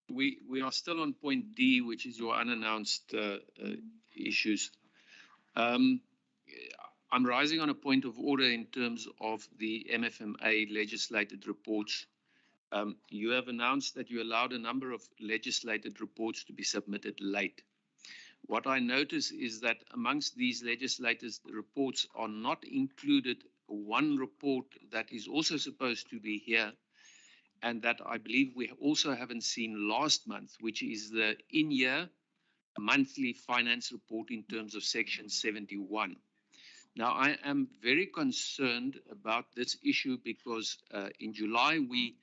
We are still on point D, which is your unannounced issues. I'm rising on a point of order in terms of the MFMA legislated reports. You have announced that you allowed a number of legislated reports to be submitted late. What I notice is that amongst these legislated reports are not included one report that is also supposed to be here, and that I believe we also haven't seen last month, which is the in-year monthly finance report in terms of Section 71. Now, I am very concerned about this issue because in July we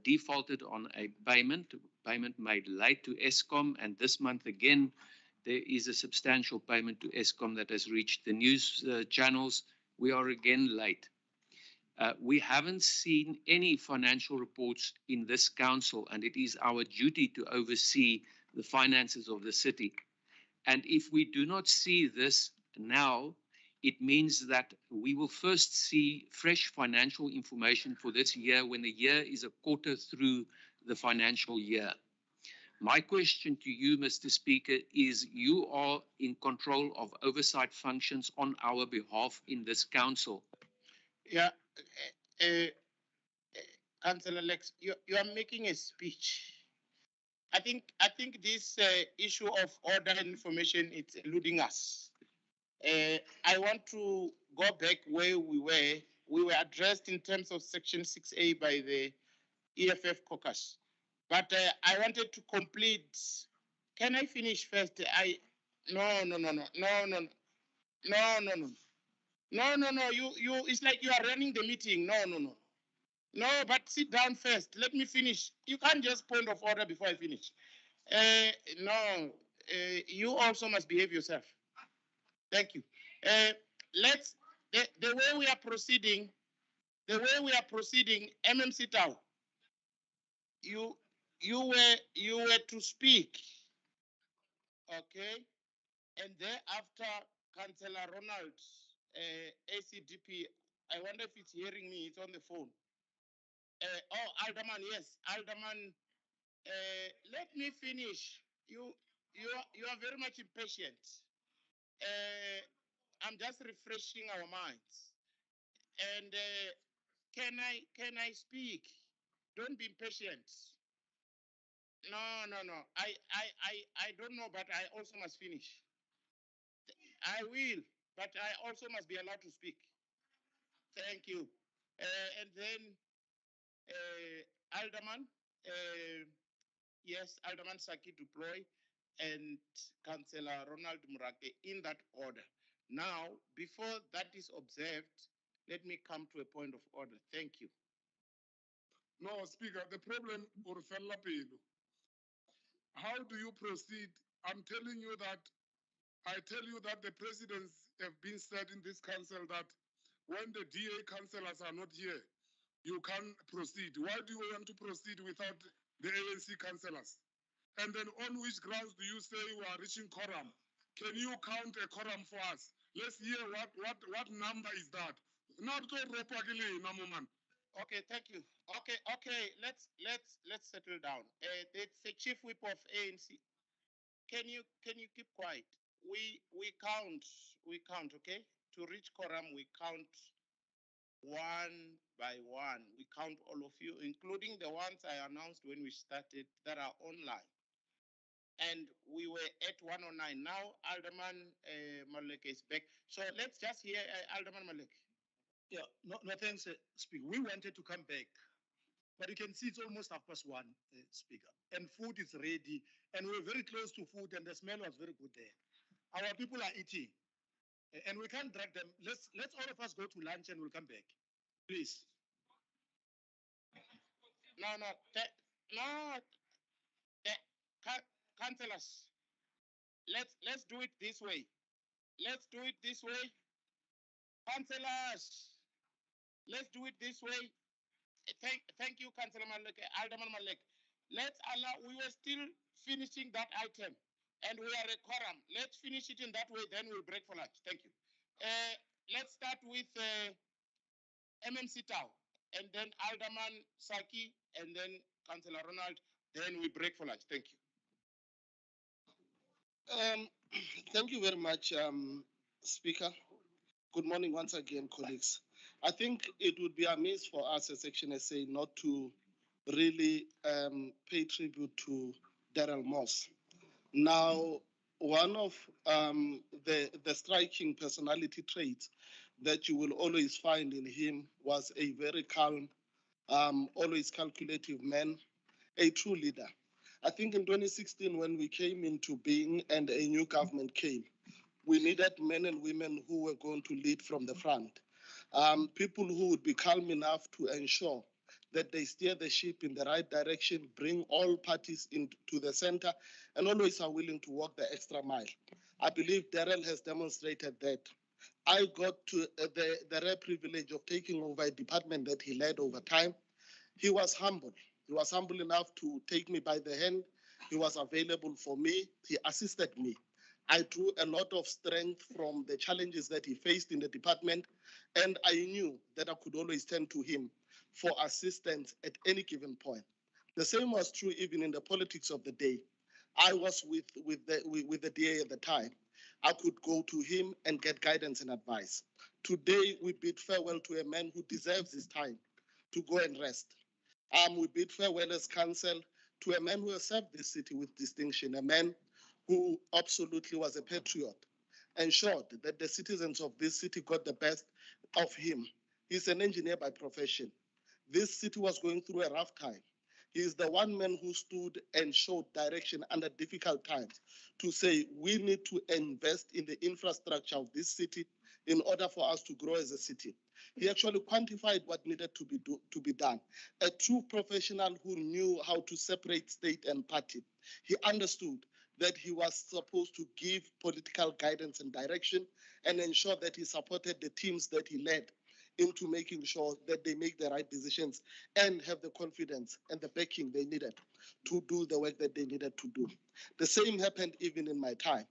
defaulted on a payment made late to Eskom, and this month again there is a substantial payment to Eskom that has reached the news channels. We are again late. We haven't seen any financial reports in this council, and it is our duty to oversee the finances of the city. And if we do not see this now, it means that we will first see fresh financial information for this year when the year is a quarter through the financial year. My question to you, Mr. Speaker, is you are in control of oversight functions on our behalf in this council. Yeah, Councillor Lex, you are making a speech. I think this issue of order and information is eluding us. I want to go back where we were. We were addressed in terms of Section 6A by the EFF caucus. But I wanted to complete. Can I finish first? No. You. It's like you are running the meeting. No. But sit down first. Let me finish. You can't just point of order before I finish. No. You also must behave yourself. Thank you. Let's the way we are proceeding. MMC Tau. You were to speak. Okay. And thereafter, Councillor Ronald, ACDP, I wonder if it's hearing me, it's on the phone. Alderman, yes, Alderman, let me finish. You are very much impatient. I'm just refreshing our minds. And can I speak? Don't be impatient. No. I don't know, but I also must finish. I will, but I also must be allowed to speak. Thank you. And then Alderman, yes, Alderman Saki Duploy and Councillor Ronald Murake in that order. Now, before that is observed, let me come to a point of order. Thank you. No, Speaker, the problem, how do you proceed? I'm telling you that, I tell you that the presidents have been said in this council that when the DA councillors are not here, you can't proceed. Why do you want to proceed without the ANC councillors? And then on which grounds do you say we are reaching quorum? Can you count a quorum for us? Let's hear what number is that? Not to Okay, thank you. Okay, let's settle down. The chief whip of ANC. Can you keep quiet? We count, okay? To reach quorum, we count one by one. We count all of you, including the ones I announced when we started that are online. And we were at 109. Now Alderman Malek is back. So let's just hear Alderman Malek. Yeah, no thanks, Speaker. We wanted to come back, but you can see it's almost 1:30, Speaker. And food is ready, and we're very close to food, and the smell was very good there. Our people are eating, and we can't drag them. Let's all of us go to lunch, and we'll come back, please. Councillors, let's do it this way. Councillors, let's do it this way. Thank you, Councillor Malek, Alderman Malek. Let's allow, we were still finishing that item, and we are a quorum. Let's finish it in that way, then we'll break for lunch. Thank you. Let's start with MMC Tau, and then Alderman Saki, and then Councillor Ronald, then we break for lunch. Thank you. Thank you very much, Speaker. Good morning once again, colleagues. I think it would be amiss for us as Section SA not to really pay tribute to Darrell Moss. Now, one of the striking personality traits that you will always find in him was a very calm, always calculative man, a true leader. I think in 2016, when we came into being and a new government came, we needed men and women who were going to lead from the front. People who would be calm enough to ensure that they steer the ship in the right direction, bring all parties into the center, and always are willing to walk the extra mile. I believe Darrell has demonstrated that. I got to the rare privilege of taking over a department that he led over time. He was humble. He was humble enough to take me by the hand. He was available for me. He assisted me. I drew a lot of strength from the challenges that he faced in the department, and I knew that I could always turn to him for assistance at any given point. The same was true even in the politics of the day. I was with the DA at the time. I could go to him and get guidance and advice. Today, we bid farewell to a man who deserves his time to go and rest. We bid farewell as council to a man who has served this city with distinction, a man who absolutely was a patriot, ensured that the citizens of this city got the best of him. He's an engineer by profession. This city was going through a rough time. He is the one man who stood and showed direction under difficult times to say we need to invest in the infrastructure of this city in order for us to grow as a city. He actually quantified what needed to be done. A true professional who knew how to separate state and party. He understood that he was supposed to give political guidance and direction and ensure that he supported the teams that he led into making sure that they make the right decisions and have the confidence and the backing they needed to do the work that they needed to do. The same happened even in my time.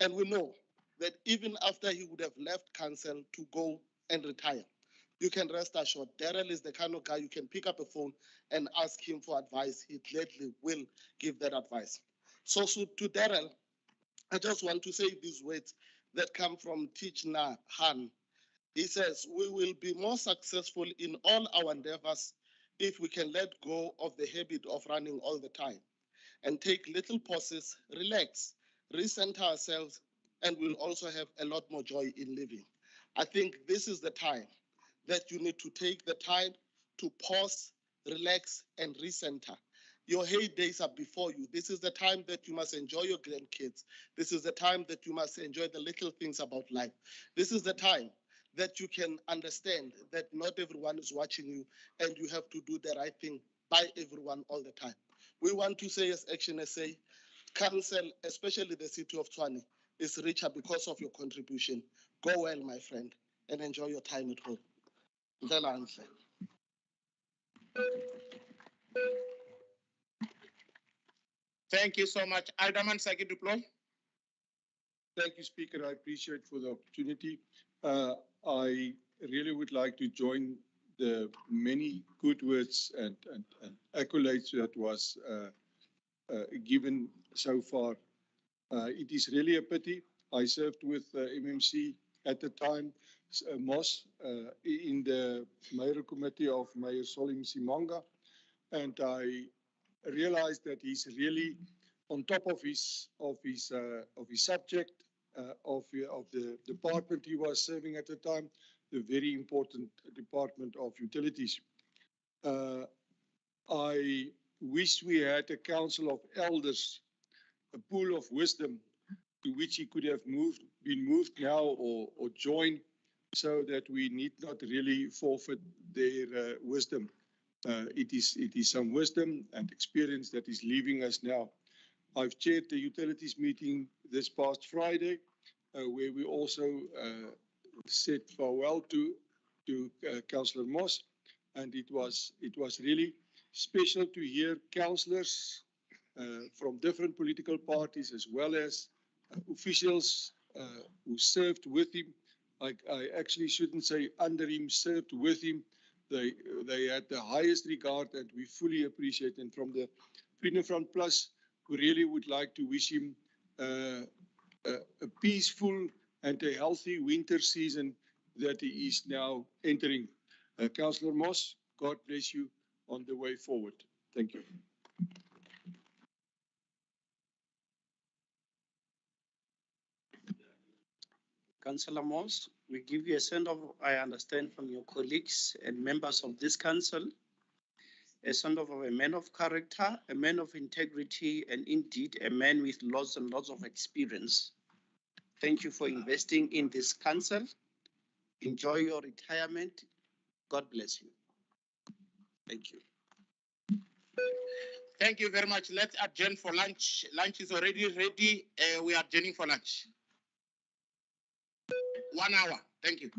And we know that even after he would have left council to go and retire, you can rest assured, Daryl is the kind of guy you can pick up a phone and ask him for advice. He gladly will give that advice. So to Daryl, I just want to say these words that come from Tshwane Han. He says, we will be more successful in all our endeavors if we can let go of the habit of running all the time and take little pauses, relax, recenter ourselves, and we'll also have a lot more joy in living. I think this is the time that you need to take the time to pause, relax, and recenter. Your heydays are before you. This is the time that you must enjoy your grandkids. This is the time that you must enjoy the little things about life. This is the time that you can understand that not everyone is watching you and you have to do the right thing by everyone all the time. We want to say as Action SA, Council, especially the city of Tshwane, is richer because of your contribution. Go well, my friend, and enjoy your time at home. Thank you so much. Alderman Saki Duplo. Thank you, Speaker. I appreciate for the opportunity. I really would like to join the many good words and accolades that was given so far. It is really a pity. I served with MMC at the time, Moss, in the mayoral committee of Mayor Solim Simanga, and I realized that he's really on top of his subject, of the department he was serving at the time, the very important Department of Utilities. I wish we had a council of elders, a pool of wisdom to which he could have been moved now or joined, so that we need not really forfeit their wisdom. It is some wisdom and experience that is leaving us now. I've chaired the utilities meeting this past Friday, where we also said farewell to Councillor Moss, and it was really special to hear councillors from different political parties as well as officials who served with him. I actually shouldn't say under him, served with him. They had the highest regard, and we fully appreciate. And from the Freedom Front Plus, we really would like to wish him a peaceful and a healthy winter season that he is now entering. Councillor Moss, God bless you on the way forward. Thank you. Councillor Moss, we give you a send off, I understand, from your colleagues and members of this council, a send off of a man of character, a man of integrity, and indeed a man with lots and lots of experience. Thank you for investing in this council. Enjoy your retirement. God bless you. Thank you. Thank you very much. Let's adjourn for lunch. Lunch is already ready. We are adjourning for lunch. 1 hour. Thank you.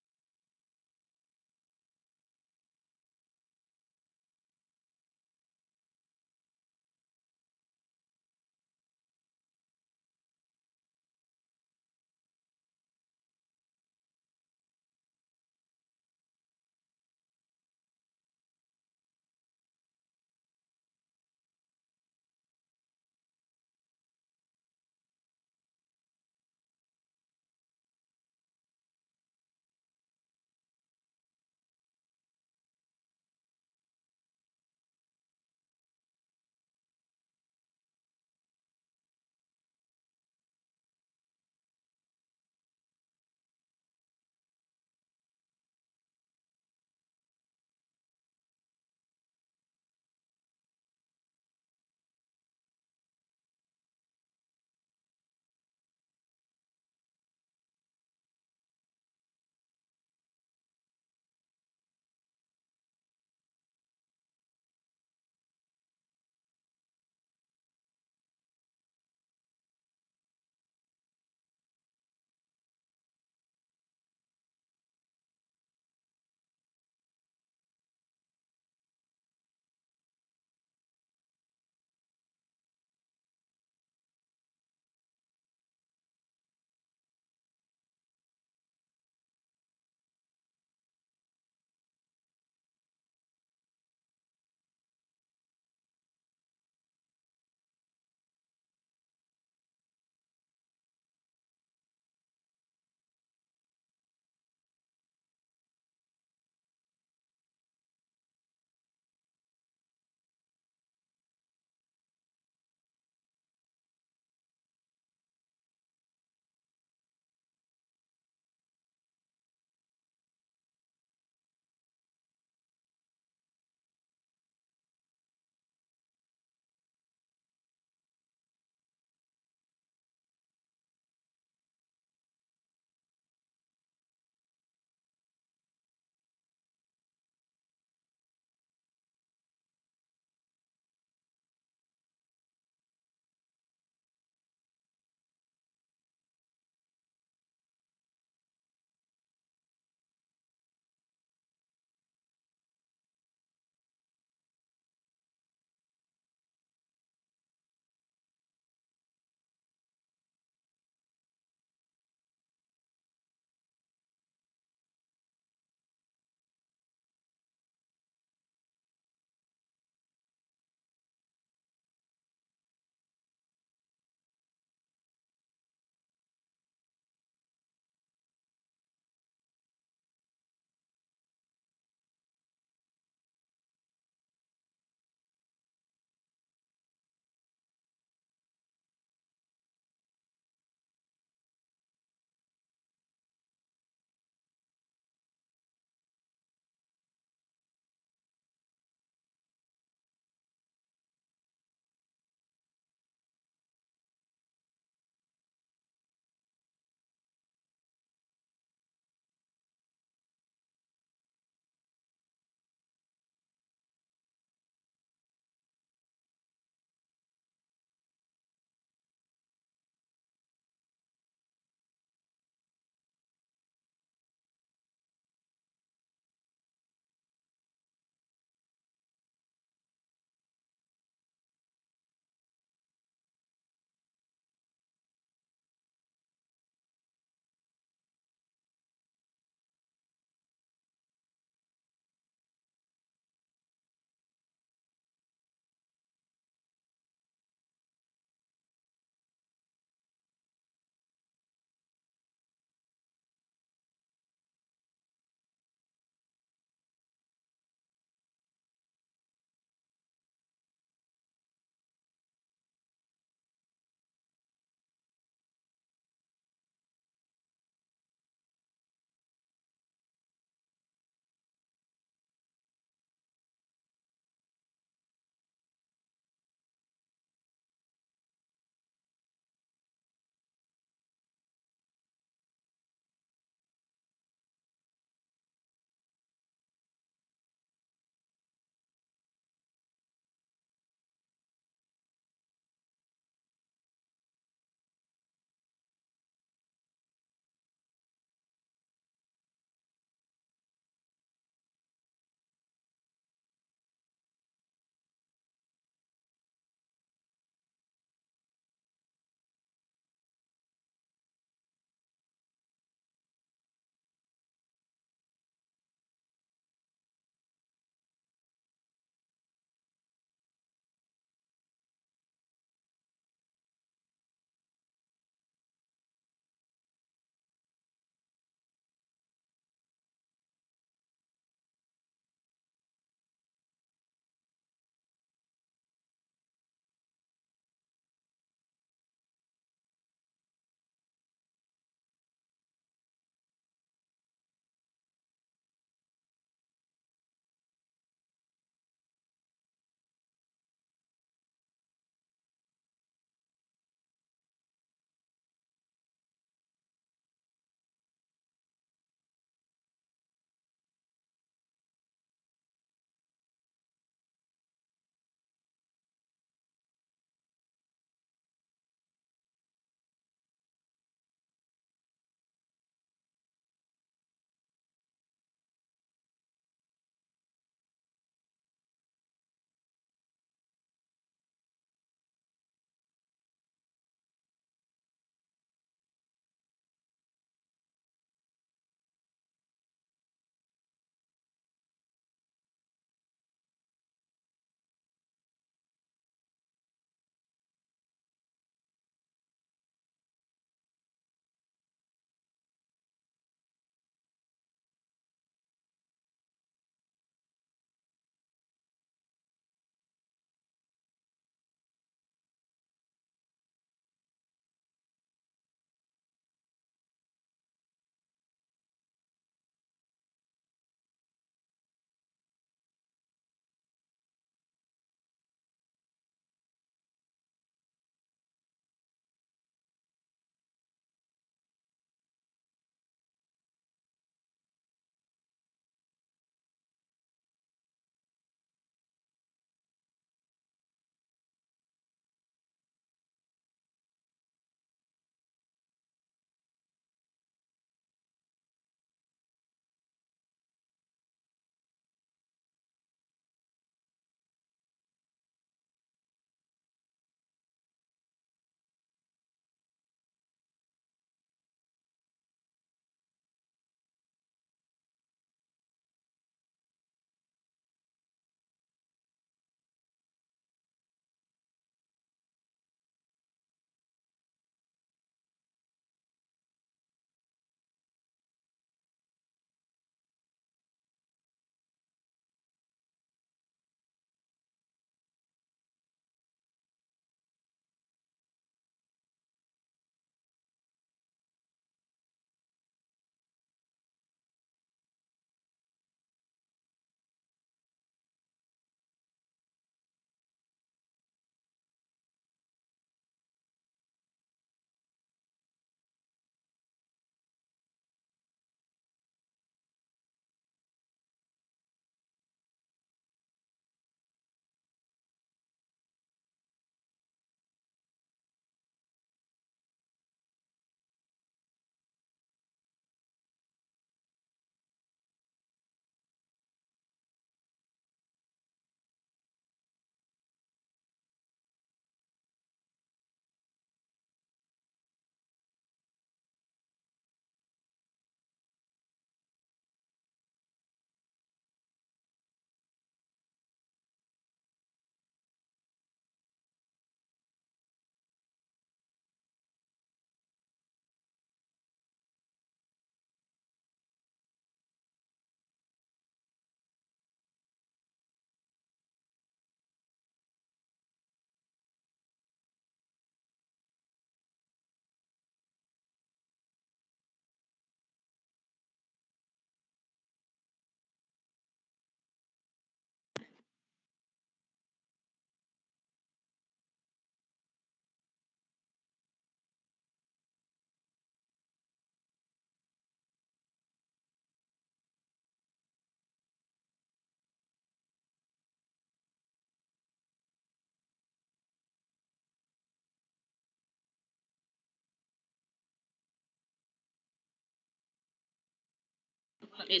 You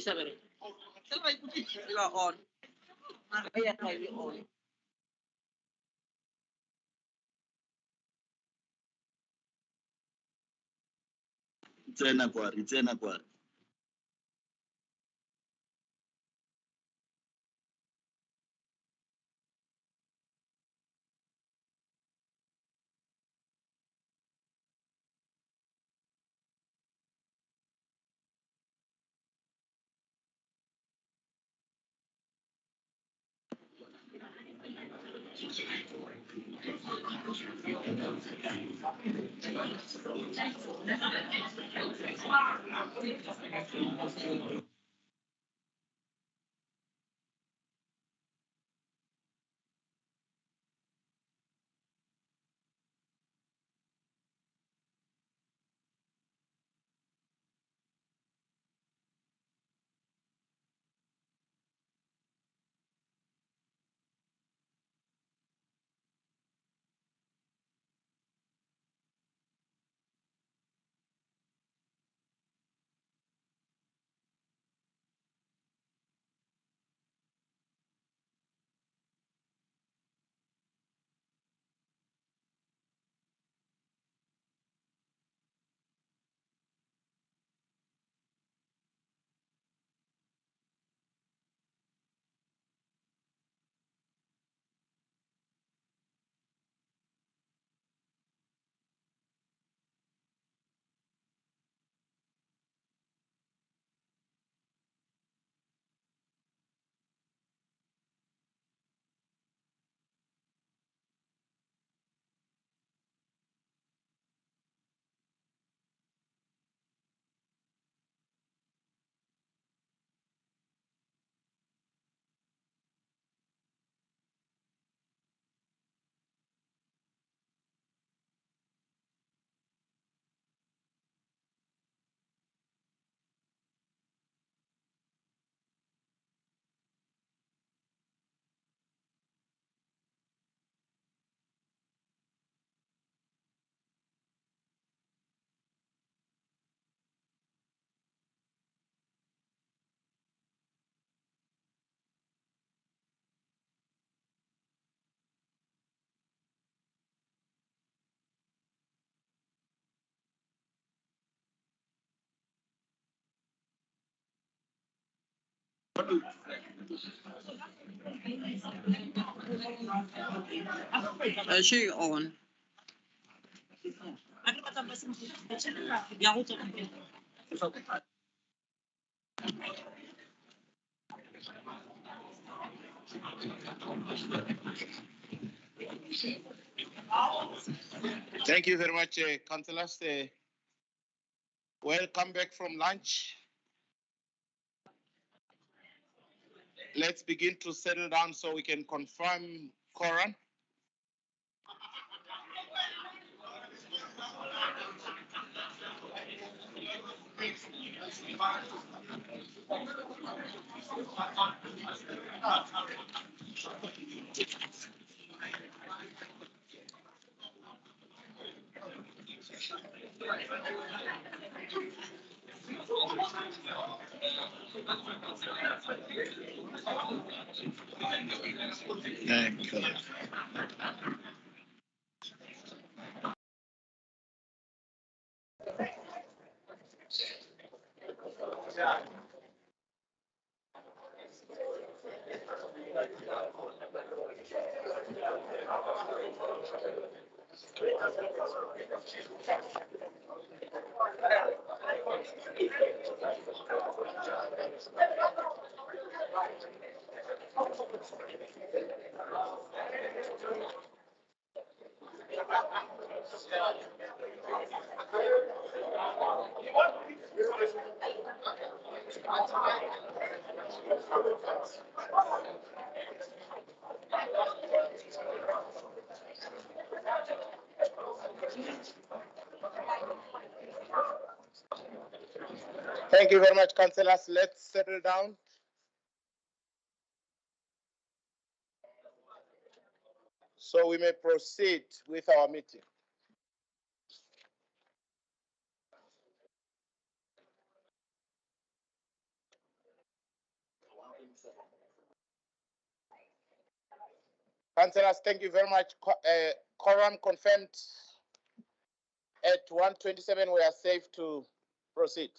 are on. Yeah, you're on. Tsena kwari, tsena kwari. She on. Thank you very much, councillors. Welcome back from lunch. Let's begin to settle down so we can confirm quorum. Thank you. Thank you very much, councillors. Let's settle down. So we may proceed with our meeting. Councillors, thank you very much. Quorum confirmed at 1:27. We are safe to proceed.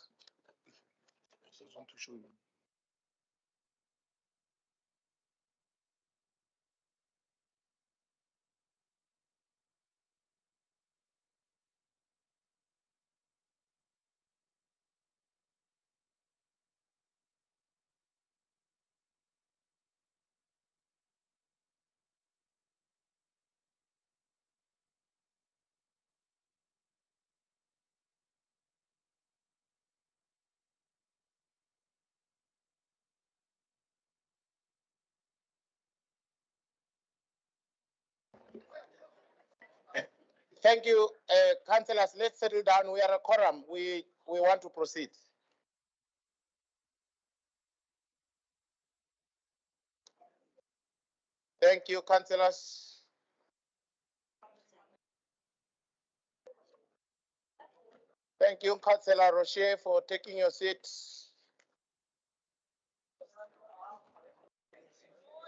Thank you, councillors. Let's settle down. We are a quorum. We want to proceed. Thank you, councillors. Thank you, Councillor Rocher, for taking your seat.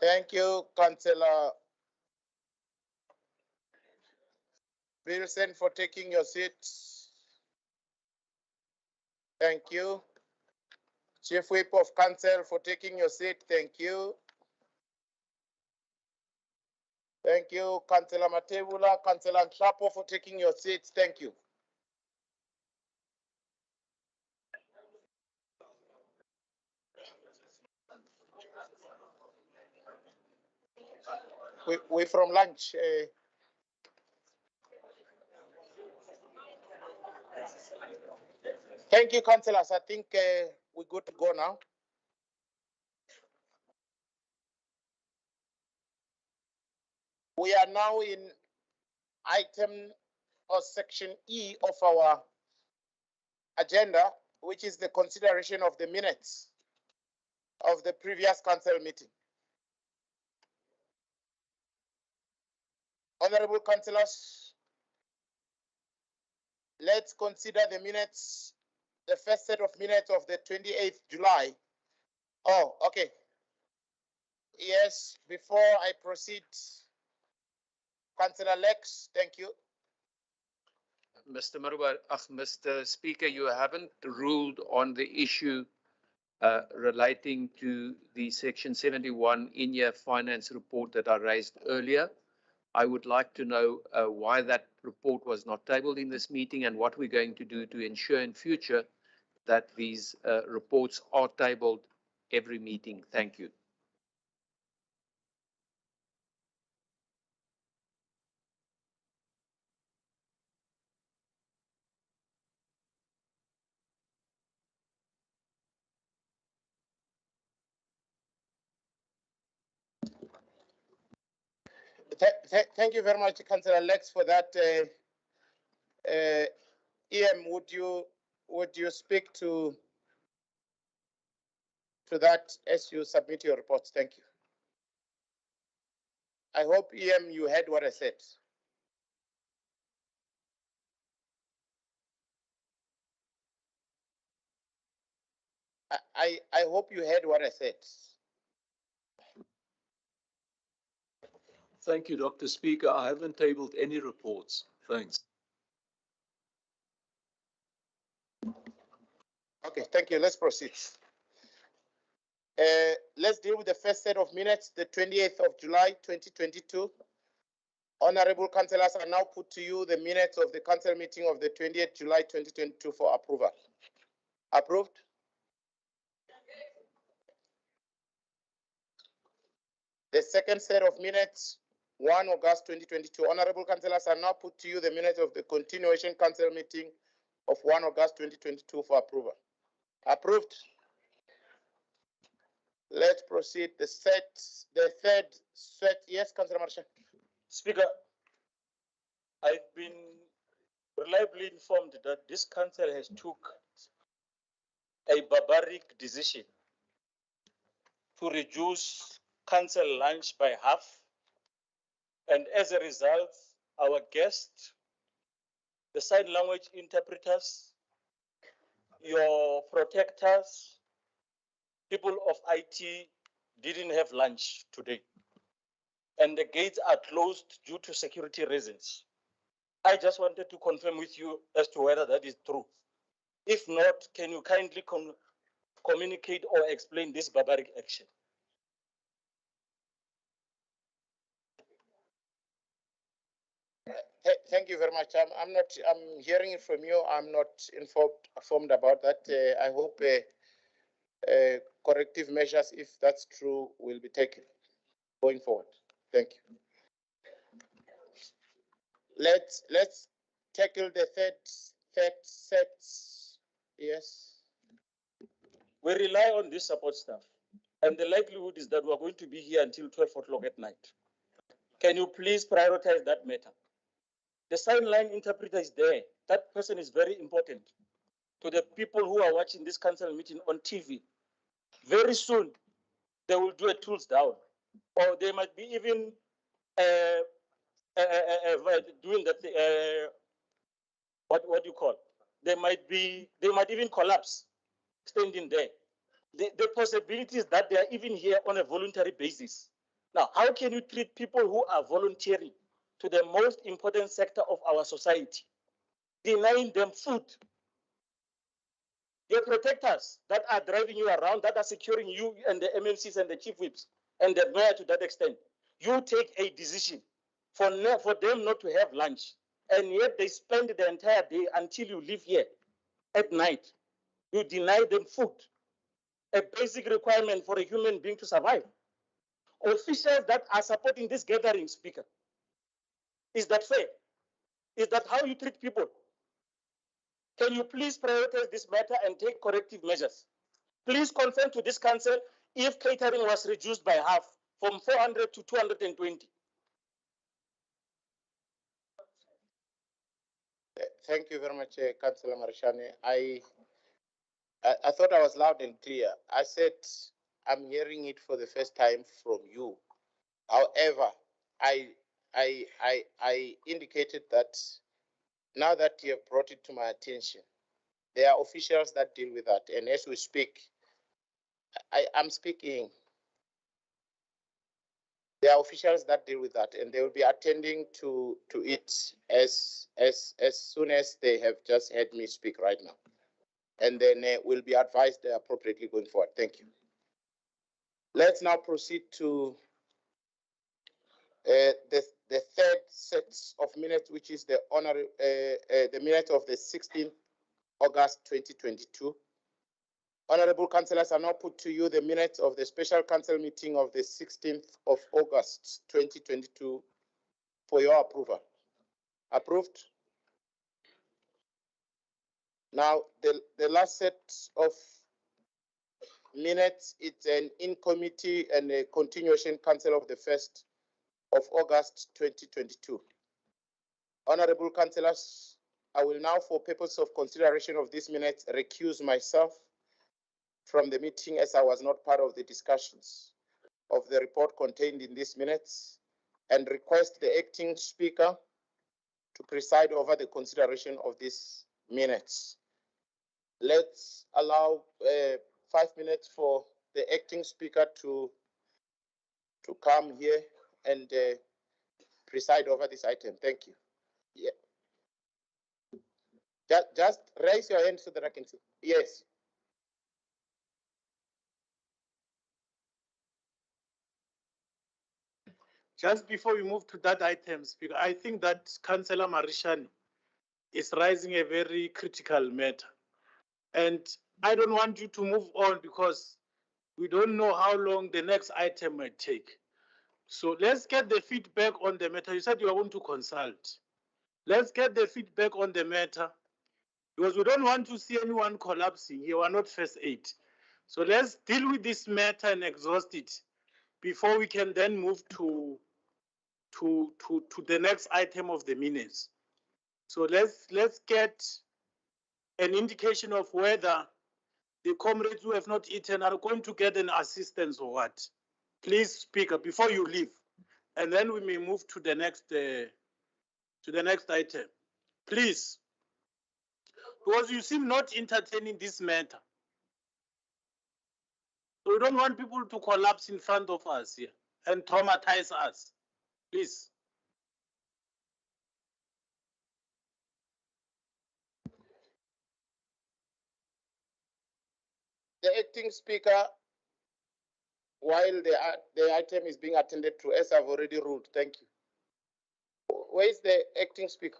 Thank you, Councillor Wilson, for taking your seat. Thank you. Chief Whip of Council, for taking your seat. Thank you. Thank you, Councillor Matebula, Councillor Chapo, for taking your seats. Thank you. We're from lunch. Thank you, councillors. I think we're good to go now. We are now in item or section E of our agenda, which is the consideration of the minutes of the previous council meeting. Honorable councillors, let's consider the minutes, the first set of minutes of the 28th July. Oh, okay. Yes, before I proceed, Councillor Lex, thank you. Mr. Speaker, you haven't ruled on the issue relating to the Section 71 in-year finance report that I raised earlier. I would like to know why that report was not tabled in this meeting and what we're going to do to ensure in future that these reports are tabled every meeting. Thank you. Thank you very much, Councillor Lex, for that. EM, would you speak to that as you submit your reports? Thank you. I hope, EM, you heard what I said. I hope you heard what I said. Thank you, Dr. Speaker. I haven't tabled any reports. Thanks. Okay, thank you. Let's proceed. Let's deal with the first set of minutes, the 28th of July, 2022. Honorable councillors, I now put to you the minutes of the council meeting of the 28th July, 2022 for approval. Approved? The second set of minutes, 1 August 2022. Honorable councillors, I now put to you the minutes of the continuation council meeting of 1 August 2022 for approval. Approved? Let's proceed. The third set. Yes, Councillor Marshall. Speaker, I've been reliably informed that this council has took a barbaric decision to reduce council lunch by half. And as a result, our guests, the sign language interpreters, your protectors, people of IT didn't have lunch today, and the gates are closed due to security reasons. I just wanted to confirm with you as to whether that is true. If not, can you kindly communicate or explain this barbaric action? Thank you very much. I'm hearing it from you. I'm not informed about that. I hope corrective measures, if that's true, will be taken going forward. Thank you. Let's tackle the third sets. Yes. We rely on this support staff, and the likelihood is that we are going to be here until 12 o'clock at night. Can you please prioritize that matter? The sign line interpreter is there. That person is very important to the people who are watching this council meeting on TV. Very soon, they will do a tools down, or they might be even doing that. What do you call? They might even collapse, standing there. The possibility is that they are even here on a voluntary basis. Now, how can you treat people who are volunteering to the most important sector of our society, denying them food? Your protectors that are driving you around, that are securing you and the MMCs and the chief whips and the mayor to that extent, you take a decision for them not to have lunch, and yet they spend the entire day until you leave here at night. You deny them food, a basic requirement for a human being to survive. Officials that are supporting this gathering, Speaker, is that fair? Is that how you treat people? Can you please prioritize this matter and take corrective measures? Please confirm to this council if catering was reduced by half from 400 to 220. Thank you very much, Councillor Marishane. I thought I was loud and clear. I said I'm hearing it for the first time from you. However, I indicated that now that you have brought it to my attention, there are officials that deal with that, and as we speak, I'm speaking. There are officials that deal with that, and they will be attending to it as soon as they have just heard me speak right now, and then will be advised appropriately going forward. Thank you. Let's now proceed to the third set of minutes, which is the minute of the 16th August 2022. Honorable councillors, I now put to you the minutes of the special council meeting of the 16th of August 2022 for your approval. Approved. Now, the last set of minutes, it's an in-committee and a continuation council of the 1st of August 2022. Honorable councillors, I will now, for purpose of consideration of these minutes, recuse myself from the meeting as I was not part of the discussions of the report contained in these minutes, and request the acting speaker to preside over the consideration of these minutes. Let's allow 5 minutes for the acting speaker to come here and preside over this item. Thank you. Yeah. Just raise your hand so that I can see. Yes. Just before we move to that item, Speaker, I think that Councillor Marishane is raising a very critical matter. And I don't want you to move on because we don't know how long the next item might take. So let's get the feedback on the matter. You said you are going to consult. Let's get the feedback on the matter because we don't want to see anyone collapsing here. We are not first aid. So let's deal with this matter and exhaust it before we can then move to the next item of the minutes. So let's get an indication of whether the comrades who have not eaten are going to get an assistance or what. Please, Speaker, before you leave, and then we may move to the next item. Please, because you seem not entertaining this matter. We don't want people to collapse in front of us here and traumatize us. Please. The acting speaker, while the item is being attended to, as I've already ruled. Thank you. Where is the acting speaker?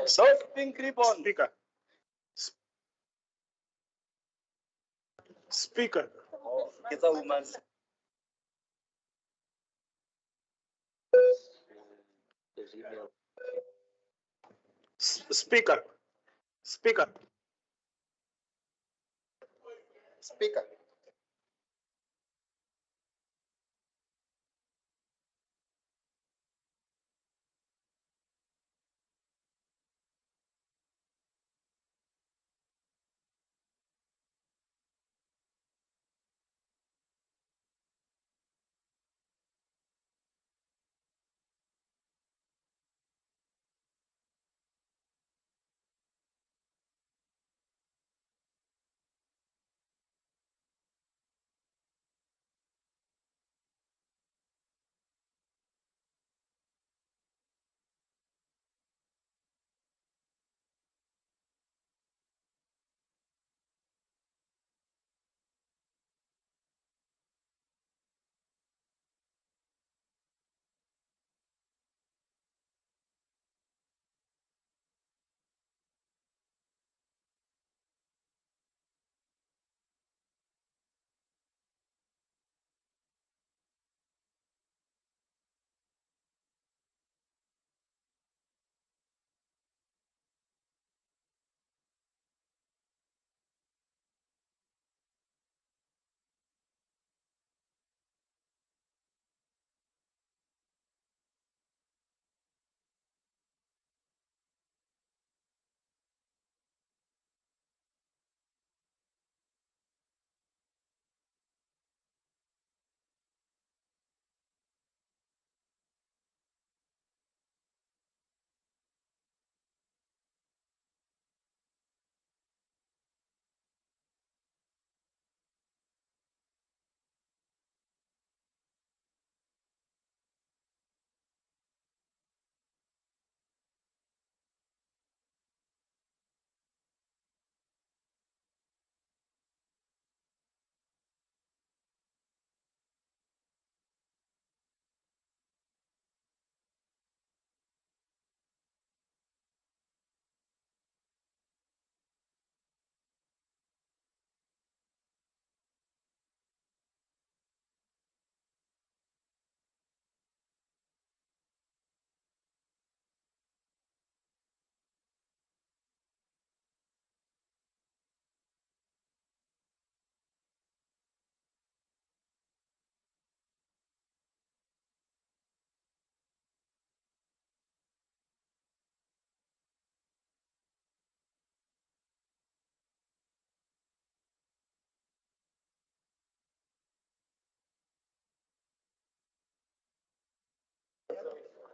So, Speaker. Speaker. It's a woman. Speaker. Speaker. Speaker.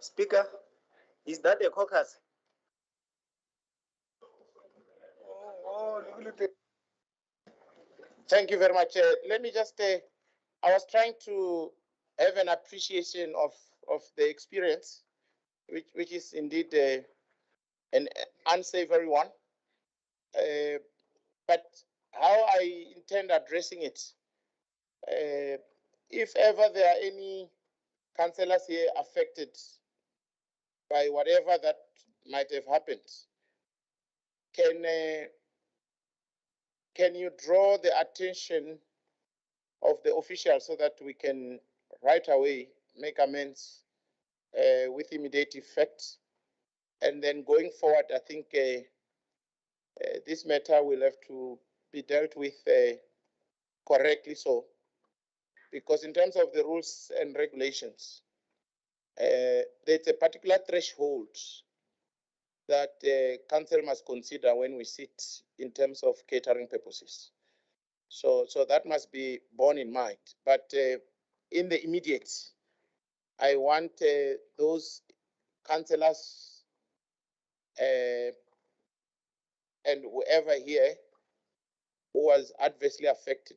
Speaker, is that a caucus? Thank you very much. Let me just, I was trying to have an appreciation of the experience, which is indeed an unsavory one. But how I intend addressing it, if ever there are any councillors here affected by whatever that might have happened, can you draw the attention of the officials so that we can right away make amends with immediate effect. And then going forward, I think this matter will have to be dealt with correctly so, because in terms of the rules and regulations, there's a particular threshold that council must consider when we sit in terms of catering purposes. So that must be borne in mind. But in the immediate, I want those councillors and whoever here who was adversely affected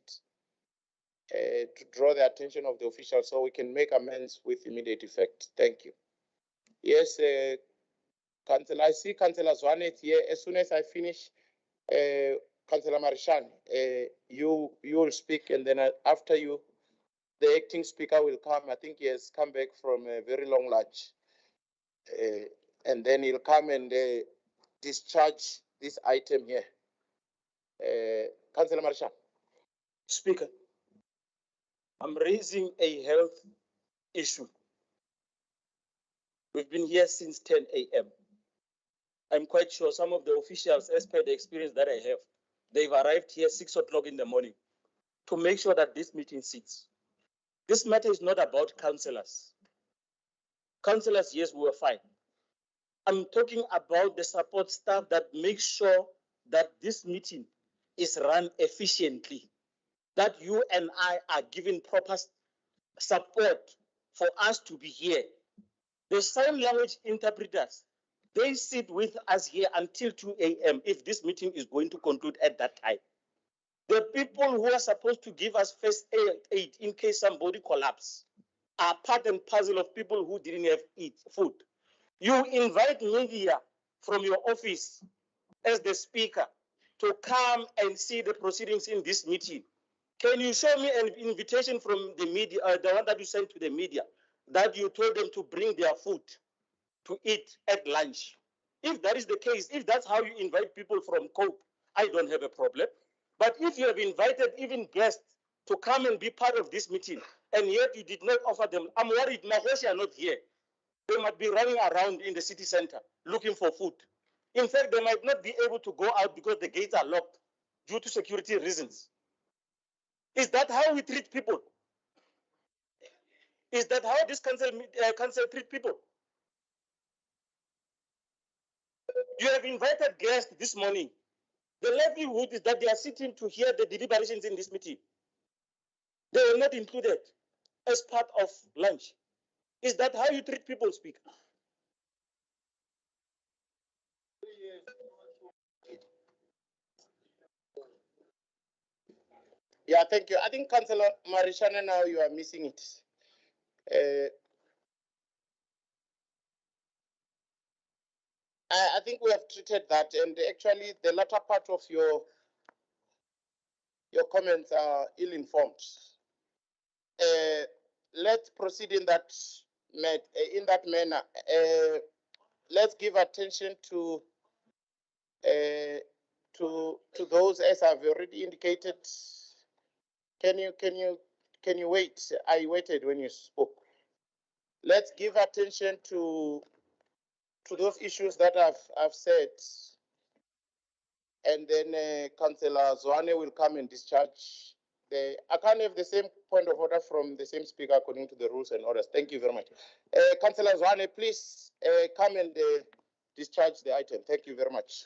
to draw the attention of the officials so we can make amends with immediate effect. Thank you. Yes, Councillor, I see Councillor Tshwane here. As soon as I finish, Councillor Marishani, you will speak, and then after you, the acting speaker will come. I think he has come back from a very long lunch, and then he'll come and discharge this item here. Councillor Marishani. Speaker, I'm raising a health issue. We've been here since 10 a.m. I'm quite sure some of the officials, as per the experience that I have, they've arrived here 6 o'clock in the morning to make sure that this meeting sits. This matter is not about councillors. Councillors, yes, we were fine. I'm talking about the support staff that makes sure that this meeting is run efficiently, that you and I are given proper support for us to be here. The sign language interpreters, they sit with us here until 2 a.m. if this meeting is going to conclude at that time. The people who are supposed to give us first aid in case somebody collapses are part and parcel of people who didn't have food. You invite media from your office as the speaker to come and see the proceedings in this meeting. Can you show me an invitation from the media, the one that you sent to the media, that you told them to bring their food to eat at lunch? If that is the case, if that's how you invite people from COPE, I don't have a problem. But if you have invited even guests to come and be part of this meeting, and yet you did not offer them, I'm worried Mahoshi are not here. They might be running around in the city center looking for food. In fact, they might not be able to go out because the gates are locked due to security reasons. Is that how we treat people? Is that how this council treat people? You have invited guests this morning. The likelihood is that they are sitting to hear the deliberations in this meeting. They were not included as part of lunch. Is that how you treat people, Speaker? Yeah, thank you. I think Councillor Marishana, now you are missing it. I think we have treated that, and actually the latter part of your comments are ill-informed. Let's proceed in that manner. Let's give attention to those as I've already indicated. Can you wait? I waited when you spoke. Let's give attention to those issues that I've said, and then Councillor Tshwane will come and discharge. I can't have the same point of order from the same speaker according to the rules and orders. Thank you very much. Councillor Tshwane, please come and discharge the item. Thank you very much.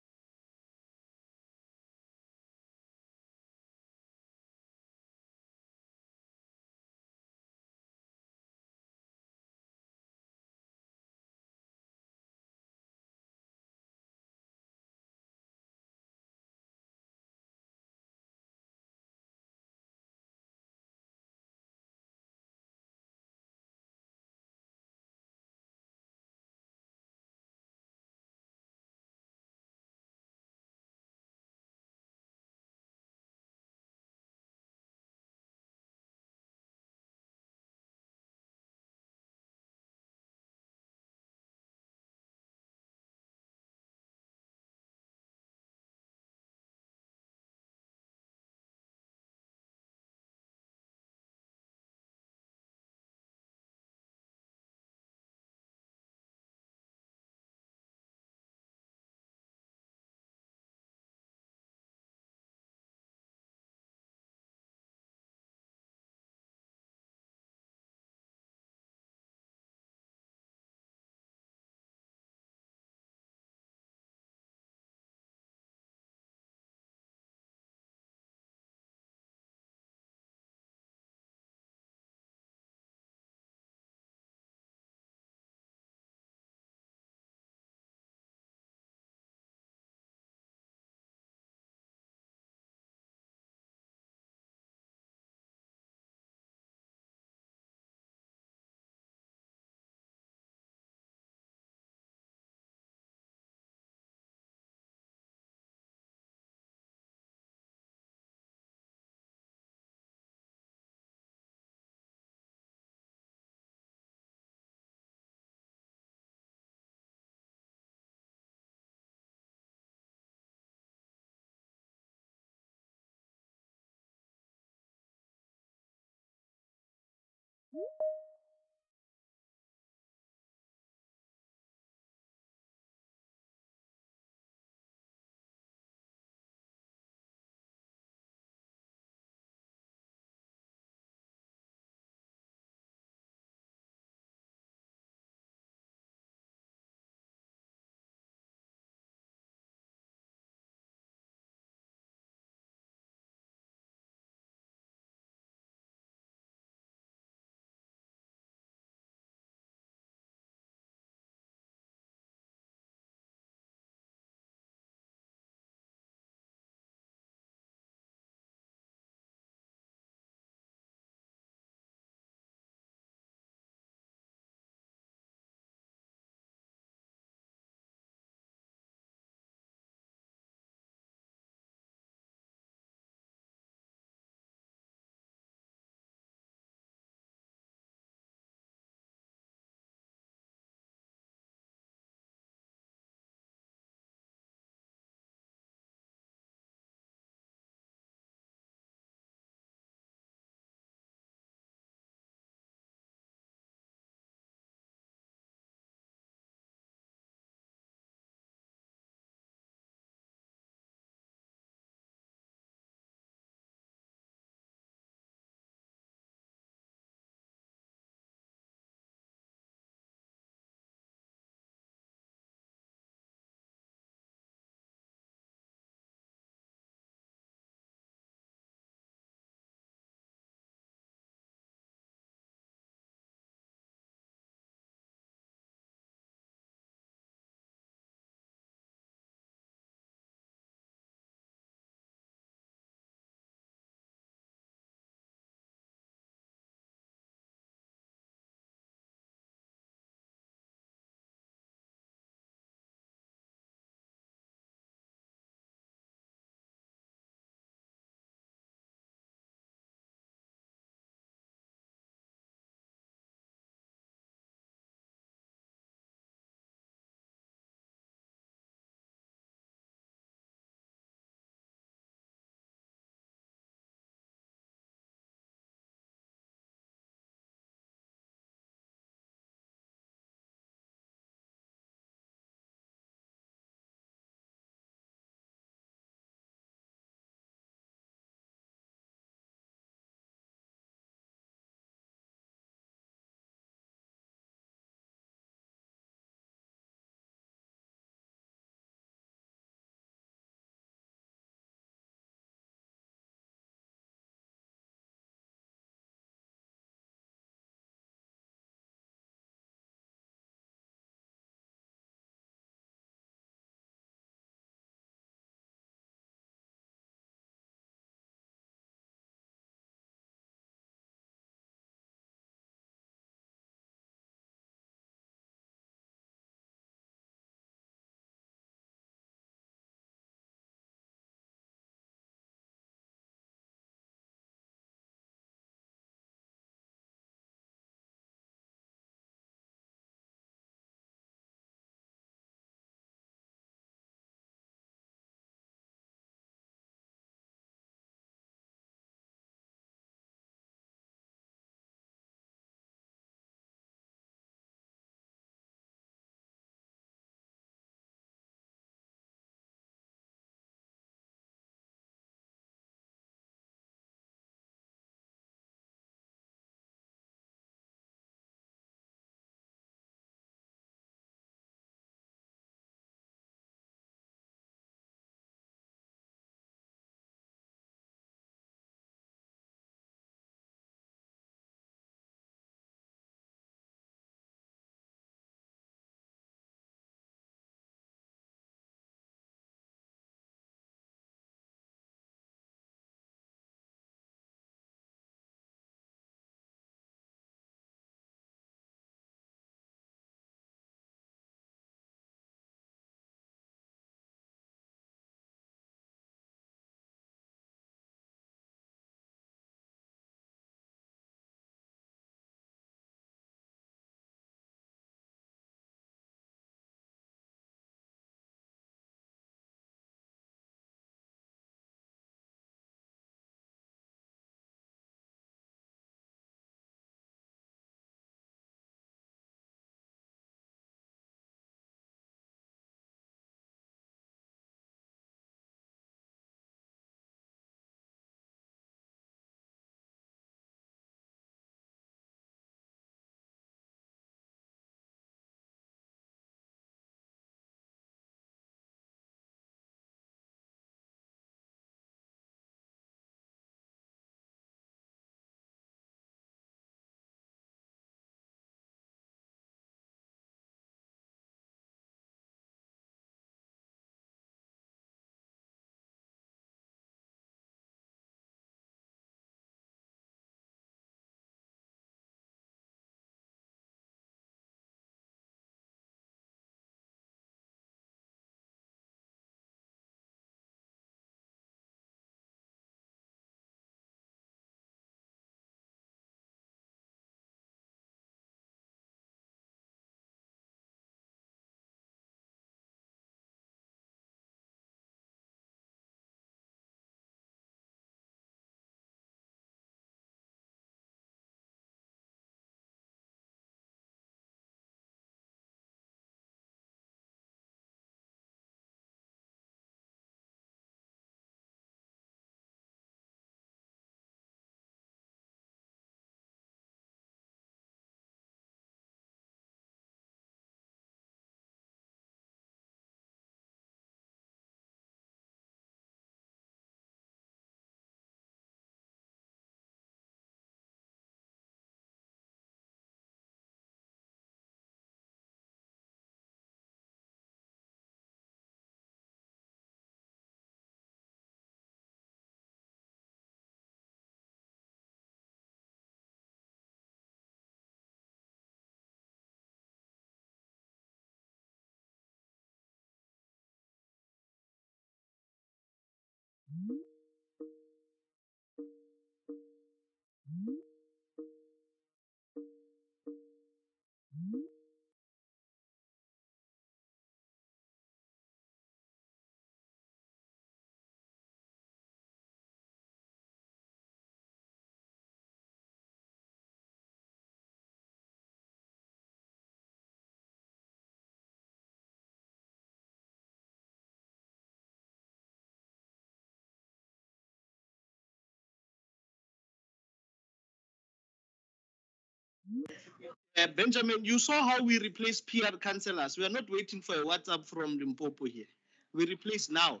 Benjamin, you saw how we replace PR councillors. We are not waiting for a WhatsApp from Limpopo here. We replace now.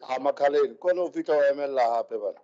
Ha Makhaleni, kona o fihla wa emella hape bana.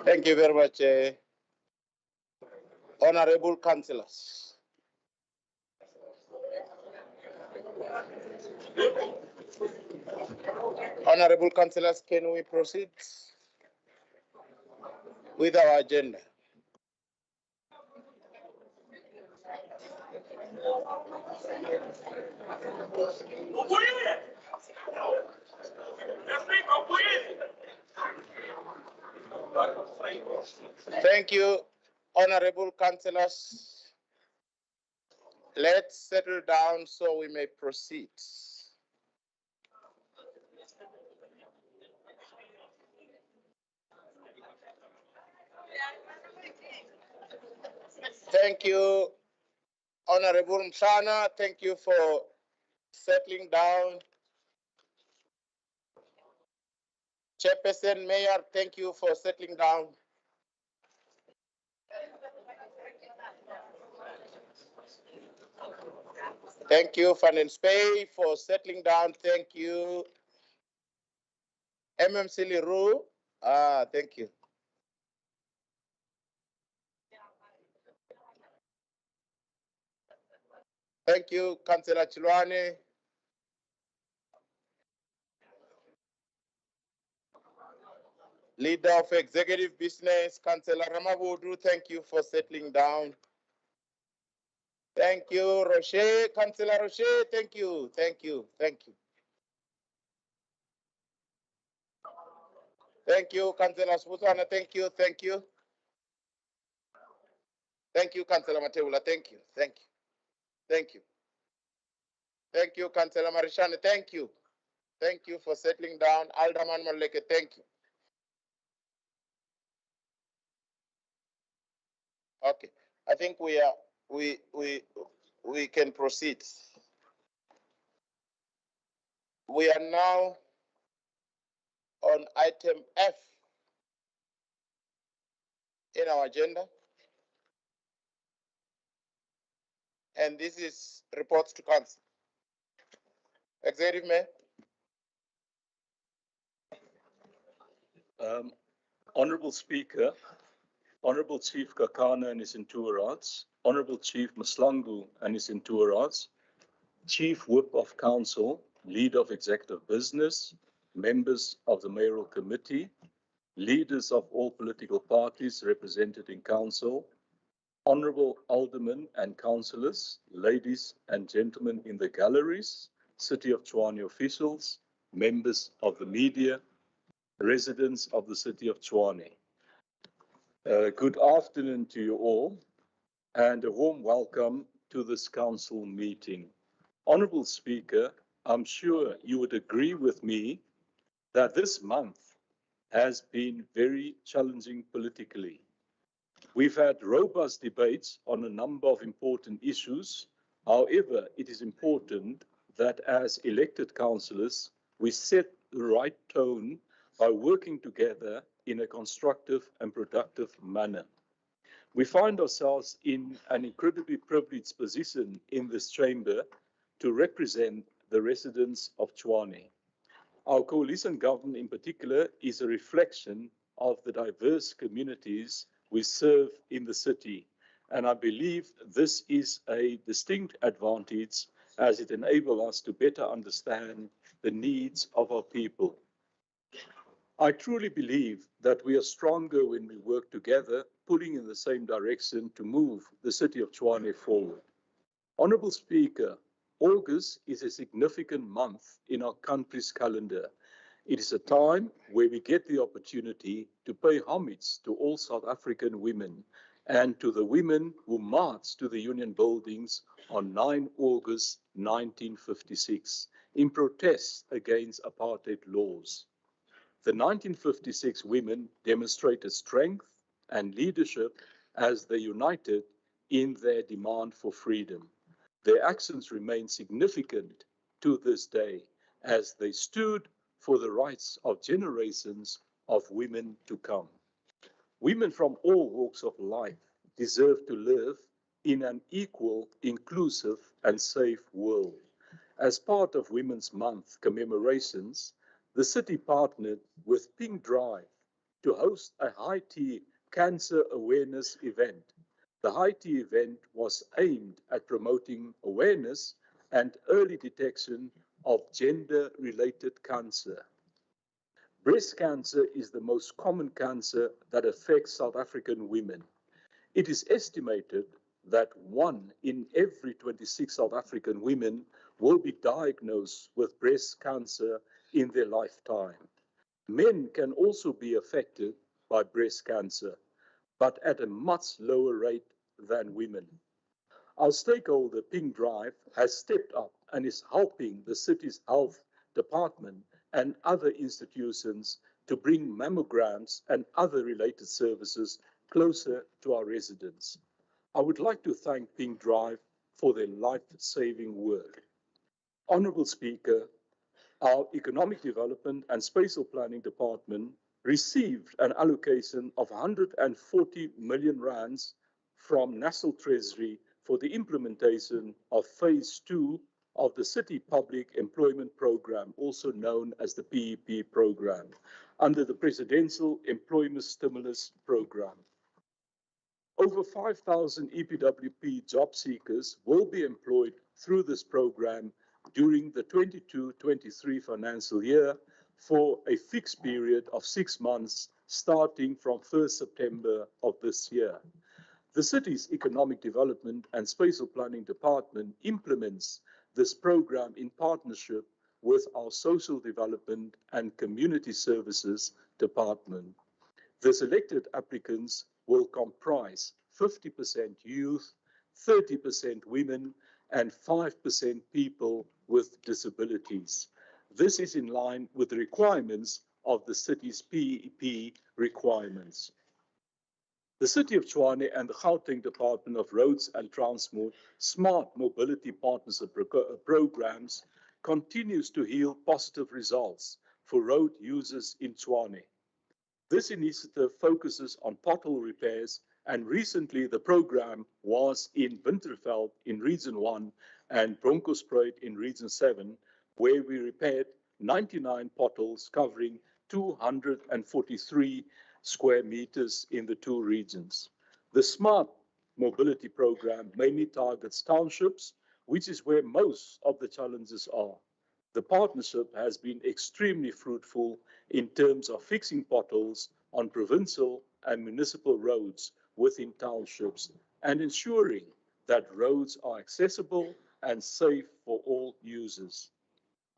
Thank you very much, honorable councillors. Honorable councillors, can we proceed with our agenda? Thank you, honorable councillors. Let's settle down so we may proceed. Thank you, Honorable Tshwane. Thank you for settling down. Chairperson, Mayor, thank you for settling down. Thank you, Van den Spey, for settling down. Thank you. MMC Leroux, thank you. Thank you, Councillor Tshwane. Leader of Executive Business, Councillor Ramavudu, thank you for settling down. Thank you, Rocher, Councillor Rocher, thank you, thank you, thank you. Thank you, Councillor Sputswana, thank you, thank you. Thank you, Councillor Matebula, thank you, thank you, thank you. Thank you, Councillor Marishane, thank you. Thank you for settling down. Alderman Maleke, thank you. Okay, I think we can proceed. We are now on item F in our agenda. And this is reports to council. Executive Mayor. Honorable Speaker, Honorable Chief Kakana and his entourage, Honorable Chief Maslangu and his entourage, Chief Whip of Council, Leader of Executive Business, members of the Mayoral Committee, leaders of all political parties represented in Council, Honorable Aldermen and Councillors, ladies and gentlemen in the galleries, City of Tshwane officials, members of the media, residents of the City of Tshwane. Good afternoon to you all, and a warm welcome to this council meeting. Honorable Speaker, I'm sure you would agree with me that this month has been very challenging politically. We've had robust debates on a number of important issues. However, it is important that as elected councillors, we set the right tone by working together in a constructive and productive manner. We find ourselves in an incredibly privileged position in this chamber to represent the residents of Tshwane. Our coalition government in particular is a reflection of the diverse communities we serve in the city. And I believe this is a distinct advantage as it enables us to better understand the needs of our people. I truly believe that we are stronger when we work together, pulling in the same direction to move the city of Tshwane forward. Honorable Speaker, August is a significant month in our country's calendar. It is a time where we get the opportunity to pay homage to all South African women and to the women who marched to the Union buildings on 9 August 1956 in protest against apartheid laws. The 1956 women demonstrated strength and leadership as they united in their demand for freedom. Their actions remain significant to this day as they stood for the rights of generations of women to come. Women from all walks of life deserve to live in an equal, inclusive, and safe world. As part of Women's Month commemorations, the city partnered with Pink Drive to host a high tea cancer awareness event. The high tea event was aimed at promoting awareness and early detection of gender-related cancer. Breast cancer is the most common cancer that affects South African women. It is estimated that 1 in every 26 South African women will be diagnosed with breast cancer in their lifetime. Men can also be affected by breast cancer, but at a much lower rate than women. Our stakeholder, Pink Drive, has stepped up and is helping the city's health department and other institutions to bring mammograms and other related services closer to our residents. I would like to thank Pink Drive for their life-saving work. Honourable Speaker, our Economic Development and Spatial Planning Department received an allocation of 140 million rands from National Treasury for the implementation of Phase 2 of the City Public Employment Program, also known as the PEP program, under the Presidential Employment Stimulus Program. Over 5,000 EPWP job seekers will be employed through this program during the 22-23 financial year for a fixed period of 6 months starting from 1st September of this year. The city's Economic Development and Spatial Planning Department implements this program in partnership with our Social Development and Community Services Department. The selected applicants will comprise 50% youth, 30% women, and 5% people with disabilities. This is in line with the requirements of the city's PEP requirements. The City of Tshwane and the Gauteng Department of Roads and Transport Smart Mobility Partnership programs continues to yield positive results for road users in Tshwane. This initiative focuses on pothole repairs, and recently the program was in Winterveld in Region 1 and Bronkhorstspruit in Region 7, where we repaired 99 potholes covering 243 square meters in the two regions. The Smart Mobility Program mainly targets townships, which is where most of the challenges are. The partnership has been extremely fruitful in terms of fixing potholes on provincial and municipal roads within townships and ensuring that roads are accessible and safe for all users.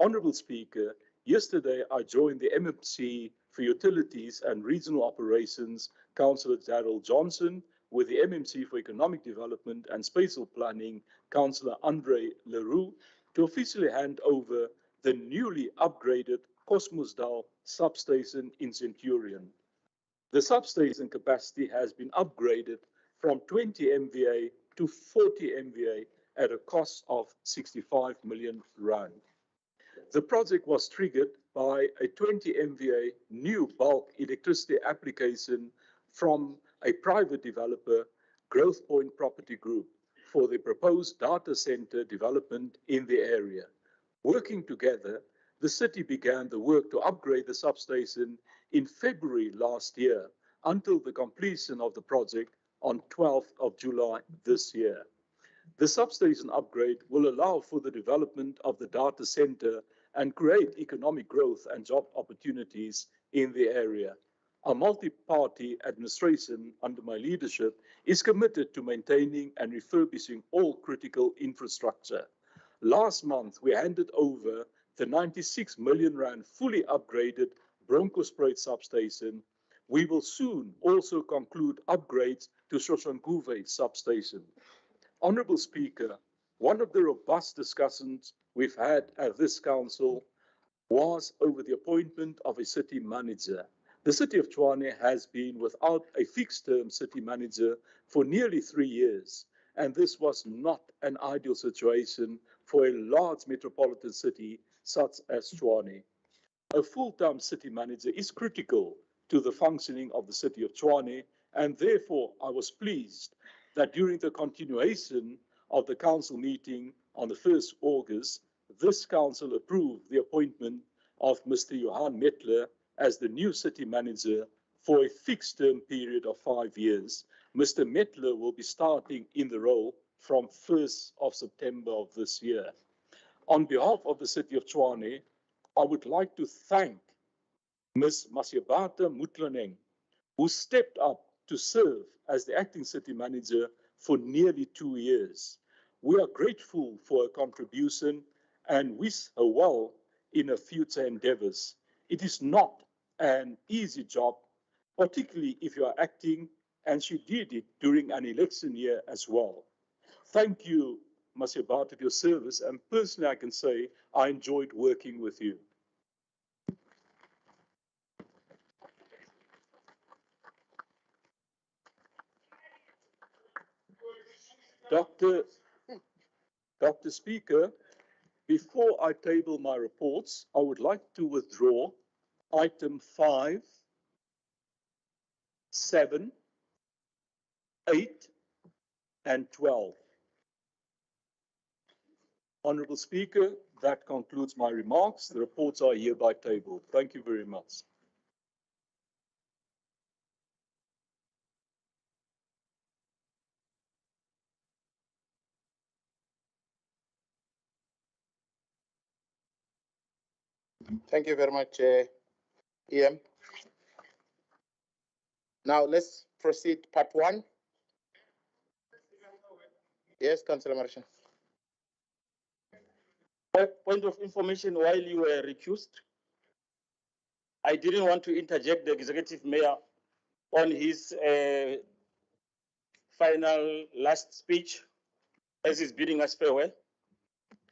Honourable Speaker, yesterday I joined the MMC for Utilities and Regional Operations, Councillor Darrell Johnson, with the MMC for Economic Development and Spatial Planning, Councillor Andre Leroux, to officially hand over the newly upgraded Cosmosdal substation in Centurion. The substation capacity has been upgraded from 20 MVA to 40 MVA at a cost of 65 million rand. The project was triggered by a 20 MVA new bulk electricity application from a private developer, Growthpoint Property Group, for the proposed data center development in the area. Working together, the city began the work to upgrade the substation in February last year until the completion of the project on 12th of July this year. The substation upgrade will allow for the development of the data center and create economic growth and job opportunities in the area. A multi-party administration under my leadership is committed to maintaining and refurbishing all critical infrastructure. Last month, we handed over the 96 million rand fully upgraded Bronkhorstspruit substation. We will soon also conclude upgrades to Soshanguve substation. Honourable Speaker, one of the robust discussions we've had at this council was over the appointment of a city manager. The City of Tshwane has been without a fixed-term city manager for nearly 3 years, and this was not an ideal situation for a large metropolitan city such as Tshwane. A full-time city manager is critical to the functioning of the City of Tshwane, and therefore I was pleased that during the continuation of the council meeting on the 1st August, this council approved the appointment of Mr. Johan Mettler as the new city manager for a fixed term period of 5 years. Mr. Mettler will be starting in the role from 1st of September of this year. On behalf of the City of Tshwane, I would like to thank Ms. Masiabata Mutlaneng, who stepped up to serve as the acting city manager for nearly 2 years. We are grateful for her contribution and wish her well in her future endeavors. It is not an easy job, particularly if you are acting, and she did it during an election year as well. Thank you, Masiabata, for your service, and personally I can say I enjoyed working with you. Dr. Speaker, before I table my reports, I would like to withdraw item 5, 7, 8, and 12. Honourable Speaker, that concludes my remarks. The reports are hereby tabled. Thank you very much. Thank you very much, EM. Now let's proceed part 1. Yes, Councillor Marishan. Point of information, while you were recused, I didn't want to interject the executive mayor on his final last speech as he's bidding us farewell.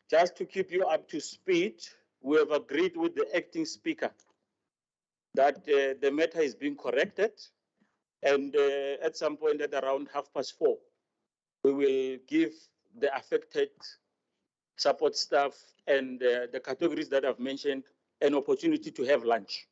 Just to keep you up to speed, we have agreed with the acting speaker that the matter is being corrected, and at some point at around 4:30, we will give the affected support staff and the categories that I've mentioned an opportunity to have lunch.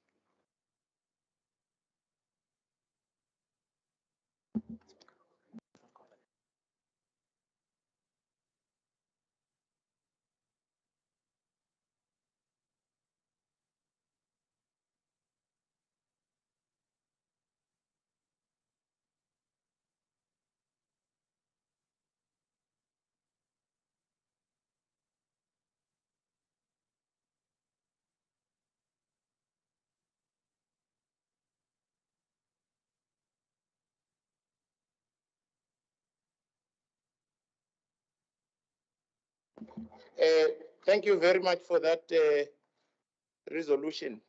Thank you very much for that resolution.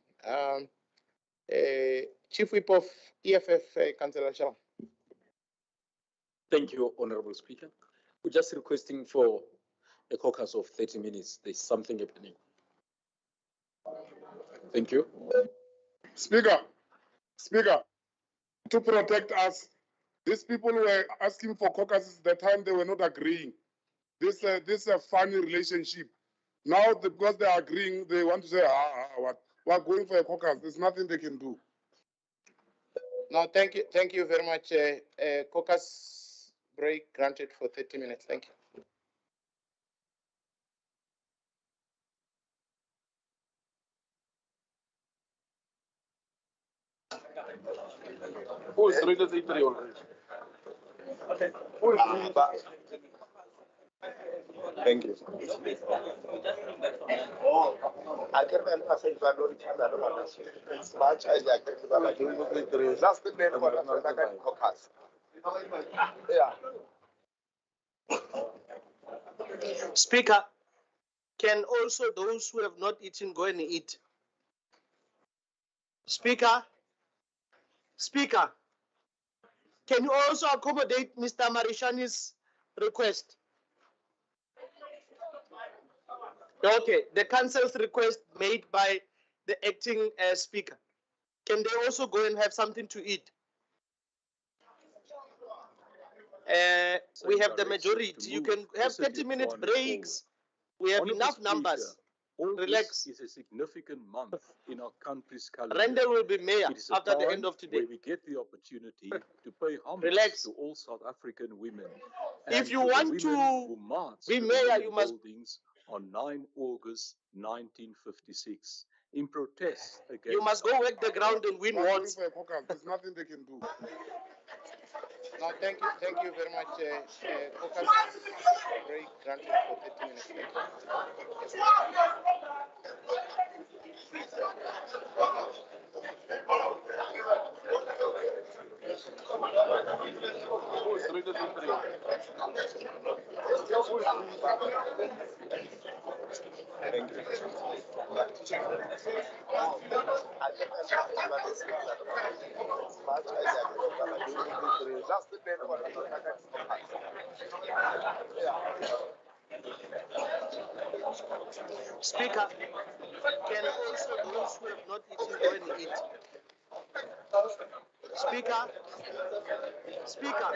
Chief Whip of EFF, Councillor Shaw. Thank you, Honorable Speaker. We're just requesting for a caucus of 30 minutes. There's something happening. Thank you. Speaker, to protect us, these people were asking for caucuses the time they were not agreeing. This is a funny relationship. Now, because they are agreeing, they want to say, what? We're going for a caucus. There's nothing they can do. No, thank you very much. Caucus break granted for 30 minutes. Thank you. Who is rated 3 already? Okay. Thank you. I can say caucus. Yeah. Speaker, can also those who have not eaten go and eat? Speaker, can you also accommodate Mr. Marishani's request? Okay, the council's request made by the acting speaker. Can they also go and have something to eat? We have the majority. You can have 30-minute breaks. We have enough numbers. Relax. Is a significant month in our country's calendar. Render will be mayor after the end of today. Where we get the opportunity to pay homage to all South African women. If you want to be mayor, you must. On 9 August 1956. in protest against. You must go work the ground and win votes. There's nothing they can do. No, thank you very much. Caucus break granted for 30 minutes. Thank you. Speaker, can also those who have not eaten go and eat. Speaker,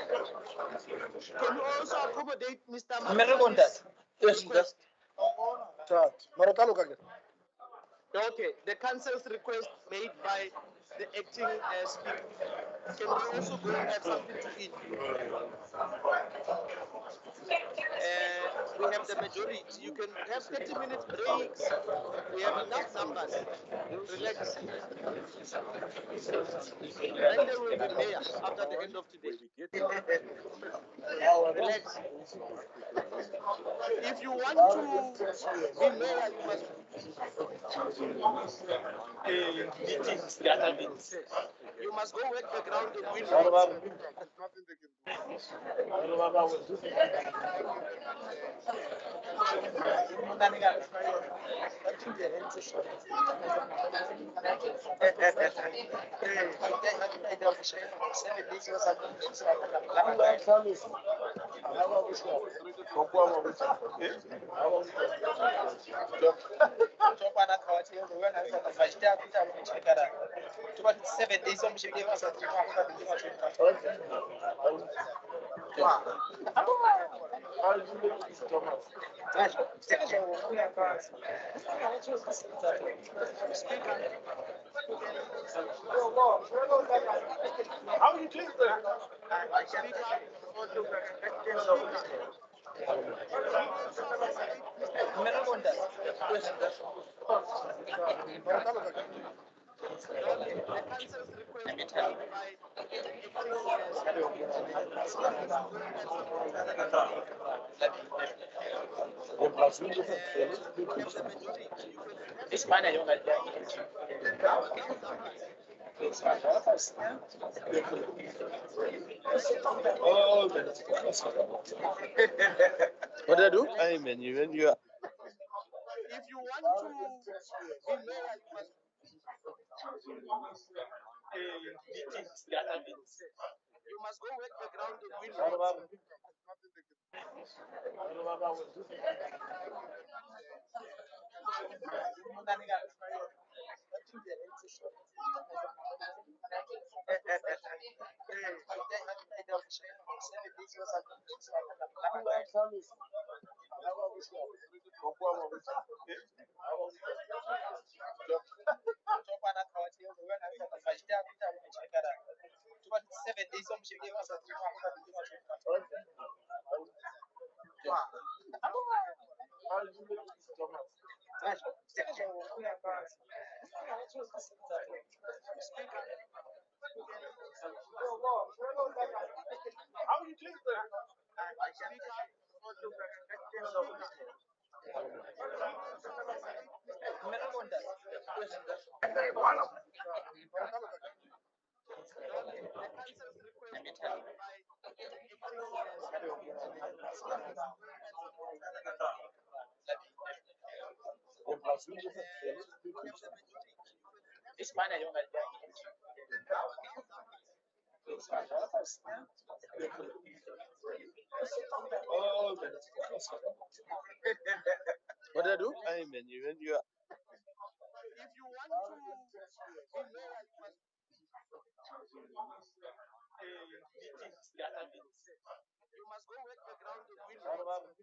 can you also accommodate Mr. Martinez? Request? Okay, the council's request made by the acting speaker. Can we also go and have something to eat? We have the majority. You can have 30 minutes breaks. We have enough numbers. Relax. And there will be mayor after the end of today. Relax. If you want to be mayor, you must. You must go work the ground and win votes. The council's request made by the acting What do I do? I mean, you are. If you want to be mayor, you must. You must go work the ground and win votes. What do I do? I mean, you are. If you want to be mayor, you must. You must go work the ground and win votes.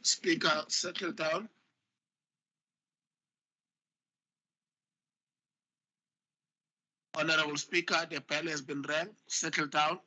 Speaker, settle down. Honorable Speaker, the bell has been rang. Settle down.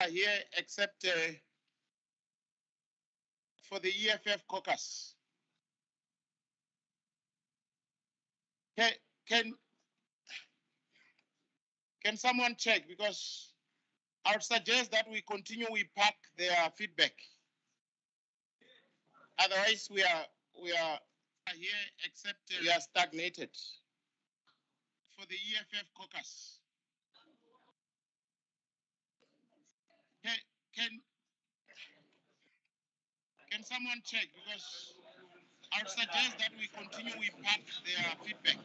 Here, except for the EFF caucus. Can, can, can someone check? Because I would suggest that we continue, we pack their feedback. Otherwise, we are here, except we are stagnated. For the EFF caucus. Can someone check? Because I would suggest that we continue, we pack their feedback.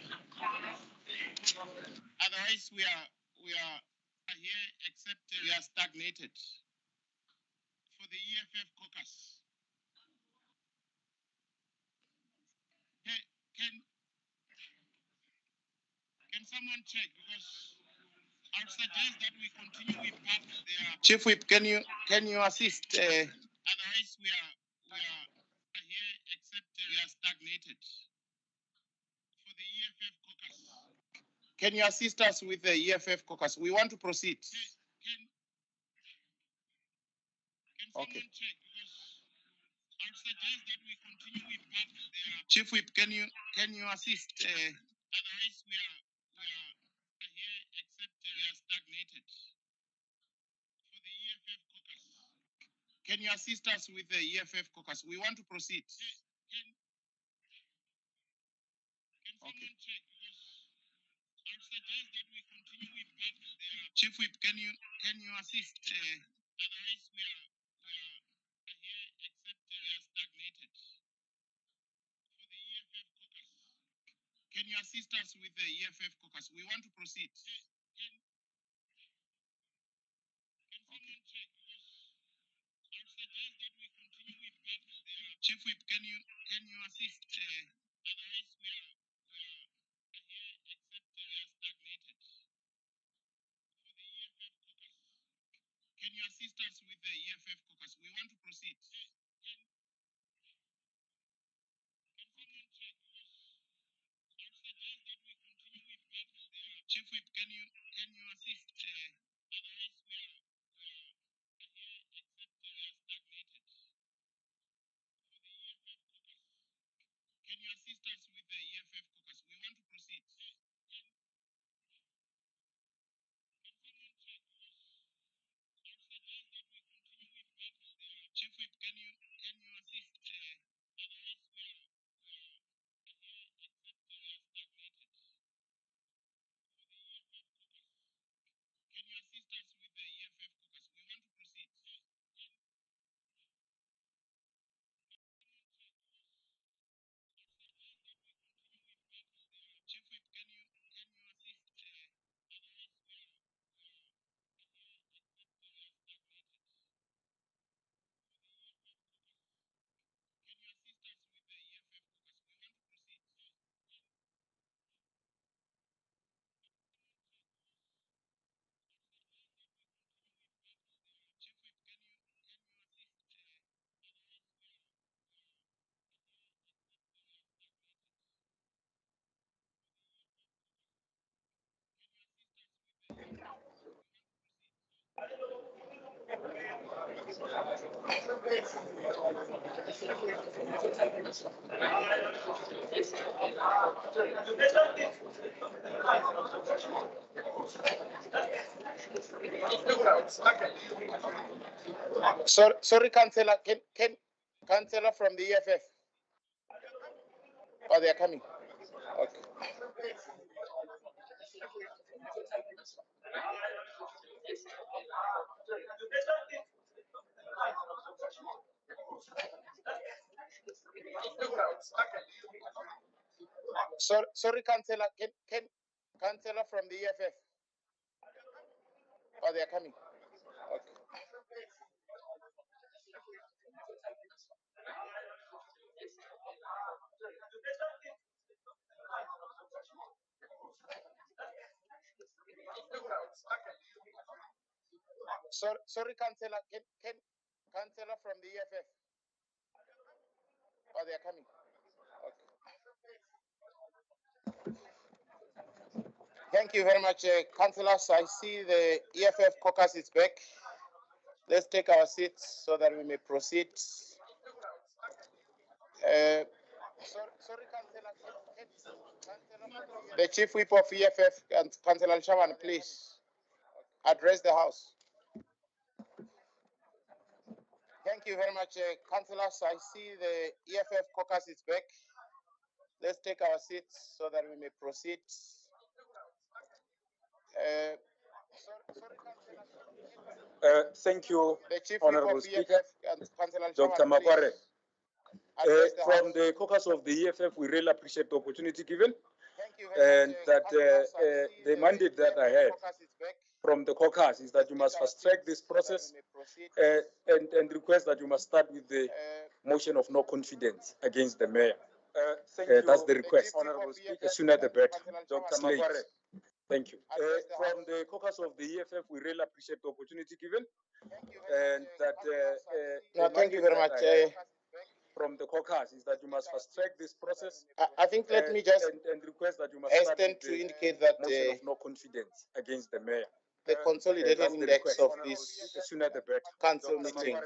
Otherwise, we are here except we are stagnated. For the EFF caucus. Can someone check, because I would suggest that we continue with part there. Chief Whip, can you assist? Otherwise, we are here except we are stagnated. For the EFF caucus. Can you assist us with the EFF caucus? We want to proceed. Can someone check, because I would suggest that we continue with part there. Chief Whip, can you assist? Otherwise, we are here except we are stagnated. For the EFF caucus. Can you assist us with the EFF caucus? We want to proceed. Can someone check, because I would suggest that we continue with part there. Chief Whip, can you assist? Otherwise, we are here except we are stagnated. For the EFF caucus. Can you assist us with the EFF caucus? We want to proceed. Can someone check, because I would suggest that we continue with part there. Chief Whip, can you assist? Otherwise, we are here except we are stagnated. For the EFF caucus. Can you assist us with the EFF caucus? We want to proceed. Can someone check, because I would suggest that we continue with part there. Chief Whip, can you assist? Otherwise, we are here except we are stagnated. For the EFF caucus. Can you assist us with the EFF caucus? We want to proceed. Can someone check, because I would suggest that we continue with part there. Chief Whip, can you assist? Otherwise, we are here except we are stagnated. For the EFF caucus. Can you assist us with the EFF caucus? We want to proceed. Can someone check, because I would suggest that we continue with part there. Chief Whip, can you assist? Otherwise, we are here except we are stagnated. For the EFF caucus. Can you assist us with the EFF caucus? We want to proceed. Can someone check, because I would suggest that we continue with part there. Chief Whip, can you assist? Otherwise, we are here except we are stagnated. For the EFF caucus. Can you assist us with the EFF caucus? We want to proceed. Sorry, Councillor. Can Councillor from the EFF? Oh, they are coming. Okay. Sorry, Councillor. Can Councillor from the EFF? Oh, they are coming. Okay. Sorry, Councillor. Can Councillor from the EFF? Oh, they are coming. Okay. Thank you very much, Councillors. I see the EFF caucus is back. Let's take our seats so that we may proceed. Sorry, Councillor. The Chief Whip of EFF, Councillor Tshwane, please address the House. Thank you very much, Councillors. I see the EFF caucus is back. Let's take our seats so that we may proceed. Thank you, The Chief Honorable Whip of Speaker, EFF, Councillor Dr. Tshwane, Makware. please address the From House. the caucus of the EFF, we really appreciate the opportunity given Thank you very and much, that Councillors. I see the mandate that I EFF had caucus is back. from the caucus is that you must fast track this process and request that you must start with the motion of no confidence against the mayor. That's the request. The sooner the better. Dr. Slate. Thank you. From the caucus of the EFF, we really appreciate the opportunity given. And that. No, thank you very much. From the caucus is that you must fast track this process. I think let me just and request that you must hasten to indicate that motion of no confidence against the mayor. the consolidated That's the index request. of this The sooner the better. council Dr. meeting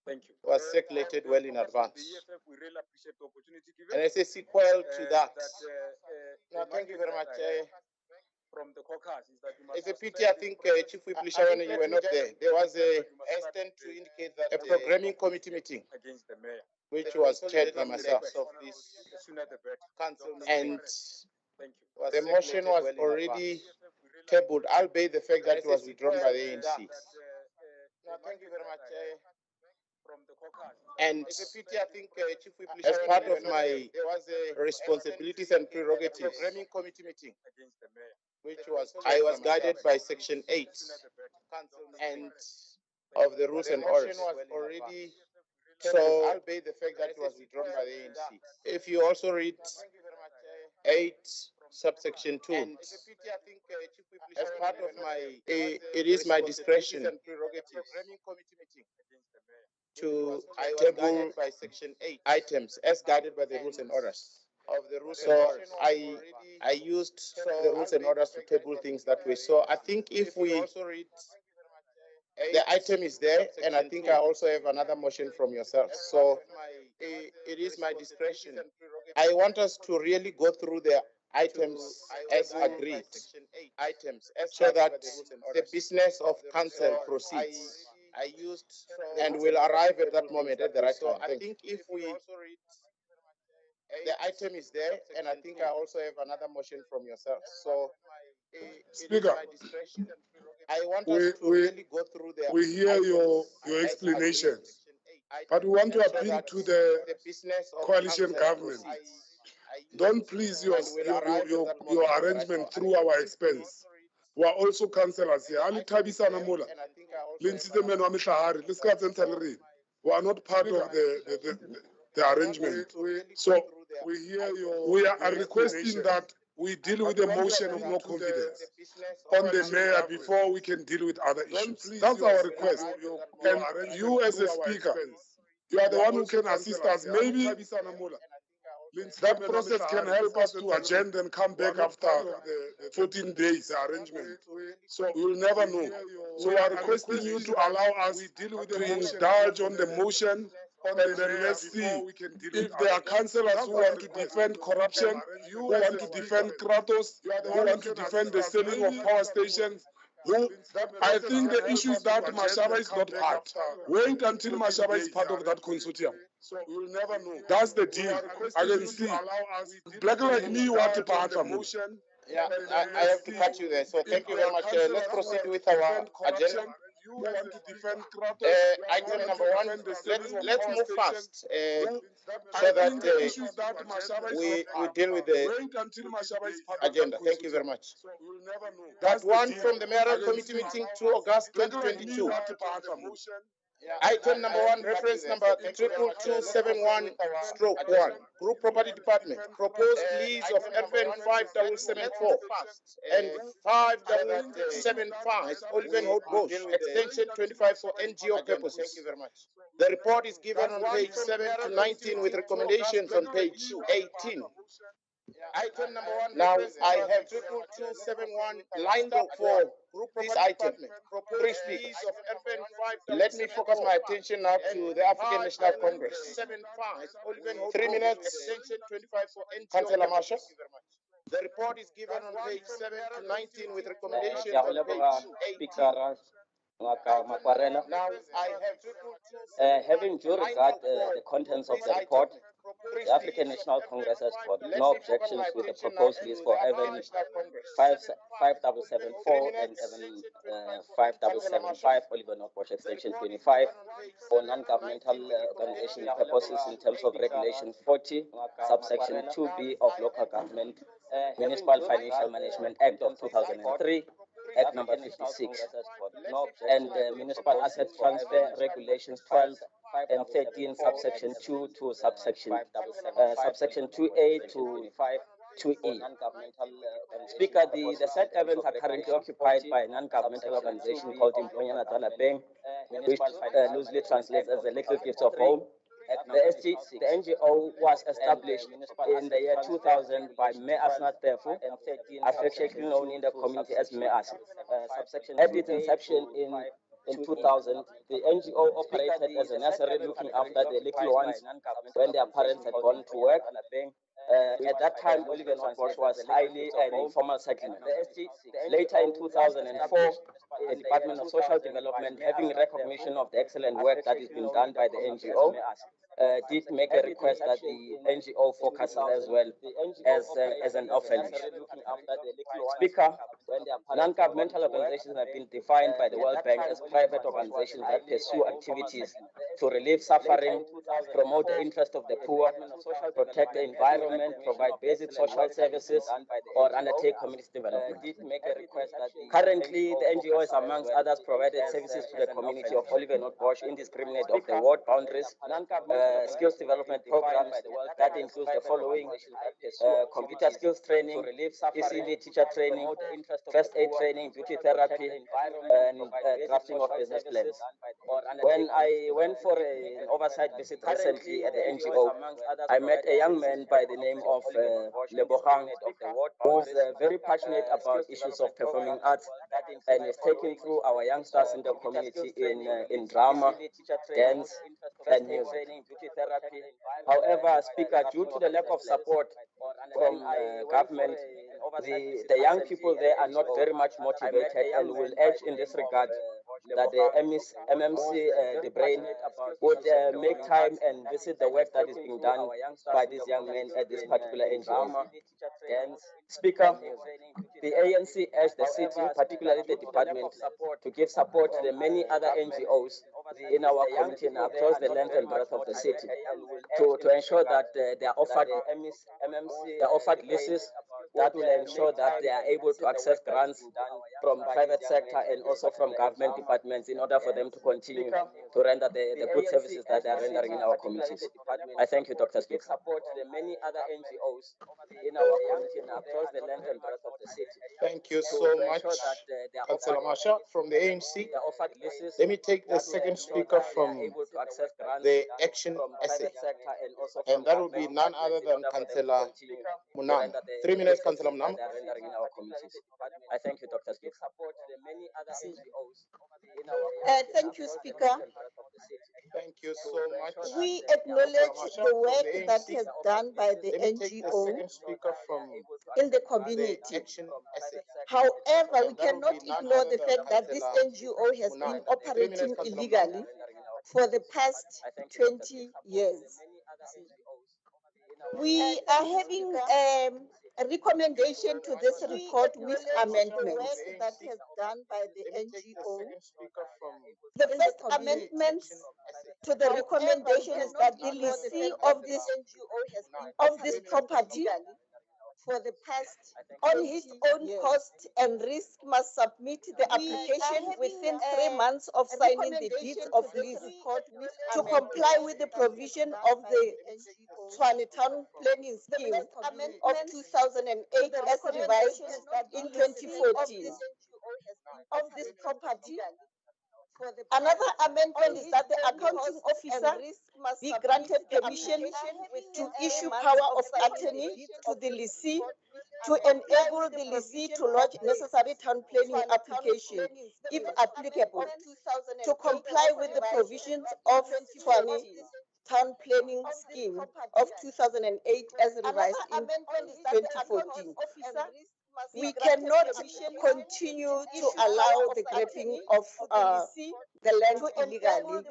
Thank you. was circulated well in advance. The EFF, we really appreciate the opportunity given. And as a sequel to that, no, thank you very much. From the caucus is that you must. It's a pity, I think, Chief Whip Tshwane, you were not there. There was a hasten to indicate that a programming committee meeting against the mayor, which was chaired by myself of this sooner the better. council meeting, and Thank you. the motion was already tabled, albeit the fact that it was withdrawn by the ANC. No, thank you very much. From the caucus. And it's a pity, I think, Chief Whip as part of my responsibilities and prerogatives, programming committee meeting against the mayor, which I was guided by Section 8 and of the rules and orders. was already So, albeit the fact that it was withdrawn by the ANC. if you also read 8 subsection 2, as part of my, it is my discretion and prerogatives to I was table guided by Section 8 items as guided by the rules and orders. of the rules and So orders. I used the rules and orders to table things that way. So I think if we, also read the item is there, and I think I also have another motion from yourself. So it is my discretion. I want us to really go through the items as agreed, items so that the business of council proceeds. I used And we'll arrive at that moment at the right so time. I Thank you. think if we the item is there, and I think I also have another motion from yourself. So it is Speaker, my discretion. I want we- us to we- really go through the we hear your items as explanations, agreed, but we want to so appeal that to the business of coalition council government. proceeds. Don't please your, And we'll your, arrive your, at that your moment at the right arrangement time. through our expense. We are also councillors here. Ali Tabisa Namola, And I think I also Linsite Meno Mitlahari, Liskat and Talri. We are not part of the arrangement. So we are requesting that we deal with the motion of no confidence on the mayor before we can deal with other issues. That's our request. And you as a speaker, you are the one who can assist us. Maybe that process can help us to agenda and come back after 14 days arrangement. So we will never know. So we are requesting you to allow us to indulge on the motion, and then let's see if there are councillors who want to defend corruption, who want to defend Kratos, who want to defend the selling of power stations. I think the issue is that Mashaba is not part. Wait until Mashaba is part of that consortium. So we will never know. That's the deal. I can see. Black like me want to part of motion. Yeah, I have to cut you there. So thank you very much. Let's proceed with our agenda. Item number 1, let's move fast so that we deal with the agenda. Thank you very much. Part 1 from the mayoral committee meeting 2 August 2022. Item number 1, reference number 22271/1, Group Property Department, proposed lease of FN 5774 and 5775 Oliven Holt Bush, extension 25 for NGO purposes. Thank you very much. The report is given on page 7 to 19 with recommendations on page 18. Item number 1. Now I have 22271 lined up for this item. Three speakers. Let me focus my attention now to the African National Congress. 3 minutes. Councillor Marshall. The report is given on page 7 to 19 with recommendations on page 18. Now I have having due regard the contents of the report, the African National Congress has got no objections with the proposed list for even 5774 and even 5775 Oliver Northwatch Extension 25 for non-governmental organization purposes in terms of Regulation 40, subsection 2B of Local Government Municipal Financial Management Act of 2003, Act number 56, and Municipal Asset Transfer Regulations 12 and 13, subsection 2 to subsection 2A to 2E. Speaker, the said events are currently occupied by a non-governmental organization called Imponyana Talapeng, which loosely translates as the Little Gift of Home. The NGO was established in the year 2000 by Mayor Asnat Tefu, affectionately known in the community as Mayor As. At its inception in 2000, the NGO operated as a nursery looking after the little ones when their parents had gone to work. At that time, Oliver Northbosch was highly an informal settlement. Later in 2004, the Department of Social Development, having recognition of the excellent work that is being done by the NGO, did make a request that the NGO focuses as well as an orphanage. Speaker, non-governmental organizations have been defined by the World Bank as private organizations that pursue activities to relieve suffering, promote the interest of the poor, protect the environment, provide basic social services, or undertake community development. Currently, the NGO is amongst others provided services to the community of Oliver Northbosch indiscriminate of the ward boundaries, skills development programs that includes the following: computer skills training, ECD teacher training, first aid training, beauty therapy, and drafting of business plans. When I went for an oversight visit recently at the NGO, I met a young man by the name of Lebogang, who's very passionate about issues of performing arts and is taking through our youngsters in the community in drama, dance, and music. However, Speaker, due to the lack of support from government, the young people there are not very much motivated, and will urge in this regard that the MMC, the brain, would make time and visit the work that is being done by these young men at this particular NGO. Speaker, the ANC urged the city, particularly the department, to give support to the many other NGOs in our community and across the length and breadth of the city to ensure that they are offered leases that will ensure that they are able to access grants from private sector and also from government departments in order for them to continue to render the good services that they are rendering in our communities. I thank you, Dr. Speaker. Support the many other NGOs in our community and across the length and breadth of the city. Thank you so much, Councillor Masha from the ANC. Let me take the second speaker from the Action SA, and that will be none other than Councillor Munam. 3 minutes, Councillor Munam. I thank you, Dr. Speaker. Thank you, Speaker. Thank you so much. We acknowledge the work that has done by the NGO in the community. However, we cannot ignore the fact that this NGO has been operating illegally for the past 20 years. We are having a recommendation to this report with amendments that has done by the NGO. The first amendment to the recommendation is that the lessee of this property for the past on his own cost and risk must submit the application within 3 months of signing the deeds of lease to comply with the provision of the Tshwane Town Planning Scheme of 2008 as revised in 2014 of this property. Another amendment is that the accounting officer be granted permission to issue power of attorney to the lessee to enable the lessee to lodge necessary town planning application, if applicable, to comply with the provisions of Tshwane Town Planning Scheme of 2008 as revised in 2014. We cannot continue to allow the grabbing of the land illegally,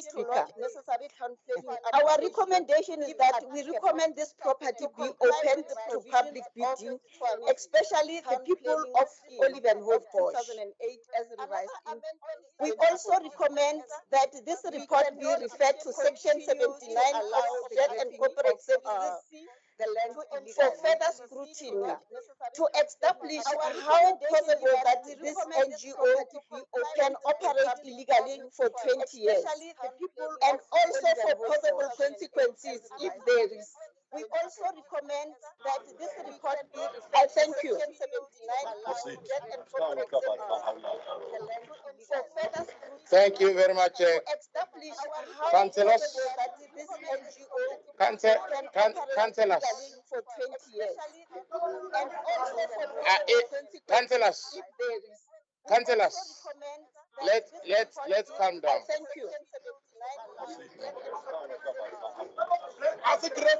Speaker. Our recommendation is that we recommend this property be opened to public bidding, especially the people of Oliver Northbosch. We also recommend that this report be referred to Section 79 of State and Corporate Services for further scrutiny to establish how possible that this NGO can operate illegally for 20 years, and also for possible consequences if there is. We also recommend that this report be. I thank you. Thank you very much, councillors. Councillors. For 20 years. And also for councillors. Councillors. Let's calm down. Thank you.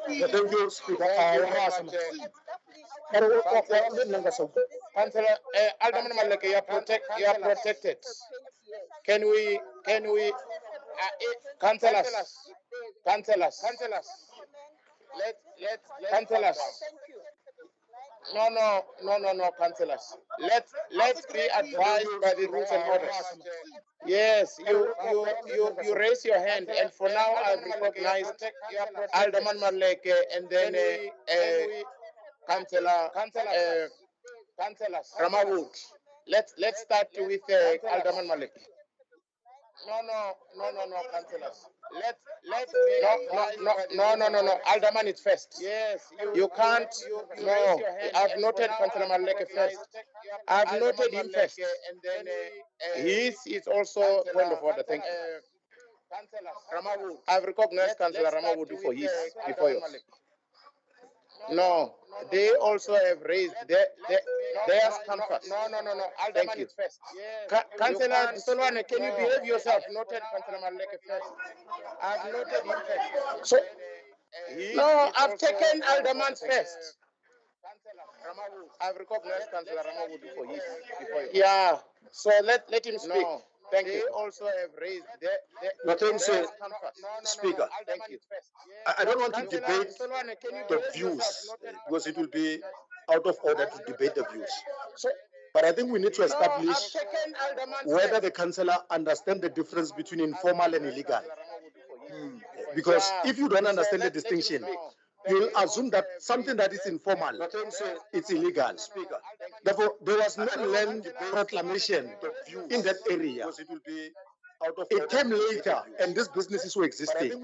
Thank you, Speaker. Councillor Alderman Maleke, you are protected. Can we councillors, councillors. No, councillors. Let's be advised by the rules and orders. Yes, you raise your hand, and for now I've recognized Alderman Maleke and then Councillor Ramawood. Let's start with Alderman Maleke. No, councillors. No. Alderman is first. Yes, you can't. No, I've noted Councillor Maleke first. I've noted him first. And then his is also point of order. Thank you. I've recognized Councillor Ramawood before yours. No, they also have raised theirs come first. No. Thank you. Councillor Tshwane, can you behave yourself? I've noted Councillor Maleke first. I've noted him first. So, no, I've taken Alderman's first. I've recognized Councillor Ramawood before you. Yeah, so let him speak. No, thank you. They also have raised Speaker. Thank you. I don't want to debate the views because it will be out of order to debate the views. But I think we need to establish whether the councillor understands the difference between informal and illegal. Because if you don't understand the distinction, you'll assume that something that is informal, it's illegal. Therefore, there was no land proclamation in that area. It came later, and these businesses were existing.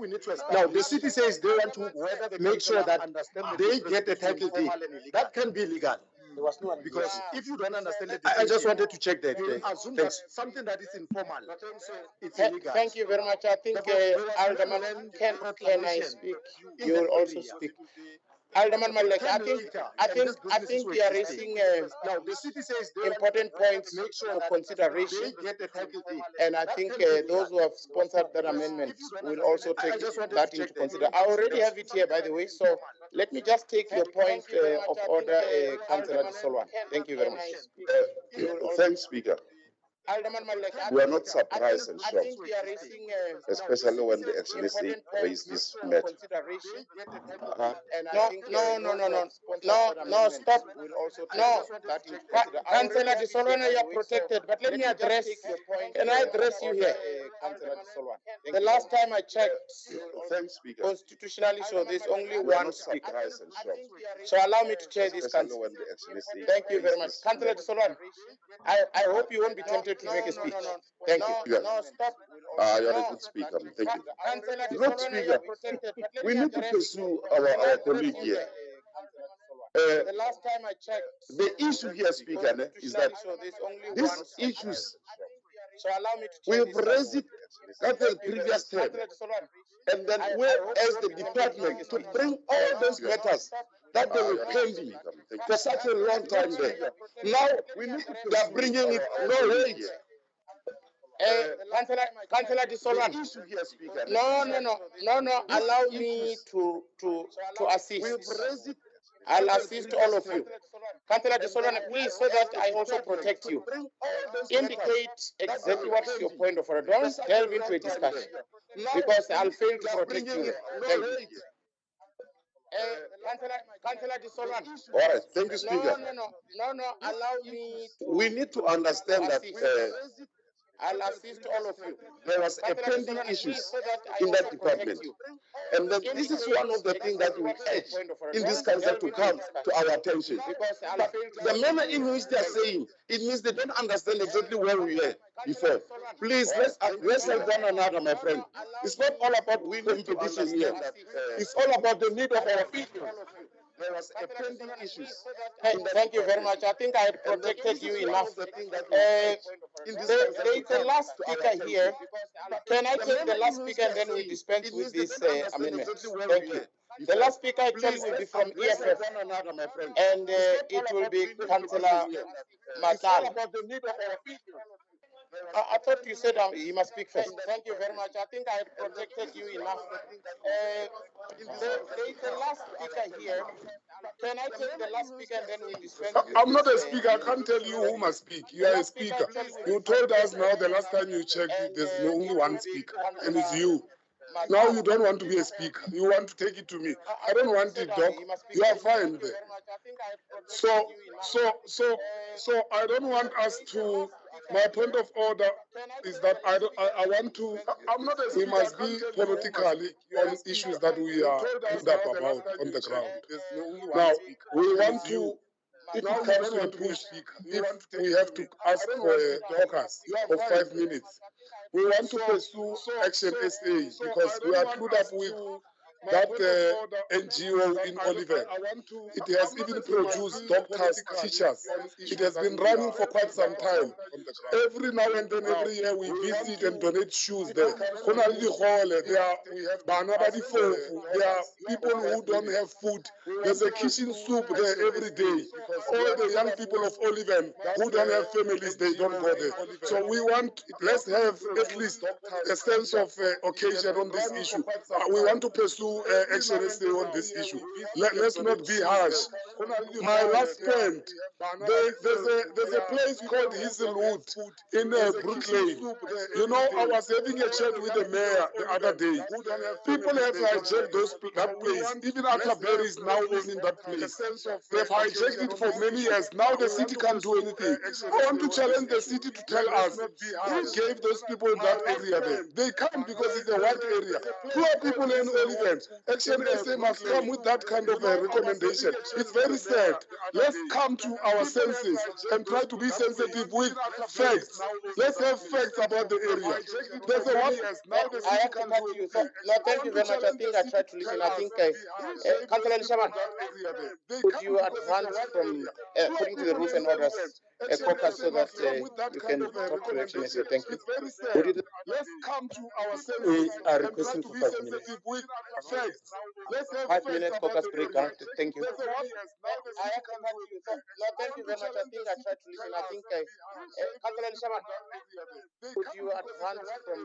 Now, the city says they want to make sure that they get a title deed. That can be legal. Because if you don't understand it, I just wanted to check that. Assume that something that is informal, it's illegal. Thank you very much. I think Alderman, can I speak? You will also speak. Alderman Malek, I think you are raising now the city says important points for consideration, and I think those who have sponsored that amendment will also take that into consideration. I already have it here, by the way, so let me just take your point of order, Councillor Solwan. Thank you very much. Thanks, Speaker. We are not surprised and shocked, especially when the actually raised this matter. No, stop. No, Councillor Solwana, you are protected, but let me address, can I address you here? The last time I checked, constitutionally, so there's only one speaker. So allow me to chair this council. Thank you very much. Councillor Solwana, I hope you won't be tempted to make a speech. Thank you. No, stop. You are a good speaker. Thank you. Good speaker. We need to pursue our colleague here. The last time I checked, the issue here, Speaker, is that these issues, we've raised it at the previous term, and then we, as the department, to bring all those matters that they were pending for such a long time there. Now, they are bringing it no way. Councillor Solwan. No. Allow me to assist. I'll assist all of you. Councillor Solwan, please, so that I also protect you. Indicate exactly what is your point of order. Don't delve into a discussion, because I'll fail to protect you. Thank you. Councillor Solwan. All right, thank you, Speaker. No. Allow me. We need to understand that I'll assist all of you. There was a pending issues in that department. And then this is one of the things that we urge in this council to come to our attention. But the manner in which they are saying, it means they don't understand exactly where we were before. Please, let's help one another, my friend. It's not all about competition here. It's all about the need of our people. There was a pending issues. Thank you very much. I think I had protected you enough. There is the last speaker here. Can I take the last speaker and then we dispense with this amendment? Thank you. The last speaker actually will be from EFF, and it will be Councillor Matal. I thought you said he must speak first. Thank you very much. I think I had protected you enough. There is the last speaker here. Can I take the last speaker and then we dispense with I'm not a this, speaker. I can't tell you who must speak. You are a speaker. You told us now the last time you checked, there's only one speaker, and it's you. Now you don't want to be a speaker. You want to take it to me. I don't want it, Doc. You are fine there. So I don't want us to. My point of order is that I want to. I'm not a speaker. We must be politically on issues that we are put up about on the ground. Now we want to. If it comes to a push, if we have to ask for a caucus of 5 minutes, we want to pursue Action SA because we are clued up with that NGO in Olivet. It has even produced doctors, teachers. It has been running for quite some time. Every now and then, every year, we visit and donate shoes there. There are there are people who don't have food. There's a kitchen soup there every day. All the young people of Olivet who don't have families, they don't go there. So we want, let's have at least a sense of occasion on this issue. We want to pursue Action SA on this issue. Let's not be harsh. My last point, there's a place called Hazelwood in Brooklyn. You know, I was having a chat with the mayor the other day. People have hijacked that place. Even Atterbury is now owning that place. They've hijacked it for many years. Now the city can't do anything. I want to challenge the city to tell us who gave those people that area there. They can't because it's a white area. Poor people in Olivet. Action SA must come with that kind of a recommendation. It's very sad. Let's come to our senses and try to be sensitive with facts. Let's have facts about the area. There's a what? I have to cut you. No, thank you very much. I think I tried to listen. I think, Councillor Lishaman, could you advance from putting to the rules and orders a caucus so that you can talk to Action SA? Thank you. Let's come to our senses. We are requesting for 5 minutes. 5 minutes caucus break. Thank you. I have to cut you. No, thank you very much. I think I tried to listen. I think, Councillor Lishaman, could you advance from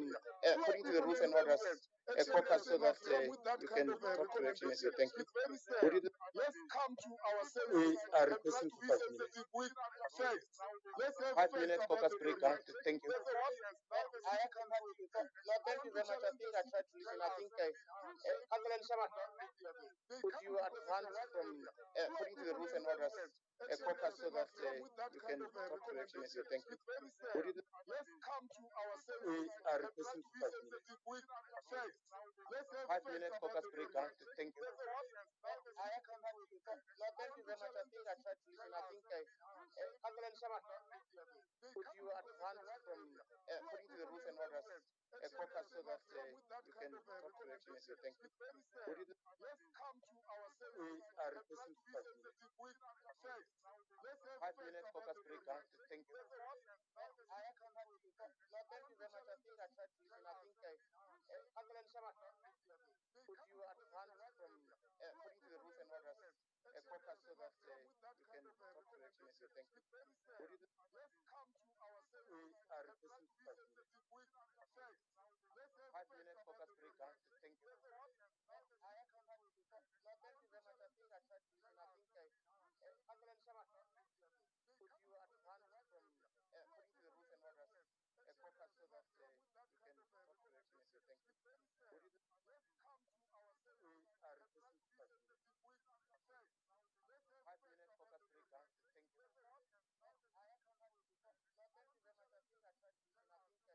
putting to the rules and orders a caucus so that you can talk to Action SA? Thank you. Let's come to our senses. We are requesting for 5 minutes. 5 minutes caucus break. Thank you. I have to cut you. No, thank you very much. I think I tried to listen. I think, Councillor Lishaman, could you advance from putting to the rules and orders a caucus so that you can talk to Action SA? Thank you. Let's come to our senses. We are requesting for 5 minutes. 5 minutes caucus break. Thank you. I have to cut you. No, thank you very much. I think I tried to listen. I think, Councillor Lishaman, could you advance from putting to the rules and orders a caucus so that you can talk to Action SA? Thank you. Let's come to our senses. We are requesting for 5 minutes. 5 minutes caucus break. Thank you. I have to cut you. No, thank you very much. I think I tried to listen. I think, Councillor Lishaman, could you advance from putting to the rules and orders a caucus so that you can talk to Action SA? Thank you. Let's come to our senses. We are requesting for 5 minutes. 5 minutes caucus break. Thank you. I have to cut you. No, thank you very much. I think I tried to listen. I think, Councillor Lishaman, could you advance from putting to the rules and orders a caucus so that you can talk to Action SA? Thank you. Let's come to our senses. We are requesting for 5 minutes. 5 minutes caucus break. Thank you. I have to cut you. No, thank you very much. I think I tried to listen. I think,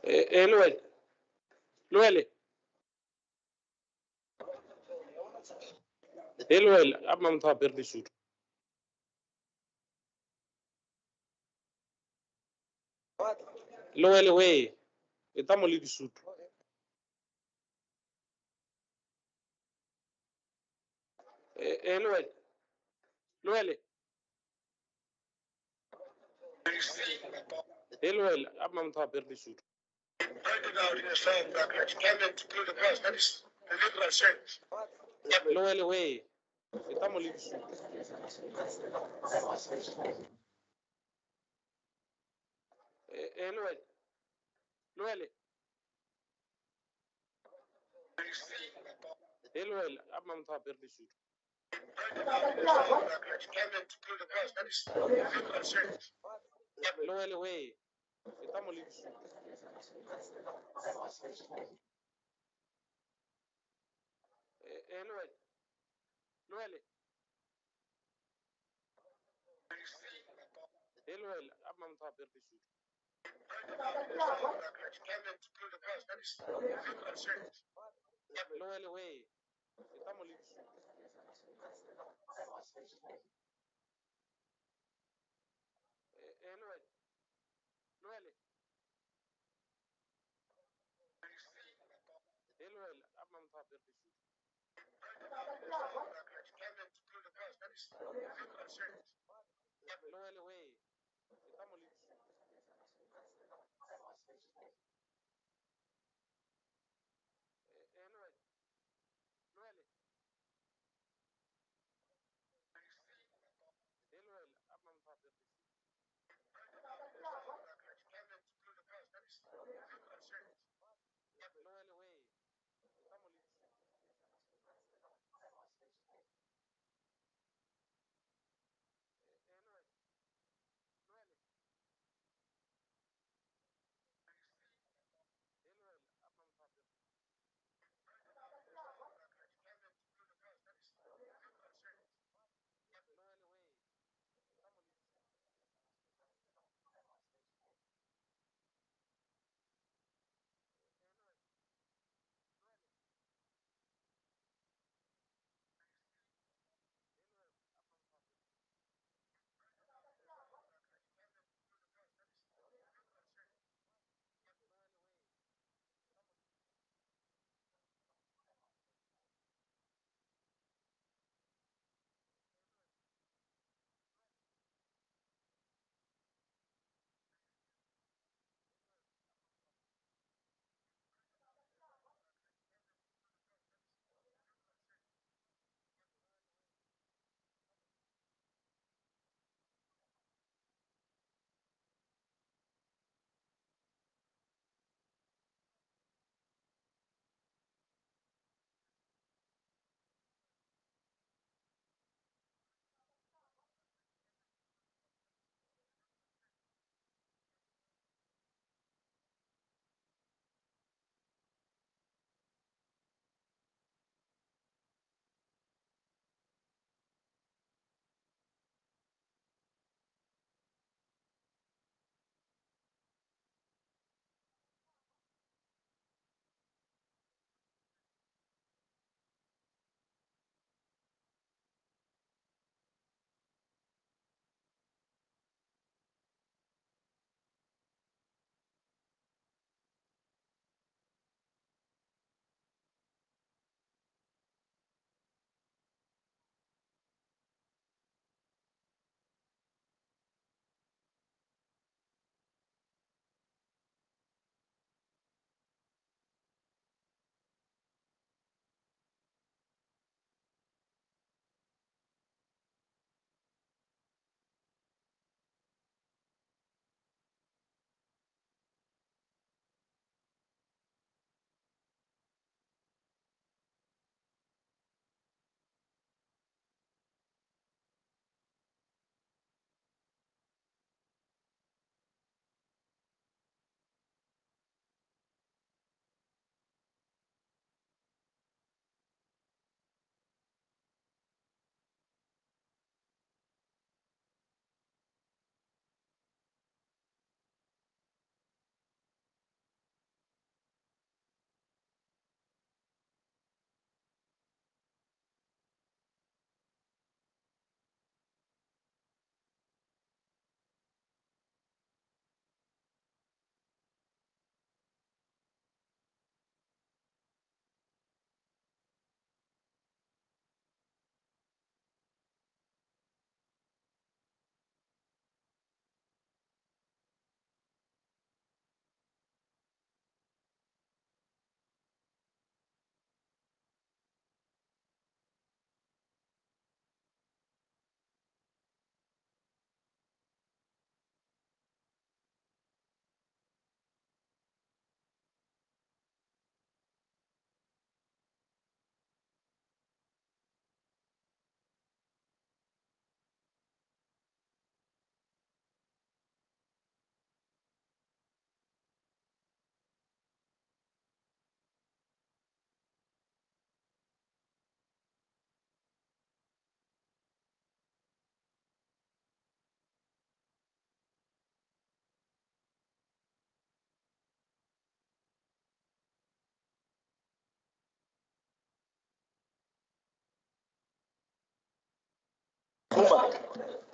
Loele, Loele, Loele, I'm not happy with you. Loele, way, it's a molly suit. Loele, Loele, Hello, I'm not happy with you. Pointed out in a saying that let's tell them to kill the cross. That is the literal sense. Hello, way. Estamos listos. Hello, Hello, Hello, I'm not happy with you. Pointed out in a saying that let's tell them to kill the cross. That is the literal sense. Hello, way. Estamos listos. Hello, Hello, Hello, I'm not happy with you. Pointed out in a saying that let's tell them to kill the cross. That is the literal sense. Hello, way. Estamos listos. Hello, Hello, Hello, I'm not happy with you. Pointed out in a saying that let's tell them to kill the cross. That is the literal sense. Hello, way. Estamos listos. Hello, Hello, Hello, I'm not happy with you. Pointed out in a saying that let's tell them to kill the cross. That is the literal sense. Hello, way. Estamos listos.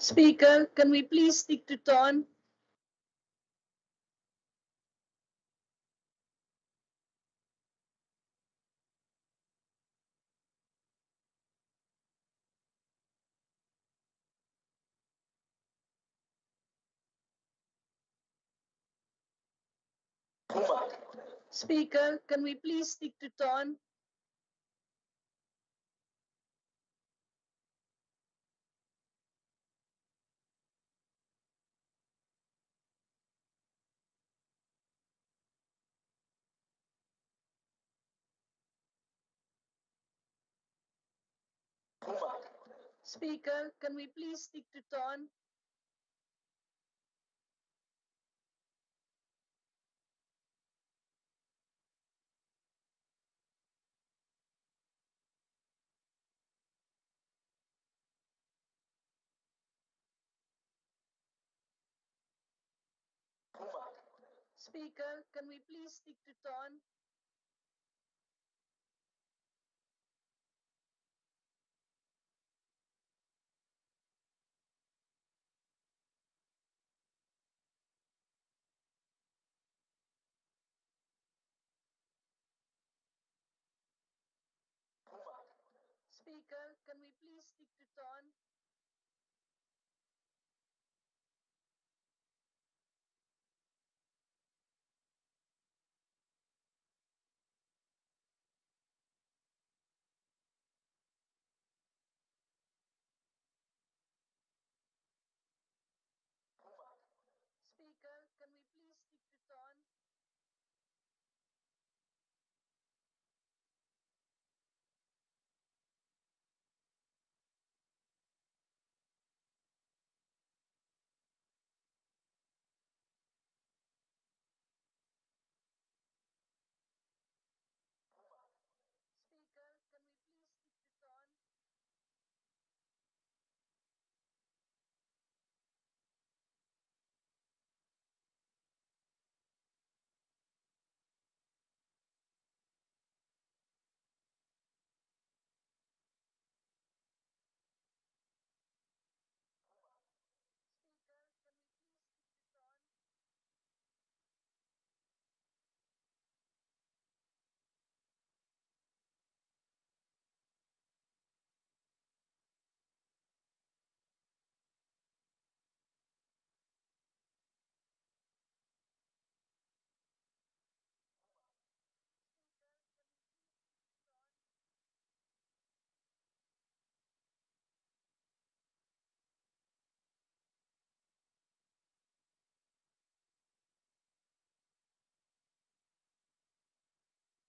Speaker, can we please stick to time? Speaker, can we please stick to time? Speaker, can we please stick to time? Speaker, can we please stick to time? Speaker, can we please stick to time? Speaker, can we please stick to time? Speaker, can we please stick to time?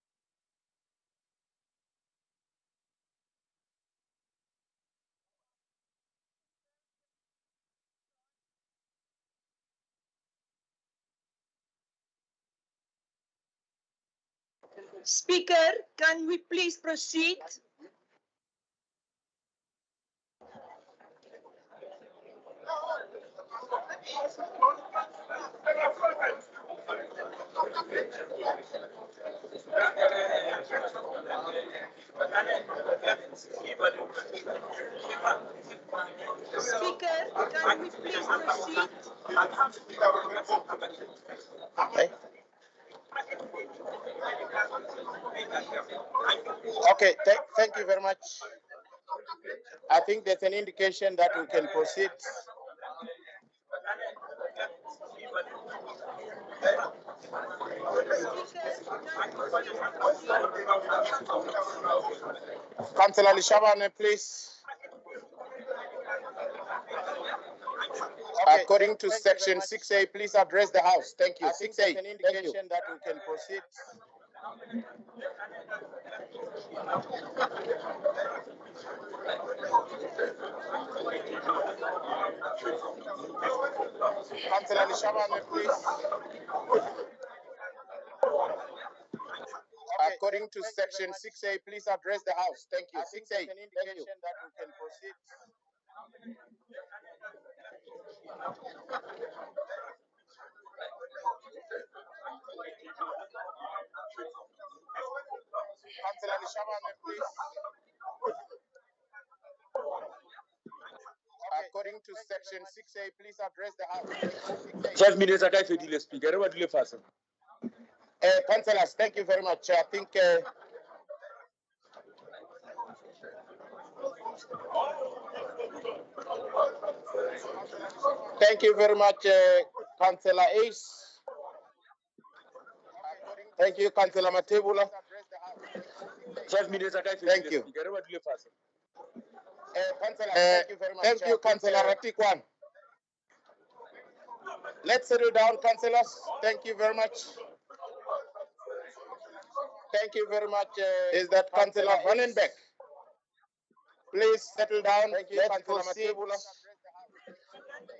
Speaker, can we please stick to time? Speaker, can we please proceed? Speaker, can we please proceed? Okay. Okay, thank you very much. I think there's an indication that we can proceed. Councillor Lishabane, please. According to section 6A, please address the House. Thank you. 6A. There's an indication that we can proceed. Councillor Lishabane, please. According to section 6A, please address the House. Thank you. 6A. Thank you. That we can proceed. Councillor Lishabane, please. according to section 6A, please address the House. 5 minutes a ka e fedile speaker, re ba dule fatshe. Councillors, thank you very much. I think thank you very much, Councillor Ace. Thank you, Councillor Matebula. 5 minutes a ka e fedile Thank you. speaker, re ba dule fatshe. Thank you very much. Thank you, Councillor Ratikwan. Let's settle down, councillors. Thank you very much. Thank you very much. Is that Councillor Vandenbeck? Please settle down. Let's proceed.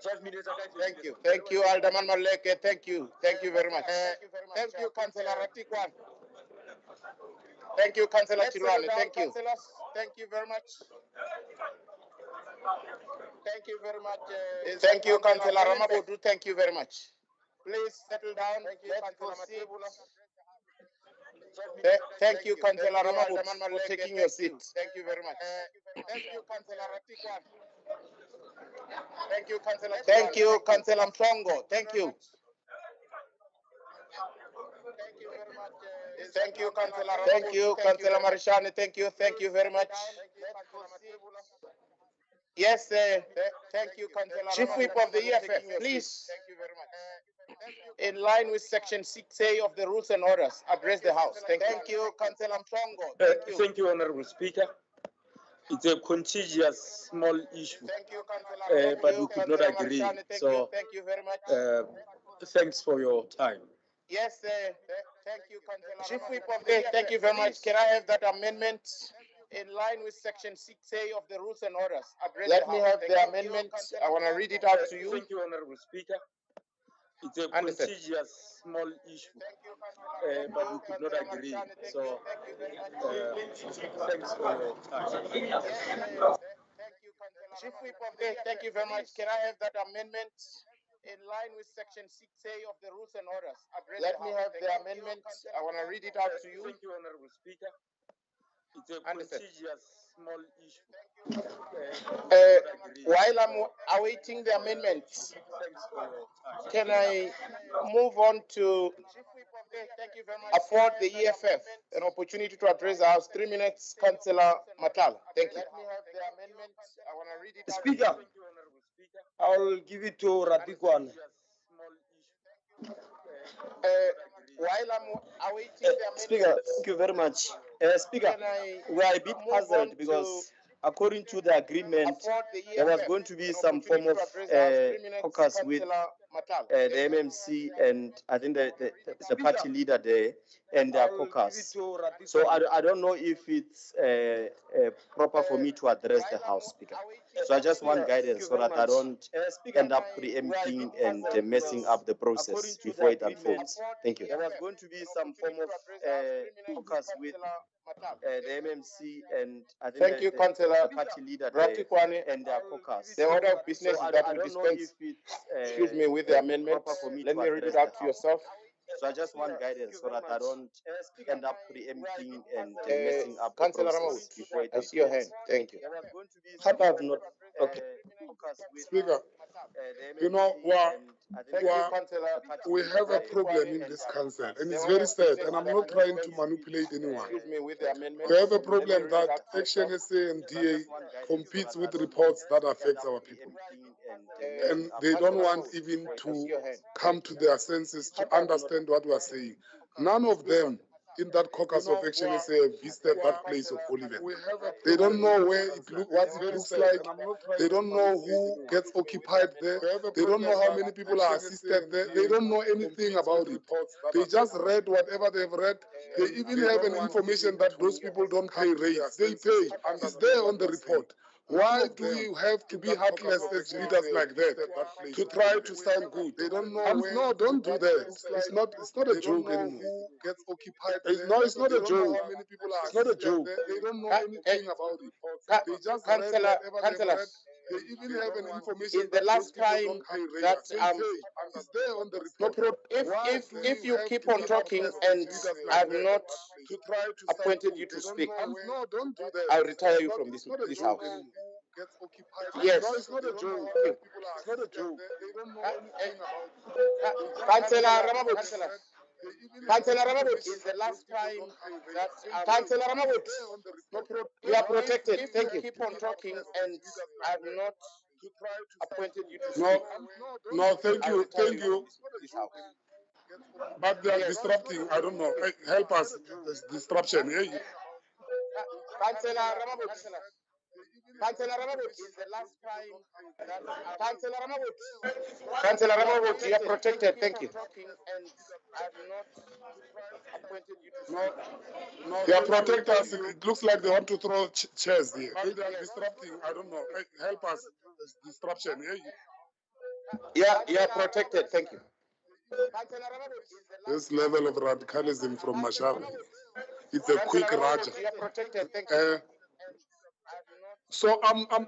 5 minutes a ka e fedile. Thank you. Thank you, Alderman Maleke. Thank you. Thank you very much. Thank you, Councillor Ratikwan. Thank you, Councillor Tshwane. Thank you. Thank you very much. Thank you very much. Thank you, Councillor Ramabodu. Thank you very much. Please settle down. Let's proceed. Thank you, Councillor Ramabodu, for taking your seat. Thank you very much. Thank you, Councillor Ratikwan. Thank you, Councillor. Thank you, Councillor Mtongo. Thank you. Thank you very much. Thank you, Councillor. Thank you, Councillor Marishani. Thank you. Thank you very much. Yes, thank you, Councillor. Chief Whip of the EFF, please. Thank you very much. In line with Section 6A of the Rules and Orders, address the House. Thank you, Councillor Mtongo. Thank you. Thank you, Honorable Speaker. It's a contiguous small issue, Thank you, Councillor. but we could not agree. So, thank you very much. thanks for your time. Yes, thank you, Councillor. Chief Whip of the thank you very much. Can I have that amendment in line with Section 6A of the Rules and Orders? Let me have the amendment. I want to read it out to you. Thank you, Honorable Speaker. It's a contiguous small issue, but we could not agree. So, thanks for your time. Yes, thank you, Councillor. Chief Whip of the thank you very much. Can I have that amendment in line with Section 6A of the Rules and Orders? Let me have the amendment. I want to read it out to you. Thank you, Honorable Speaker. It's a contiguous small issue. While I'm awaiting the amendment, Thanks for your time. can I move on to afford the EFF an opportunity to address the House? 3 minutes, Councillor Matala. Thank you. Let me have the amendment. I want to read it out. Speaker, I'll give it to Ratikwan. While I'm awaiting the amendment, Speaker, thank you very much. Speaker, can I we are a bit move on puzzled because according to the agreement, there was going to be some form of caucus with the MMC and I think the party leader there and their caucus. So I don't know if it's proper for me to address the House, Speaker. So I just want guidance so that I don't end up preempting and messing up the process before it unfolds. Thank you. There was going to be some form of caucus with the MMC and I think thank you, Councillor the party leader there and their caucus. The order of business So is that I we don't know dispense. if it's Excuse me, with the amendment. proper for me Let to me read address it out the to House. yourself. So I just want guidance so that I don't end up preempting and messing up the Councillor process before it I see your hand. unfolds. Thank you. There was going to be some Have not. Okay. focus with Speaker, the you know, MMC and I think we have a problem in this council, and it's very sad, and I'm not trying to manipulate anyone. Excuse me, with the amendment. We have a problem that Action SA and DA competes with reports that affects our people. And they don't want even to come to their senses to understand what we are saying. None of them in that caucus of Action SA have visited that place of Olivet. They don't know where it what it looks like. They don't know who gets occupied there. They don't know how many people are assisted there. They don't know anything about it. They just read whatever they've read. They even have an information that those people don't pay rates. They pay. It's there on the report. Why do we have to be heartless as leaders like that to try to sound good? They don't know. No, don't do that. It's not a joke anymore. Who gets occupied? It's not a joke. It's not a joke. They don't know anything about it. They just read whatever they've read. They even have an information In the last time that it's there on the report. if you keep on talking and I've not appointed you to speak, No, don't do that. I'll retire you from this house. gets occupied. Yes. No, it's not a joke. People are, it's not a joke. They don't know anything about Councillor Ramabut. Councillor Councillor Ramabut. is the last time that Councillor Ramabut. You are protected. If Thank you you. keep on talking and I've not appointed you to No, speak, no, thank I you, will tell thank you. this house. But they are Yes. disrupting. I don't know. Hey, help us. This disruption. Yeah, Councillor Ramabut. Councillor Ramabut. Is the last time that Councillor Ramabut. Councillor Ramabut, you are protected. Thank you. talking and I've not appointed you to no, speak. no. They are protect us. It looks like they want to throw chairs here. But they are disrupting. I don't know. Hey, help us. This disruption. Yeah, You are protected. Thank you. this level of radicalism from Mashaba. It's a quick raja. You are protected. Thank you. So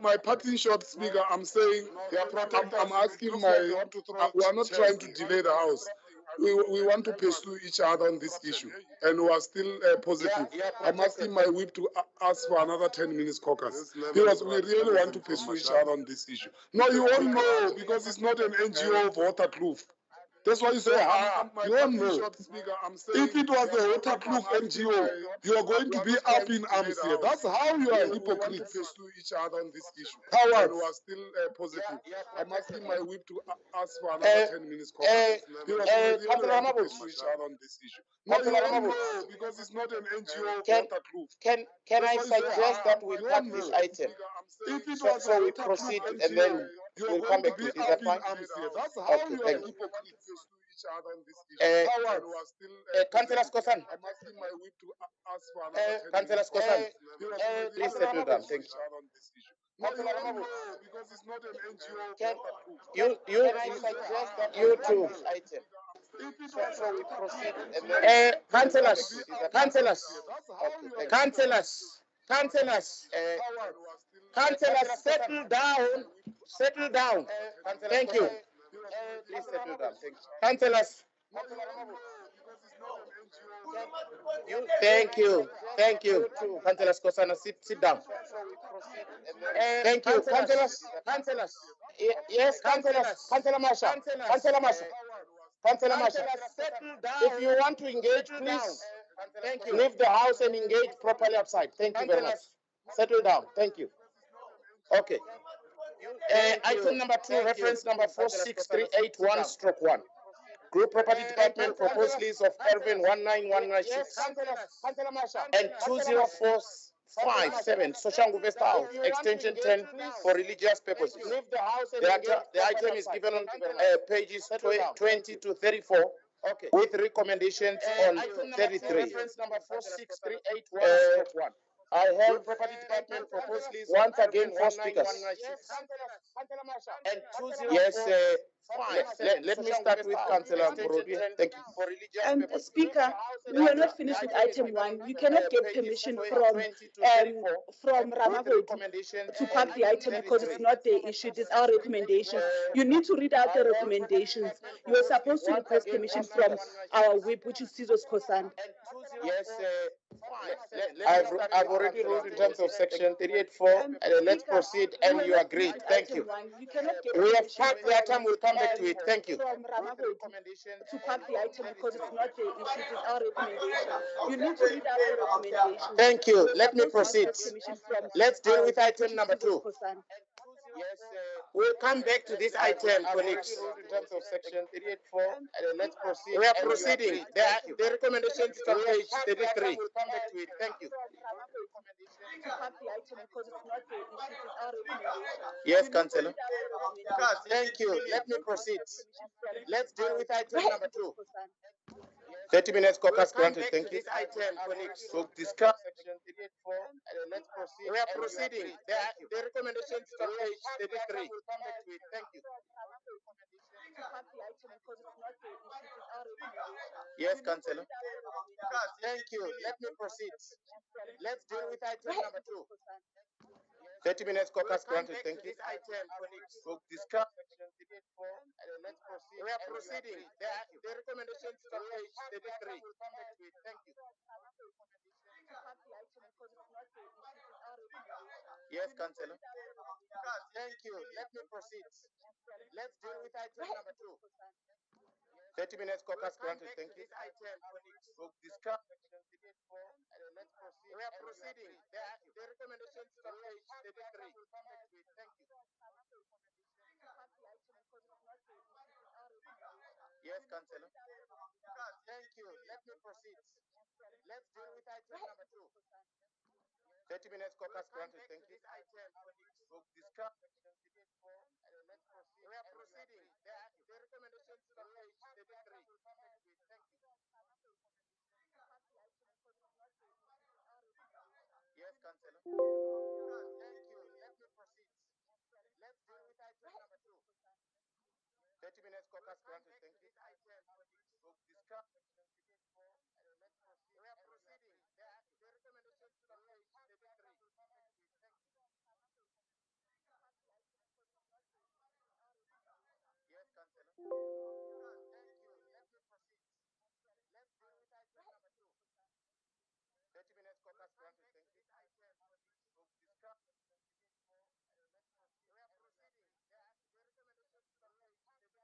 my parting short speaker, I'm saying, I'm asking my, we are not trying to delay the house. We want to pursue each other on this issue, and we are still positive. I'm asking my whip to ask for another 10 minutes caucus, because we really want to pursue each other on this issue. No, you won't know, because it's not an NGO of Waterkloof. That's why you say, you won't know. If it was a Waterkloof NGO, you are going to be up in arms here. That's how you are hypocrites. To each other on this issue. Cowards. We are still positive. I'm asking my whip to ask for another 10 minutes caucus, because we really want to pursue each other on this issue. No, you won't know, because it's not an NGO of Waterkloof. Can I suggest that we pack this item? If it was So a we Waterkloof proceed NGO, and then you are we'll going come to back be to it. Is up that in fine? arms here. That's how Okay, you are thank you. hypocrites to each other on this issue. Cowards. We are still Councillor Skosan. I'm asking my whip to ask for another 10 Councillor minutes. Skosan. Please settle down. Thank you. on this issue. No, you won't know, because it's not an NGO. Can I suggest that you you too. too? Item. If it So was we proceed and then then councillors, councillors, okay, councillors, councillors, councillors, settle down, settle down. Thank you. Please settle down. Thank you. Councillors. Thank you. Thank you. Councillor Skosana, sit down. Thank you. Councillors. Councillors. Yes, councillors. Councillor Masha. Councillor Masha. Councillor Masha. If you want to engage, please leave the house and engage properly outside. Thank you very much. Settle down. Thank you. Okay. Item number 2, reference number 46381/1. Group Property Department proposed list of Kelvin 19196 and 20457 Soshangu Vesta House, extension 10 for religious purposes. The item is given on pages 20 to 34 with recommendations on 33. Reference number 46381/1. I have Property Department proposed list once again 4 speakers. And 204. Yes, let me start with Councillor Morobi. Thank you. Speaker, we are not finished with item 1. You cannot get permission from Ramabodi to park the item because it's not their issue. It is our recommendation. You need to read out the recommendations. You are supposed to request permission from our whip, which is Sizos Kosan. Yes, I've already ruled in terms of section 384. Let's proceed, and you agreed. Thank you. We have packed the item. We'll come back to it. Thank you. From Ramabodi to park the item because it's not their issue. It is our recommendation. You need to read out the recommendations. Thank you. Let me proceed. Let's deal with item number 2. We'll come back to this item, colleagues. In terms of section 384, let's proceed. We are proceeding. The recommendation is on page 33. We'll come back to it. Thank you. To park the item because it's not their issue. It is our recommendation. Yes, Councillor. Thank you. Let me proceed. Let's deal with item number 2. 30 minutes caucus granted. Thank you. This item, colleagues, to discuss section 384. Let's proceed. We are proceeding. The recommendation is on page 33. We'll come back to it. Thank you. To park the item because it's not their issue. It is our recommendation. Yes, Councillor. Thank you. Let me proceed. Let's deal with item number 2. 30 minutes caucus granted. Thank you. This item, colleagues, to discuss section 384. Let's proceed. We are proceeding. The recommendation is on page 33. We'll come back to it. Thank you. To park the item because it's not their issue. It is our recommendation. Yes, Councillor. Thank you. Let me proceed. Let's deal with item number 2. 30 minutes caucus granted. Thank you. This item, we'll discuss. Let's proceed. We are proceeding. The recommendations on page 33. Thank you. Yes, Councillor. Thank you. Let me proceed. Let's deal with item number 2. 30 minutes caucus granted. Thank you. This item, we'll discuss. Let's proceed. We are proceeding. The recommendations on page 33. Thank you. Yes, Councillor. Thank you. Let me proceed. Let's deal with item number 2. 30 minutes caucus granted. Thank you. This item, we'll discuss. Let's proceed. We are proceeding. The recommendations on page 33. Thank you. Yes, Councillor. Thank you. Let me proceed. Let's deal with item number 2. 30 minutes caucus granted. Thank you. This item, we'll discuss. Let's proceed. We are proceeding. The recommendations on page 33. Thank you. Yes, Councillor. Thank you. Let me proceed. Let's deal with item number 2. 30 minutes caucus granted. Thank you. We'll discuss. Let's proceed. We are proceeding. The recommendations on page 33.